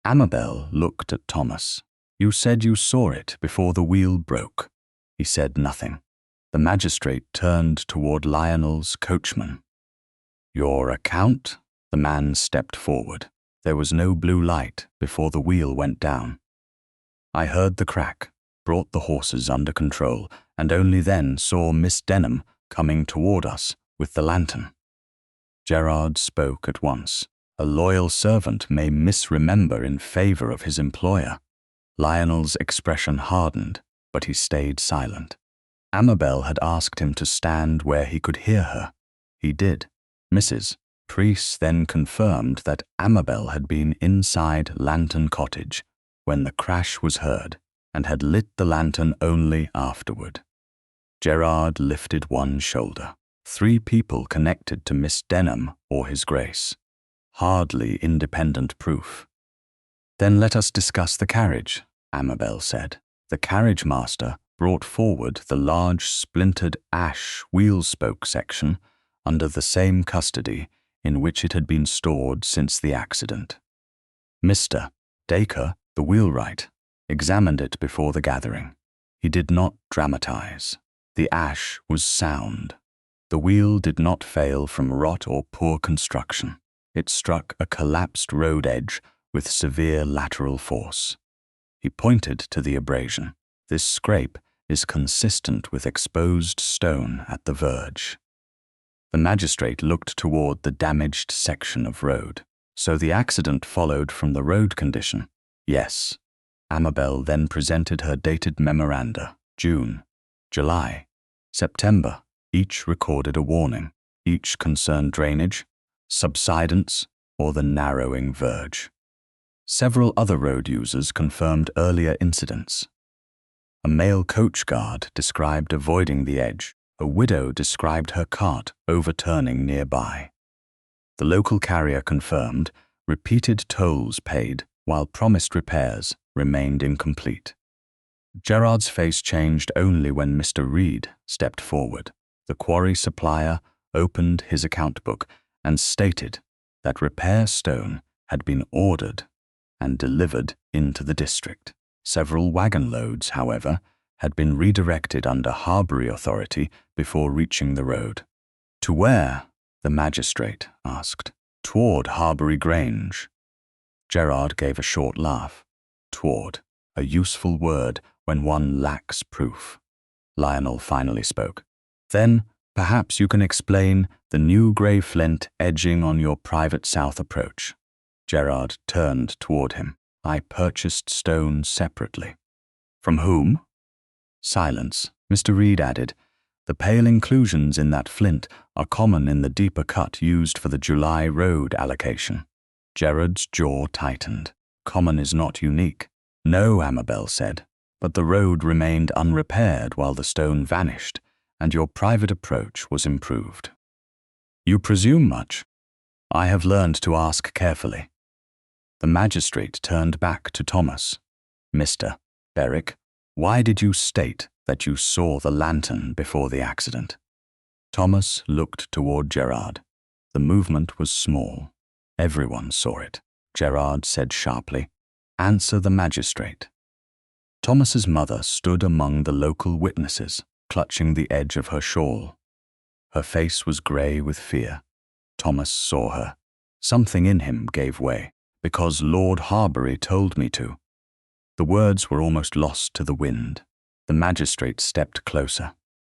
Amabel looked at Thomas. "You said you saw it before the wheel broke." He said nothing. The magistrate turned toward Lionel's coachman. "Your account?" The man stepped forward. There was no blue light before the wheel went down. "I heard the crack, brought the horses under control, and only then saw Miss Denham coming toward us with the lantern." Gerard spoke at once. A loyal servant may misremember in favor of his employer. Lionel's expression hardened, but he stayed silent. Amabel had asked him to stand where he could hear her. He did. Mrs. Preece then confirmed that Amabel had been inside Lantern Cottage when the crash was heard and had lit the lantern only afterward. Gerard lifted one shoulder. 3 people connected to Miss Denham or His Grace. Hardly independent proof. "Then let us discuss the carriage," Amabel said. "The carriage master brought forward the large splintered ash wheel spoke section under the same custody in which it had been stored since the accident. Mr. Dacre, the wheelwright, examined it before the gathering. He did not dramatize. The ash was sound. The wheel did not fail from rot or poor construction. It struck a collapsed road edge with severe lateral force. He pointed to the abrasion. This scrape is consistent with exposed stone at the verge. The magistrate looked toward the damaged section of road. So the accident followed from the road condition? Yes. Amabel then presented her dated memoranda. June, July, September. Each recorded a warning. Each concerned drainage, subsidence, or the narrowing verge. Several other road users confirmed earlier incidents. A male coach guard described avoiding the edge. A widow described her cart overturning nearby. The local carrier confirmed repeated tolls paid while promised repairs remained incomplete. Gerard's face changed only when Mr. Reed stepped forward. The quarry supplier opened his account book and stated that repair stone had been ordered and delivered into the district. Several wagon loads, however, had been redirected under Harbury authority before reaching the road. To where? The magistrate asked. Toward Harbury Grange. Gerard gave a short laugh. Toward, a useful word when one lacks proof. Lionel finally spoke. Then, perhaps you can explain the new grey flint edging on your private south approach. Gerard turned toward him. I purchased stone separately. From whom? Silence. Mr. Reed added, the pale inclusions in that flint are common in the deeper cut used for the July road allocation. Gerard's jaw tightened. Common is not unique. No, Amabel said, but the road remained unrepaired while the stone vanished, and your private approach was improved. You presume much. I have learned to ask carefully. The magistrate turned back to Thomas. Mr. Berwick, why did you state that you saw the lantern before the accident? Thomas looked toward Gerard. The movement was small. Everyone saw it. Gerard said sharply, answer the magistrate. Thomas's mother stood among the local witnesses, clutching the edge of her shawl. Her face was grey with fear. Thomas saw her. Something in him gave way. Because Lord Harbury told me to. The words were almost lost to the wind. The magistrate stepped closer.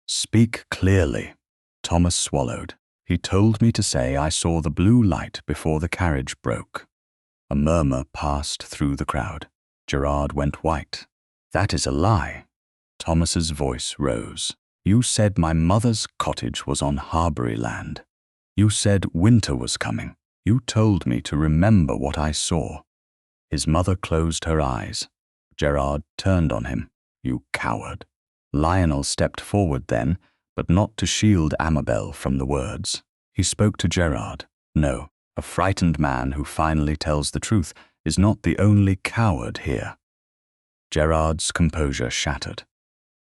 Speak clearly. Thomas swallowed. He told me to say I saw the blue light before the carriage broke. A murmur passed through the crowd. Gerard went white. That is a lie. Thomas's voice rose. You said my mother's cottage was on Harbury land. You said winter was coming. You told me to remember what I saw. His mother closed her eyes. Gerard turned on him. You coward. Lionel stepped forward then, but not to shield Amabel from the words. He spoke to Gerard. No, a frightened man who finally tells the truth is not the only coward here. Gerard's composure shattered.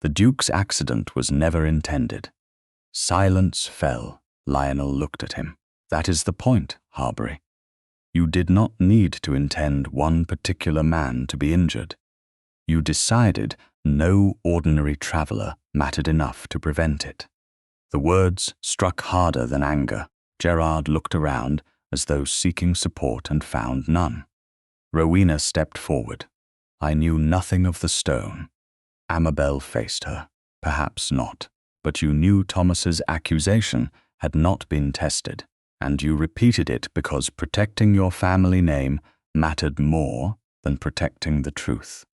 The Duke's accident was never intended. Silence fell. Lionel looked at him. That is the point, Harbury. You did not need to intend one particular man to be injured. You decided no ordinary traveller mattered enough to prevent it. The words struck harder than anger. Gerard looked around as though seeking support and found none. Rowena stepped forward. I knew nothing of the stone. Amabel faced her. Perhaps not, but you knew Thomas's accusation had not been tested. And you repeated it because protecting your family name mattered more than protecting the truth.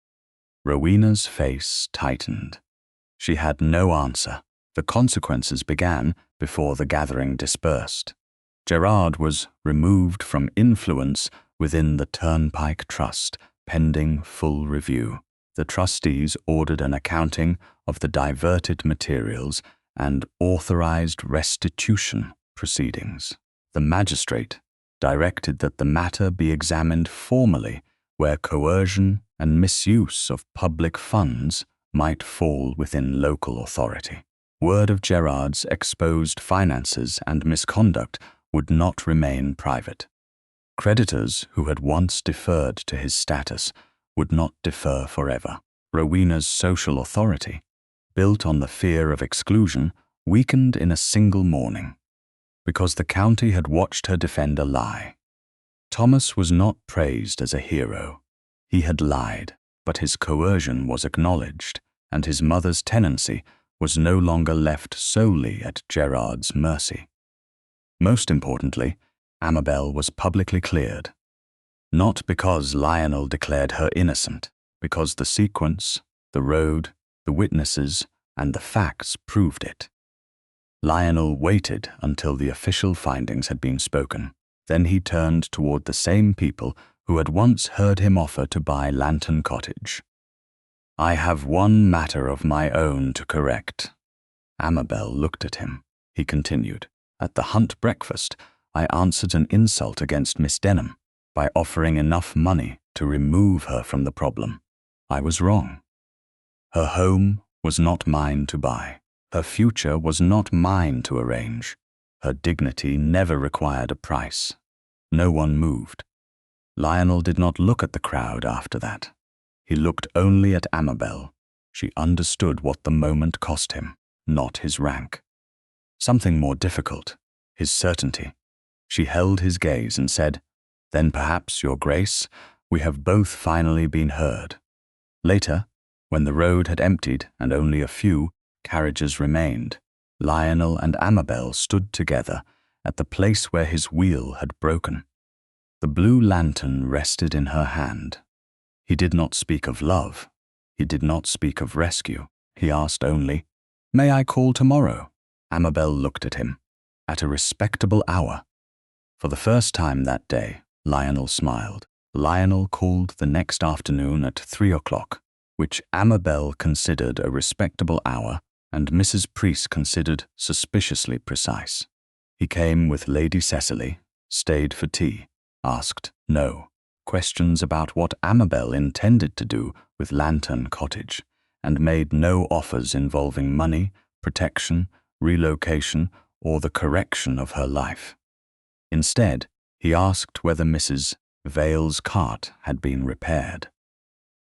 Rowena's face tightened. She had no answer. The consequences began before the gathering dispersed. Gerard was removed from influence within the Turnpike Trust, pending full review. The trustees ordered an accounting of the diverted materials and authorized restitution proceedings. The magistrate directed that the matter be examined formally where coercion and misuse of public funds might fall within local authority. Word of Gerard's exposed finances and misconduct would not remain private. Creditors who had once deferred to his status would not defer forever. Rowena's social authority, built on the fear of exclusion, weakened in a single morning, because the county had watched her defend a lie. Thomas was not praised as a hero. He had lied, but his coercion was acknowledged, and his mother's tenancy was no longer left solely at Gerard's mercy. Most importantly, Amabel was publicly cleared, not because Lionel declared her innocent, because the sequence, the road, the witnesses, and the facts proved it. Lionel waited until the official findings had been spoken. Then he turned toward the same people who had once heard him offer to buy Lantern Cottage. "I have one matter of my own to correct." Amabel looked at him. He continued, "At the Hunt breakfast, I answered an insult against Miss Denham by offering enough money to remove her from the problem. I was wrong. Her home was not mine to buy. Her future was not mine to arrange. Her dignity never required a price." No one moved. Lionel did not look at the crowd after that. He looked only at Amabel. She understood what the moment cost him, not his rank. Something more difficult, his certainty. She held his gaze and said, "Then perhaps, Your Grace, we have both finally been heard." Later, when the road had emptied and only a few carriages remained, Lionel and Amabel stood together at the place where his wheel had broken. The blue lantern rested in her hand. He did not speak of love. He did not speak of rescue. He asked only, "May I call tomorrow?" Amabel looked at him. "At a respectable hour." For the first time that day, Lionel smiled. Lionel called the next afternoon at 3 o'clock, which Amabel considered a respectable hour and Mrs. Preece considered suspiciously precise. He came with Lady Cecily, stayed for tea, asked no questions about what Amabel intended to do with Lantern Cottage, and made no offers involving money, protection, relocation, or the correction of her life. Instead, he asked whether Mrs. Vale's cart had been repaired.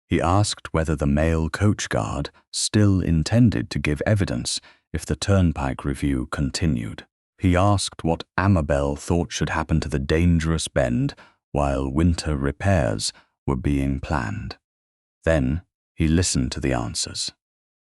He asked whether the male coach guard still intended to give evidence if the turnpike review continued. He asked what Amabel thought should happen to the dangerous bend while winter repairs were being planned. Then he listened to the answers.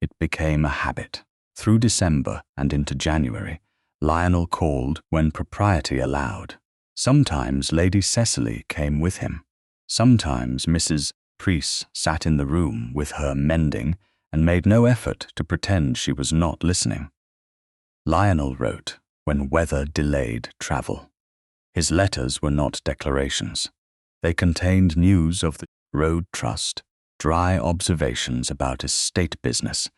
It became a habit. Through December and into January, Lionel called when propriety allowed. Sometimes Lady Cecily came with him. Sometimes Mrs. Preece sat in the room with her mending and made no effort to pretend she was not listening. Lionel wrote when weather delayed travel. His letters were not declarations. They contained news of the road trust, dry observations about estate business,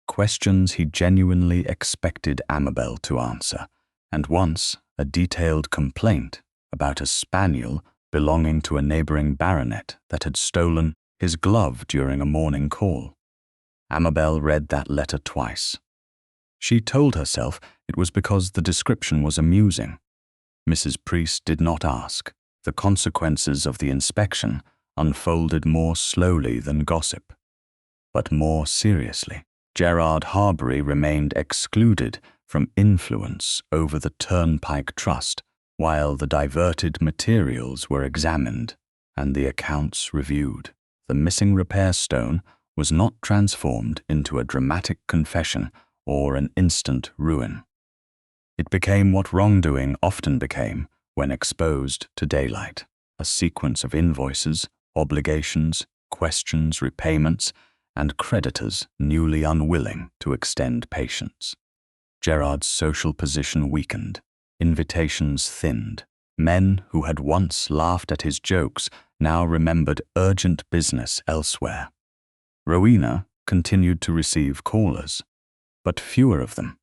questions he genuinely expected Amabel to answer, and once a detailed complaint about a spaniel belonging to a neighboring baronet that had stolen his glove during a morning call. Amabel read that letter twice. She told herself it was because the description was amusing. Mrs. Preece did not ask. The consequences of the inspection unfolded more slowly than gossip, but more seriously. Gerard Harbury remained excluded from influence over the Turnpike Trust while the diverted materials were examined and the accounts reviewed. The missing repair stone was not transformed into a dramatic confession or an instant ruin. It became what wrongdoing often became when exposed to daylight, a sequence of invoices, obligations, questions, repayments, and creditors newly unwilling to extend patience. Gerard's social position weakened, invitations thinned. Men who had once laughed at his jokes now remembered urgent business elsewhere. Rowena continued to receive callers, but fewer of them,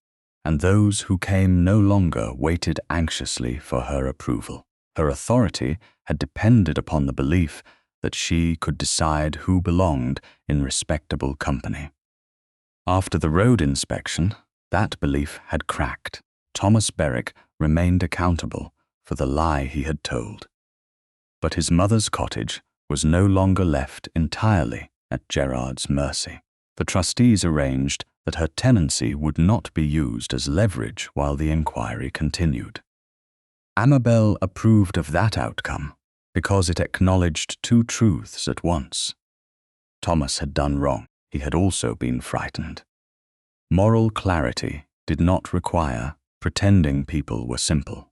and those who came no longer waited anxiously for her approval. Her authority had depended upon the belief that she could decide who belonged in respectable company. After the road inspection, that belief had cracked. Thomas Berwick remained accountable for the lie he had told. But his mother's cottage was no longer left entirely at Gerard's mercy. The trustees arranged that her tenancy would not be used as leverage while the inquiry continued. Amabel approved of that outcome because it acknowledged two truths at once. Thomas had done wrong. He had also been frightened. Moral clarity did not require pretending people were simple.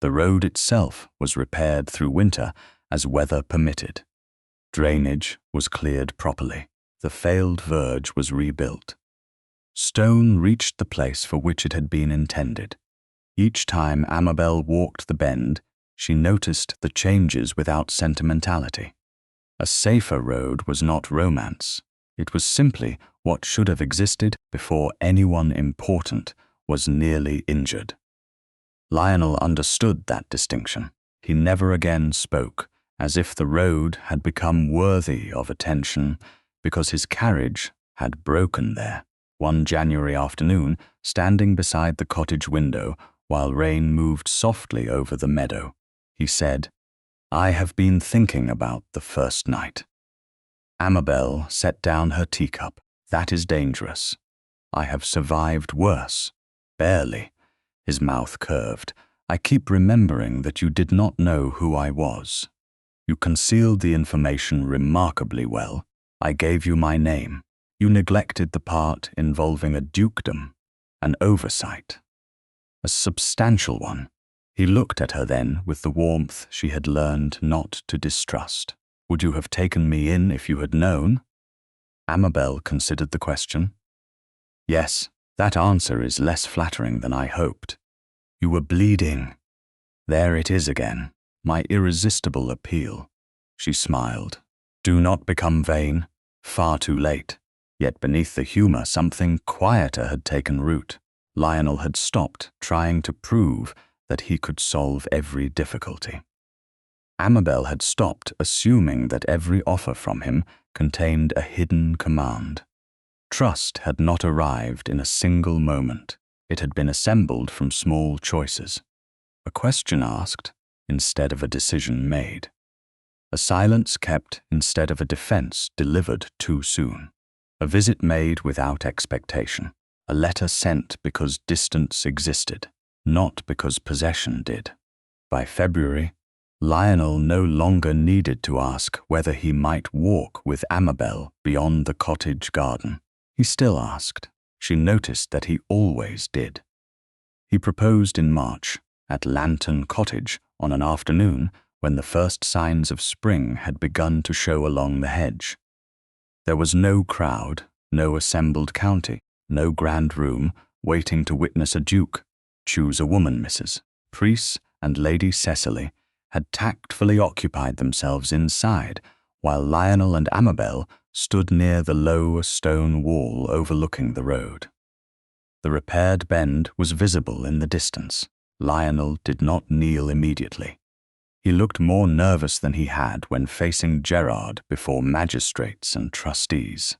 The road itself was repaired through winter as weather permitted. Drainage was cleared properly. The failed verge was rebuilt. Stone reached the place for which it had been intended. Each time Amabel walked the bend, she noticed the changes without sentimentality. A safer road was not romance. It was simply what should have existed before anyone important was nearly injured. Lionel understood that distinction. He never again spoke, as if the road had become worthy of attention because his carriage had broken there. One January afternoon, standing beside the cottage window while rain moved softly over the meadow, he said, "I have been thinking about the first night." Amabel set down her teacup. "That is dangerous. I have survived worse." "Barely." His mouth curved. "I keep remembering that you did not know who I was. You concealed the information remarkably well. I gave you my name. You neglected the part involving a dukedom, an oversight, a substantial one." He looked at her then with the warmth she had learned not to distrust. "Would you have taken me in if you had known?" Amabel considered the question. "Yes, that answer is less flattering than I hoped. You were bleeding." There it is again, my irresistible appeal. She smiled. "Do not become vain. Far too late." Yet beneath the humor, something quieter had taken root. Lionel had stopped trying to prove that he could solve every difficulty. Amabel had stopped assuming that every offer from him contained a hidden command. Trust had not arrived in a single moment. It had been assembled from small choices. A question asked instead of a decision made. A silence kept instead of a defense delivered too soon. A visit made without expectation. A letter sent because distance existed, not because possession did. By February, Lionel no longer needed to ask whether he might walk with Amabel beyond the cottage garden. He still asked. She noticed that he always did. He proposed in March, at Lantern Cottage, on an afternoon when the first signs of spring had begun to show along the hedge. There was no crowd, no assembled county, no grand room waiting to witness a duke. Choose a woman, Mrs. Priest and Lady Cecily had tactfully occupied themselves inside, while Lionel and Amabel stood near the low stone wall overlooking the road. The repaired bend was visible in the distance. Lionel did not kneel immediately. He looked more nervous than he had when facing Gerard before magistrates and trustees.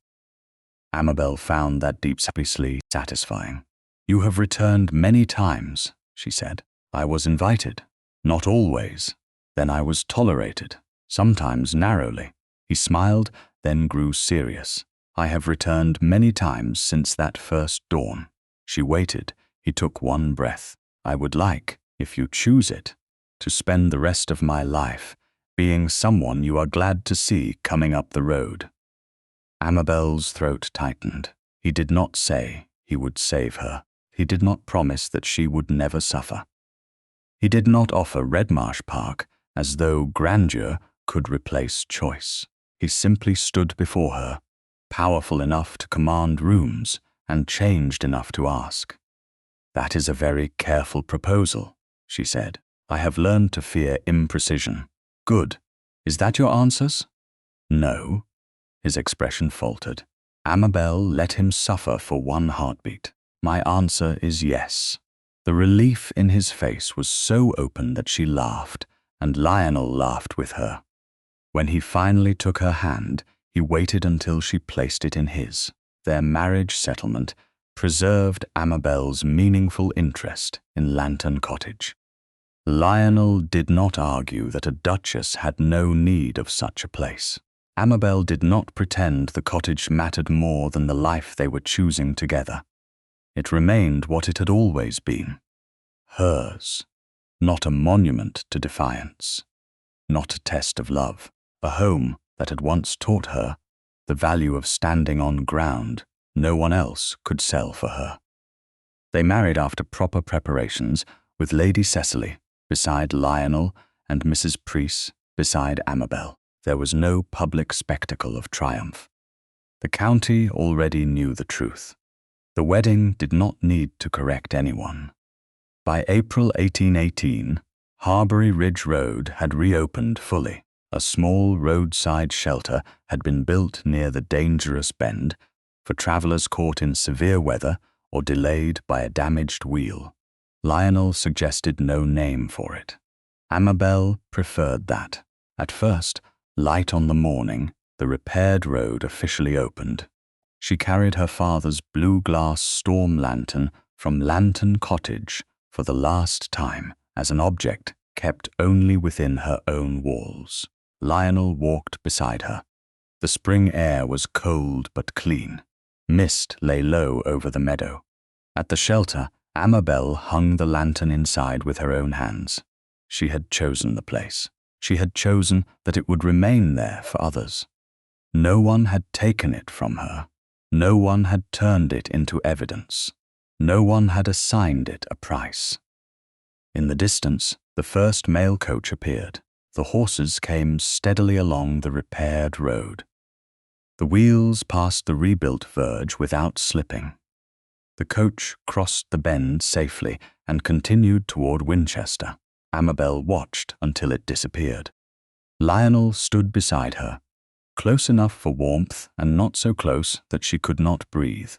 Amabel found that deeply satisfying. "You have returned many times," she said. "I was invited. Not always. Then I was tolerated, sometimes narrowly." He smiled, then grew serious. "I have returned many times since that first dawn." She waited. He took one breath. "I would like, if you choose it, to spend the rest of my life being someone you are glad to see coming up the road." Amabel's throat tightened. He did not say he would save her. He did not promise that she would never suffer. He did not offer Redmarsh Park as though grandeur could replace choice. He simply stood before her, powerful enough to command rooms and changed enough to ask. "That is a very careful proposal," she said. "I have learned to fear imprecision." "Good. Is that your answers?" "No." His expression faltered. Amabel let him suffer for one heartbeat. "My answer is yes." The relief in his face was so open that she laughed, and Lionel laughed with her. When he finally took her hand, he waited until she placed it in his. their marriage settlement preserved Amabel's meaningful interest in Lantern Cottage. Lionel did not argue that a duchess had no need of such a place. Amabel did not pretend the cottage mattered more than the life they were choosing together. It remained what it had always been, hers, not a monument to defiance, not a test of love, a home that had once taught her the value of standing on ground no one else could sell for her. They married after proper preparations, with Lady Cecily beside Lionel and Mrs. Preece beside Amabel. There was no public spectacle of triumph. The county already knew the truth. The wedding did not need to correct anyone. By April 1818, Harbury Ridge Road had reopened fully. A small roadside shelter had been built near the dangerous bend for travellers caught in severe weather or delayed by a damaged wheel. Lionel suggested no name for it. Amabel preferred that. At first, light on the morning, the repaired road officially opened. She carried her father's blue glass storm lantern from Lantern Cottage for the last time as an object kept only within her own walls. Lionel walked beside her. The spring air was cold but clean. Mist lay low over the meadow. At the shelter, Amabel hung the lantern inside with her own hands. She had chosen the place. She had chosen that it would remain there for others. No one had taken it from her. No one had turned it into evidence. No one had assigned it a price. In the distance, the first mail coach appeared. The horses came steadily along the repaired road. The wheels passed the rebuilt verge without slipping. The coach crossed the bend safely and continued toward Winchester. Amabel watched until it disappeared. Lionel stood beside her, close enough for warmth and not so close that she could not breathe.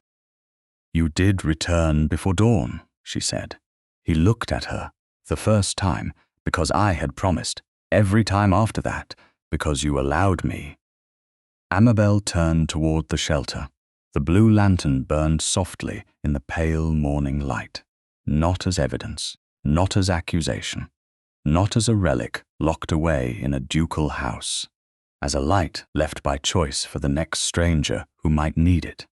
"You did return before dawn," she said. He looked at her, the first time, because I had promised, every time after that, because you allowed me. Amabel turned toward the shelter. The blue lantern burned softly in the pale morning light, not as evidence, not as accusation, not as a relic locked away in a ducal house, as a light left by choice for the next stranger who might need it.